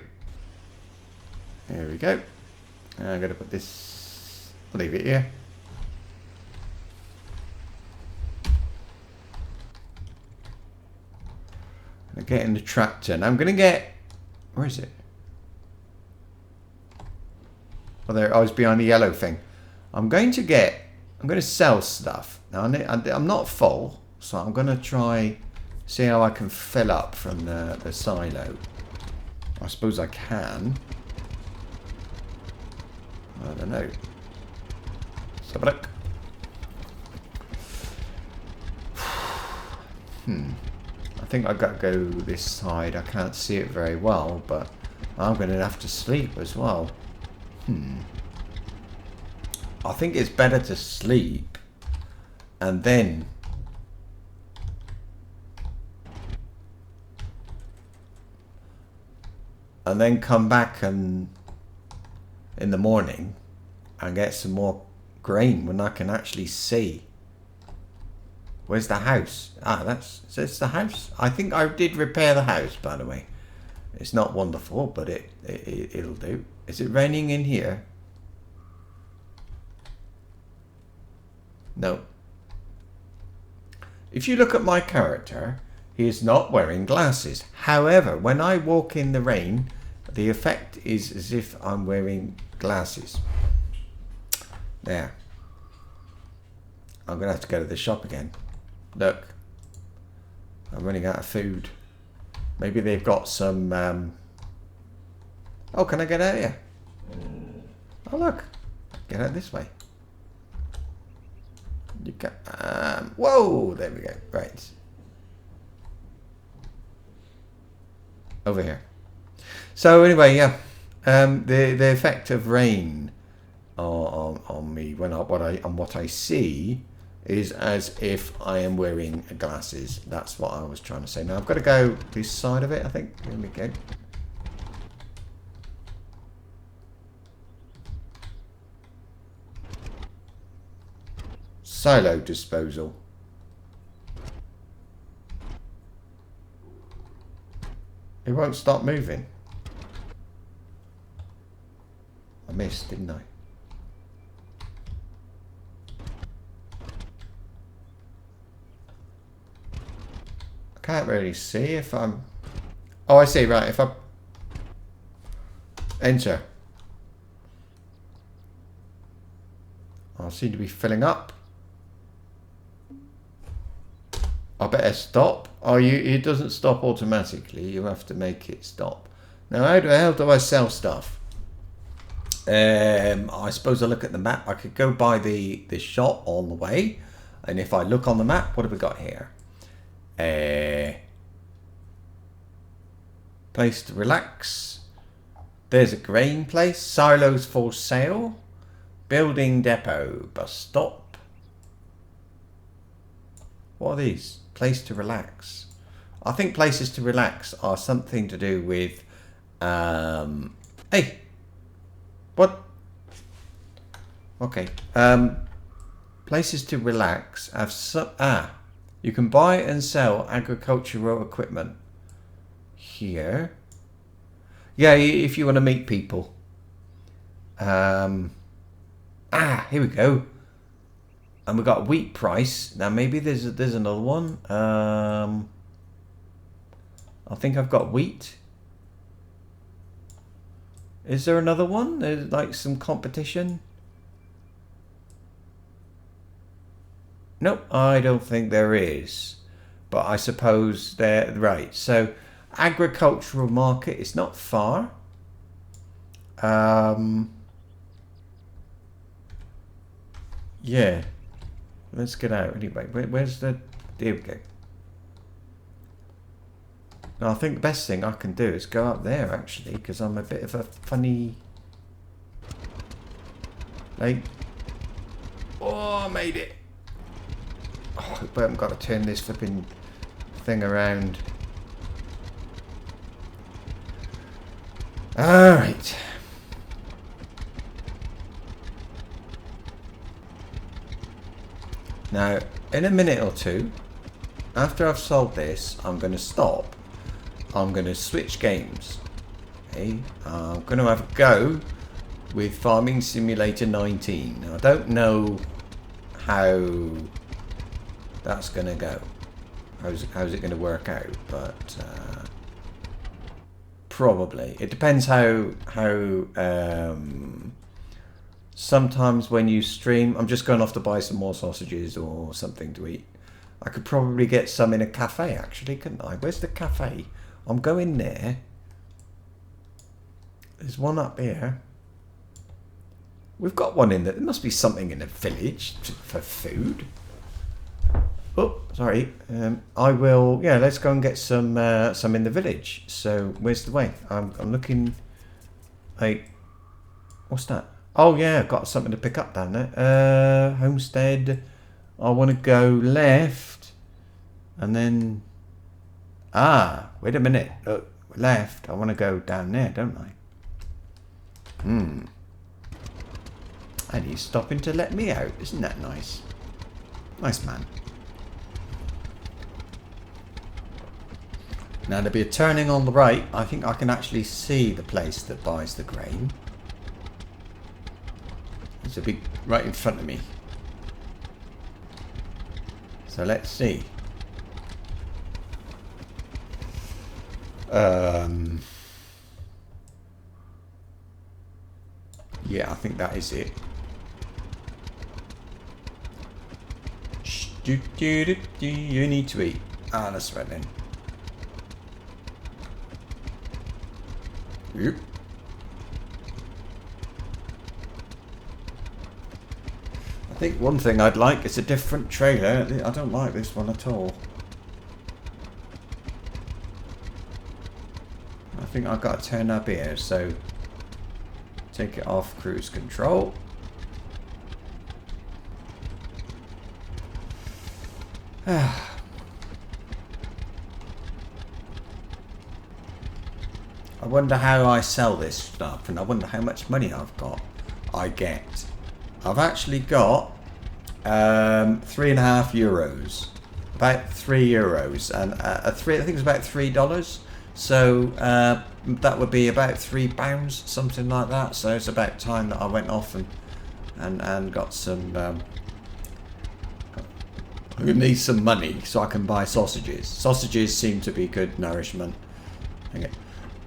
There we go. I'm going to put this. I'll leave it here. I'm getting the tractor. Now I'm going to get. Where is it? Oh, there. I was behind the yellow thing. I'm going to sell stuff. Now I'm not full, so I'm going to try see how I can fill up from the silo. I suppose I can. I don't know. Let's have a look. I think I've got to go this side. I can't see it very well, but I'm going to have to sleep as well. I think it's better to sleep and then come back and in the morning and get some more grain when I can actually see. Where's the house? Ah, that's the house. I think I did repair the house, by the way. It's not wonderful, but it'll do. Is it raining in here? No. If you look at my character, he is not wearing glasses. However, when I walk in the rain, the effect is as if I'm wearing glasses. There. I'm going to have to go to the shop again. Look. I'm running out of food. Maybe they've got some... Oh, can I get out here? Oh, look. Get out this way. You can... whoa! There we go. Right. Over here. So anyway, yeah. The effect of rain on me when what I see is as if I am wearing glasses. That's what I was trying to say. Now I've got to go this side of it, I think. Here we go. Silo disposal. It won't stop moving. I missed, didn't I? can't really see if I'm... Oh, I see, right. If I enter, I seem to be filling up. I better stop. Oh, it doesn't stop automatically. You have to make it stop. Now, how the hell do I sell stuff? I suppose I look at the map. I could go by the shop on the way. And if I look on the map, what have we got here? Place to relax. There's a grain place. Silos for sale. Building depot. Bus stop. What are these? Place to relax. I think places to relax are something to do with... hey! What? Okay. Places to relax have some... you can buy and sell agricultural equipment. Here. Yeah, if you want to meet people. Here we go. And we got wheat price. Now maybe there's another one. I think I've got wheat. Is there another one? There's like some competition. Nope, I don't think there is. But I suppose they're right. So agricultural market is not far. Yeah. Let's get out anyway. Where's the... There we go. Now, I think the best thing I can do is go up there, actually, because I'm a bit of a funny... Like... Oh, I made it! Oh, I hope I haven't got to turn this flipping thing around. Alright. Now, in a minute or two, after I've solved this, I'm going to stop. I'm going to switch games. Okay? I'm going to have a go with Farming Simulator 19. Now, I don't know how that's going to go. How's it going to work out? But probably. It depends how sometimes when you stream, I'm just going off to buy some more sausages or something to eat. I could probably get some in a cafe, actually, couldn't I? Where's the cafe? I'm going there. There's one up here. We've got one in there. There must be something in the village for food. Oh, sorry. I will... Yeah, let's go and get some in the village. So, where's the way? I'm looking... Like... What's that? Oh yeah, I've got something to pick up down there. Homestead. I want to go left. And then... wait a minute. Look, left. I want to go down there, don't I? And he's stopping to let me out. Isn't that nice? Nice man. Now there'll be a turning on the right. I think I can actually see the place that buys the grain. It's a big right in front of me. So let's see. Yeah, I think that is it. You need to eat. That's right then. Yep. I think one thing I'd like is a different trailer. I don't like this one at all. I think I've got to turn up here, so take it off cruise control. I wonder how I sell this stuff, and I wonder how much money I get. I've actually got €3.5, about €3, and I think it's about $3. So that would be about £3, something like that. So it's about time that I went off and got some I'm going to need some money so I can buy sausages. Sausages seem to be good nourishment. Okay.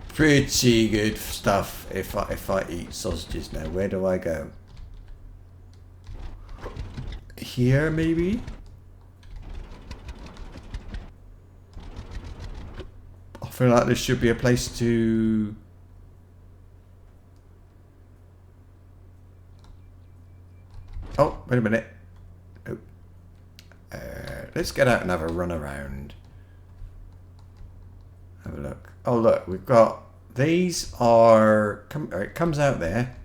Pretty good stuff if I eat sausages now. Where do I go? Here, maybe? I feel like this should be a place to... Oh, wait a minute. Oh. Let's get out and have a run around. Have a look. Oh, look, we've got... These are... It comes out there.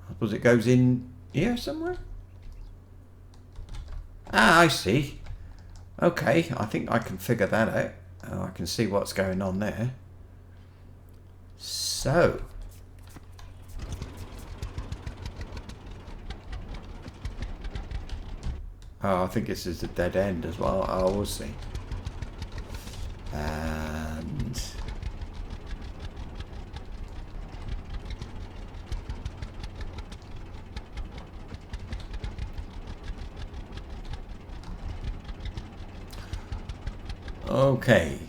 I suppose it goes in here somewhere? Ah, I see. Okay, I think I can figure that out. I can see what's going on there. So... Oh, I think this is a dead end as well. Oh, we'll see. And... Okay.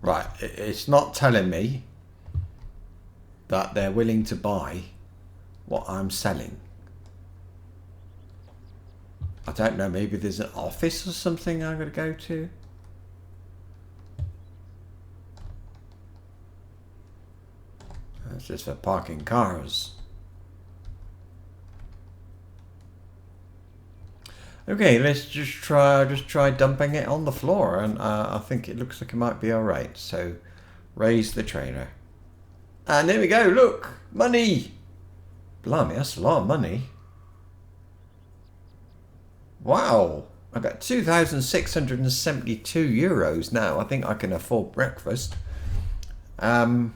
Right, it's not telling me that they're willing to buy what I'm selling. I don't know, maybe there's an office or something I'm going to go to. That's just for parking cars. Okay, let's just try dumping it on the floor, and I think it looks like it might be all right. So, raise the trailer, and there we go. Look, money. Blimey, that's a lot of money. Wow, I got 2,672 euros now. I think I can afford breakfast. A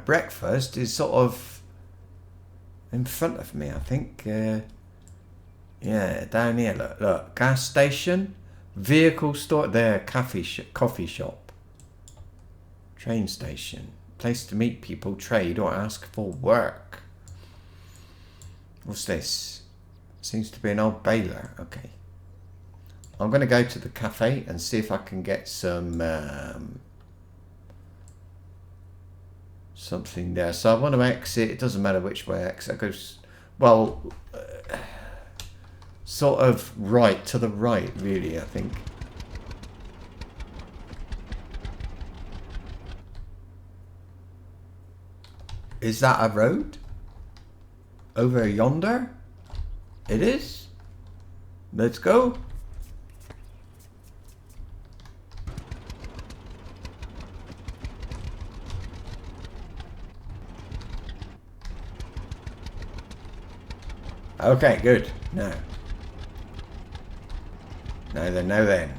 breakfast is sort of in front of me, I think. Yeah, down here, look, gas station, vehicle store, there, coffee shop, train station, place to meet people, trade, or ask for work. What's this? Seems to be an old baler. Okay. I'm going to go to the cafe and see if I can get some something there. So I want to exit. It doesn't matter which way I exit. I go, well... sort of right to the right, really, I think. Is that a road? Over yonder? It is? Let's go. Okay, good. Now. No then, no then.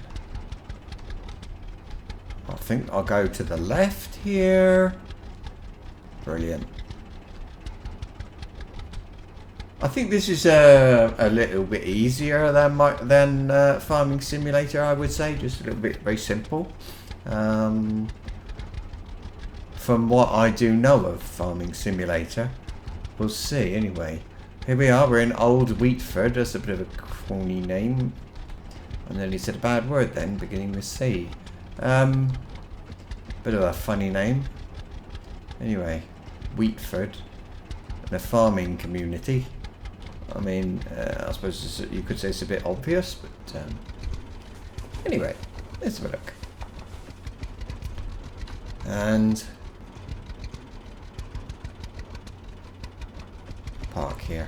I think I'll go to the left here. Brilliant. I think this is a little bit easier than Farming Simulator, I would say. Just a little bit, very simple. From what I do know of Farming Simulator. We'll see, anyway. Here we are, we're in Old Wheatford. That's a bit of a corny name. I nearly said a bad word then, beginning with C. Bit of a funny name. Anyway, Wheatford, and a farming community. I mean, I suppose you could say it's a bit obvious, but anyway, let's have a look. And park here.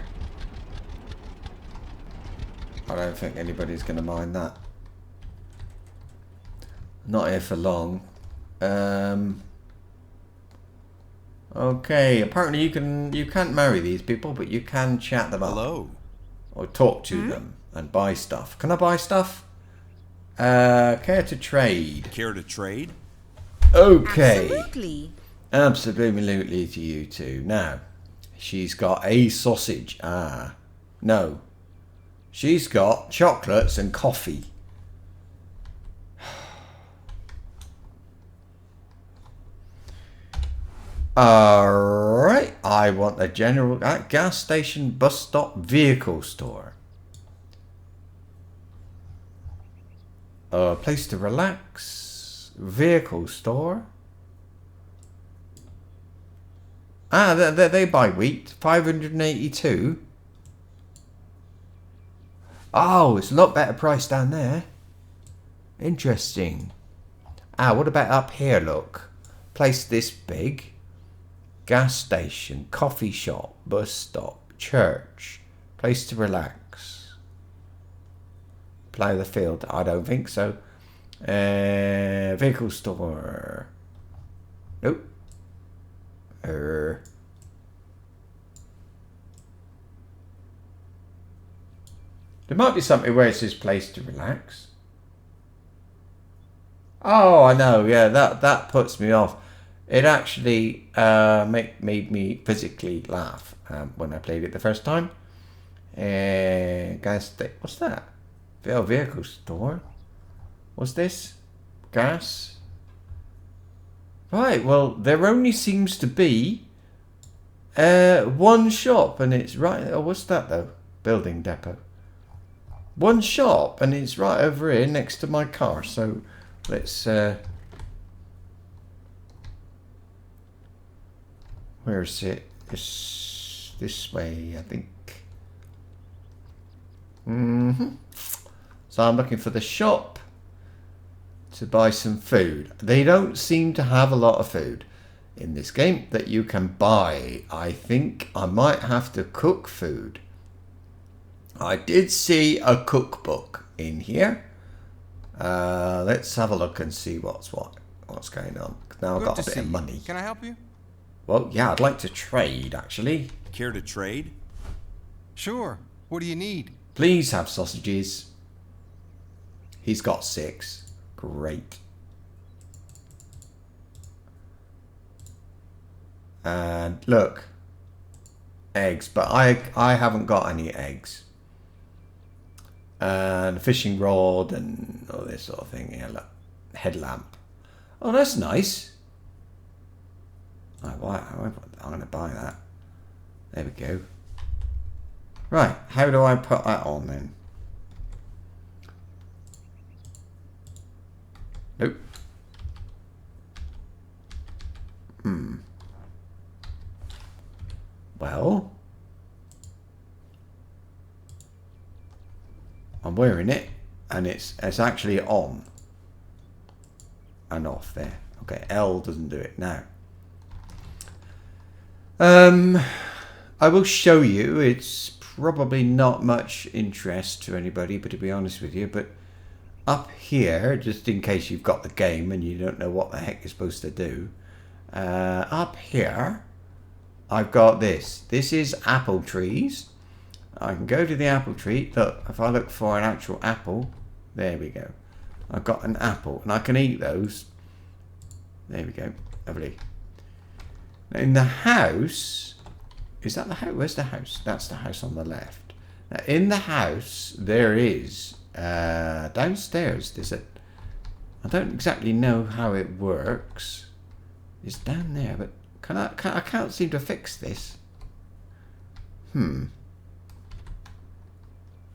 I don't think anybody's going to mind that. Not here for long. Okay, apparently you can't marry these people, but you can chat them up. Hello. Or talk to them and buy stuff. Can I buy stuff? Care to trade? Care to trade? Okay. Absolutely. Absolutely to you too. Now, she's got a sausage. Ah, no. She's got chocolates and coffee. Alright, I want a general gas station, bus stop, vehicle store. A place to relax, vehicle store. Ah, they buy wheat, 582. Oh, it's a lot better price down there. Interesting. Ah, what about up here, look? Place this big. Gas station, coffee shop, bus stop, church, place to relax. Plough the field, I don't think so. Vehicle store. Nope. There might be something where it says place to relax. Oh, I know, yeah, that puts me off. It actually made me physically laugh when I played it the first time. What's that? Vehicle store. What's this? Gas. Right. Well, there only seems to be one shop, and it's right. Oh, what's that though? Building depot. One shop, and it's right over here next to my car. So let's. Where is it? It's this way, I think. So I'm looking for the shop to buy some food. They don't seem to have a lot of food in this game that you can buy. I think I might have to cook food. I did see a cookbook in here. Let's have a look and see what's going on. Now I've got a bit of money. Can I help you? Well, yeah, I'd like to trade, actually. Care to trade? Sure. What do you need? Please have sausages. He's got 6. Great. And look. Eggs, but I haven't got any eggs. And a fishing rod and all this sort of thing. Yeah, look. Headlamp. Oh, that's nice. I'm going to buy that. There we go. Right, how do I put that on then? Nope. Well, I'm wearing it, and it's actually on and off there. Okay, L doesn't do it now. I will show you. It's probably not much interest to anybody, but to be honest with you, but up here, just in case you've got the game and you don't know what the heck you're supposed to do, up here, I've got this. This is apple trees. I can go to the apple tree. Look, if I look for an actual apple, there we go. I've got an apple, and I can eat those. There we go. Lovely. Now in the house, is that the house? Where's the house? That's the house on the left. Now in the house, there is downstairs. There's a. I don't exactly know how it works. It's down there, but I can't seem to fix this.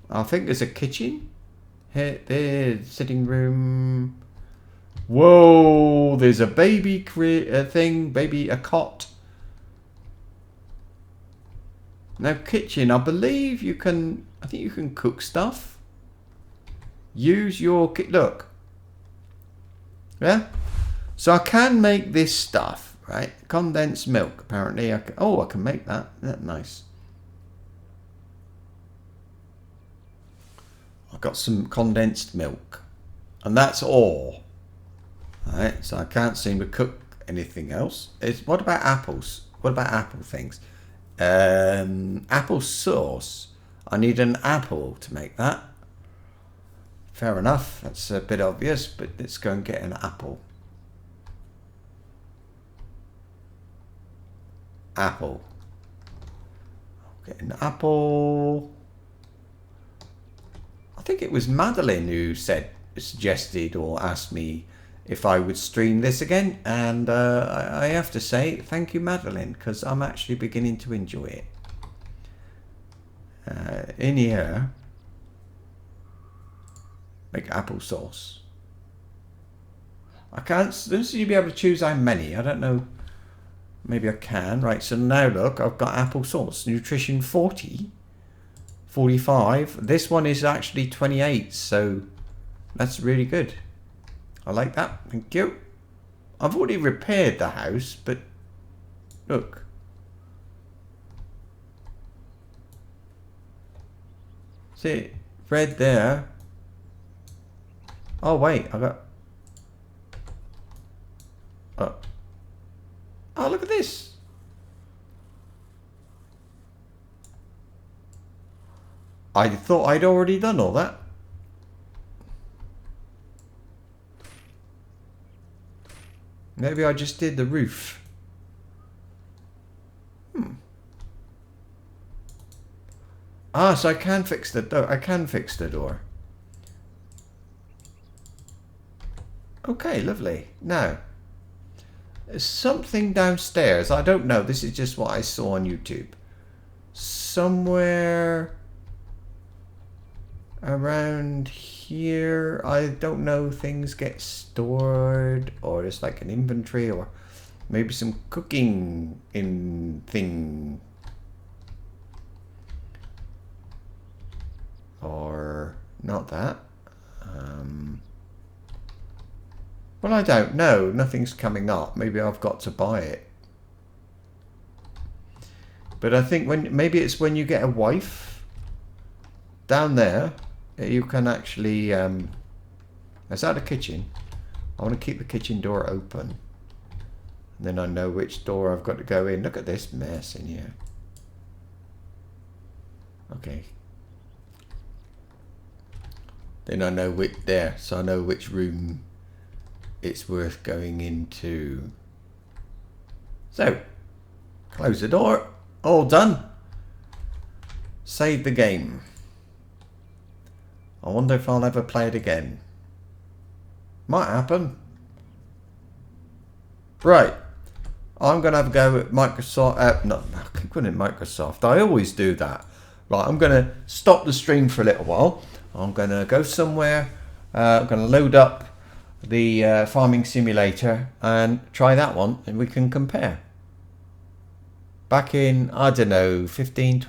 I think there's a kitchen. Here, there's sitting room. Whoa! There's a baby a cot. Now kitchen. I believe you can. I think you can cook stuff. Use your look. Yeah. So I can make this stuff, right? Condensed milk. Apparently, I can make that. That's nice. I've got some condensed milk, and that's all. Right, so I can't seem to cook anything else. What about apples? What about apple things? Apple sauce. I need an apple to make that. Fair enough. That's a bit obvious, but let's go and get an apple. Apple. Get an apple. I think it was Madeline who suggested or asked me if I would stream this again. And I have to say thank you, Madeline, because I'm actually beginning to enjoy it. In here, make applesauce. I can't seem to be able to choose how many. I don't know. Maybe I can. Right, so now look, I've got applesauce. Nutrition 40. 45. This one is actually 28, so that's really good. I like that. Thank you. I've already repaired the house, but look. See, red there. Oh, wait, I got... Oh, look at this. I thought I'd already done all that. Maybe I just did the roof. Ah, so I can fix the door. I can fix the door. Okay, lovely. Now, there's something downstairs. I don't know. This is just what I saw on YouTube. Somewhere around here, I don't know, things get stored, or it's like an inventory, or maybe some cooking in thing, or not that. Well, I don't know. Nothing's coming up. Maybe I've got to buy it. But I think maybe it's when you get a wife down there, you can actually. Is that a kitchen? I want to keep the kitchen door open. And then I know which door I've got to go in. Look at this mess in here. Okay. Then I know which there, so I know which room it's worth going into. So, close the door. All done. Save the game. I wonder if I'll ever play it again. Might happen. Right. I'm going to have a go at Microsoft. No, I keep calling it Microsoft. I always do that. Right, I'm going to stop the stream for a little while. I'm going to go somewhere. I'm going to load up the farming simulator and try that one, and we can compare. Back in, I don't know, 15, 20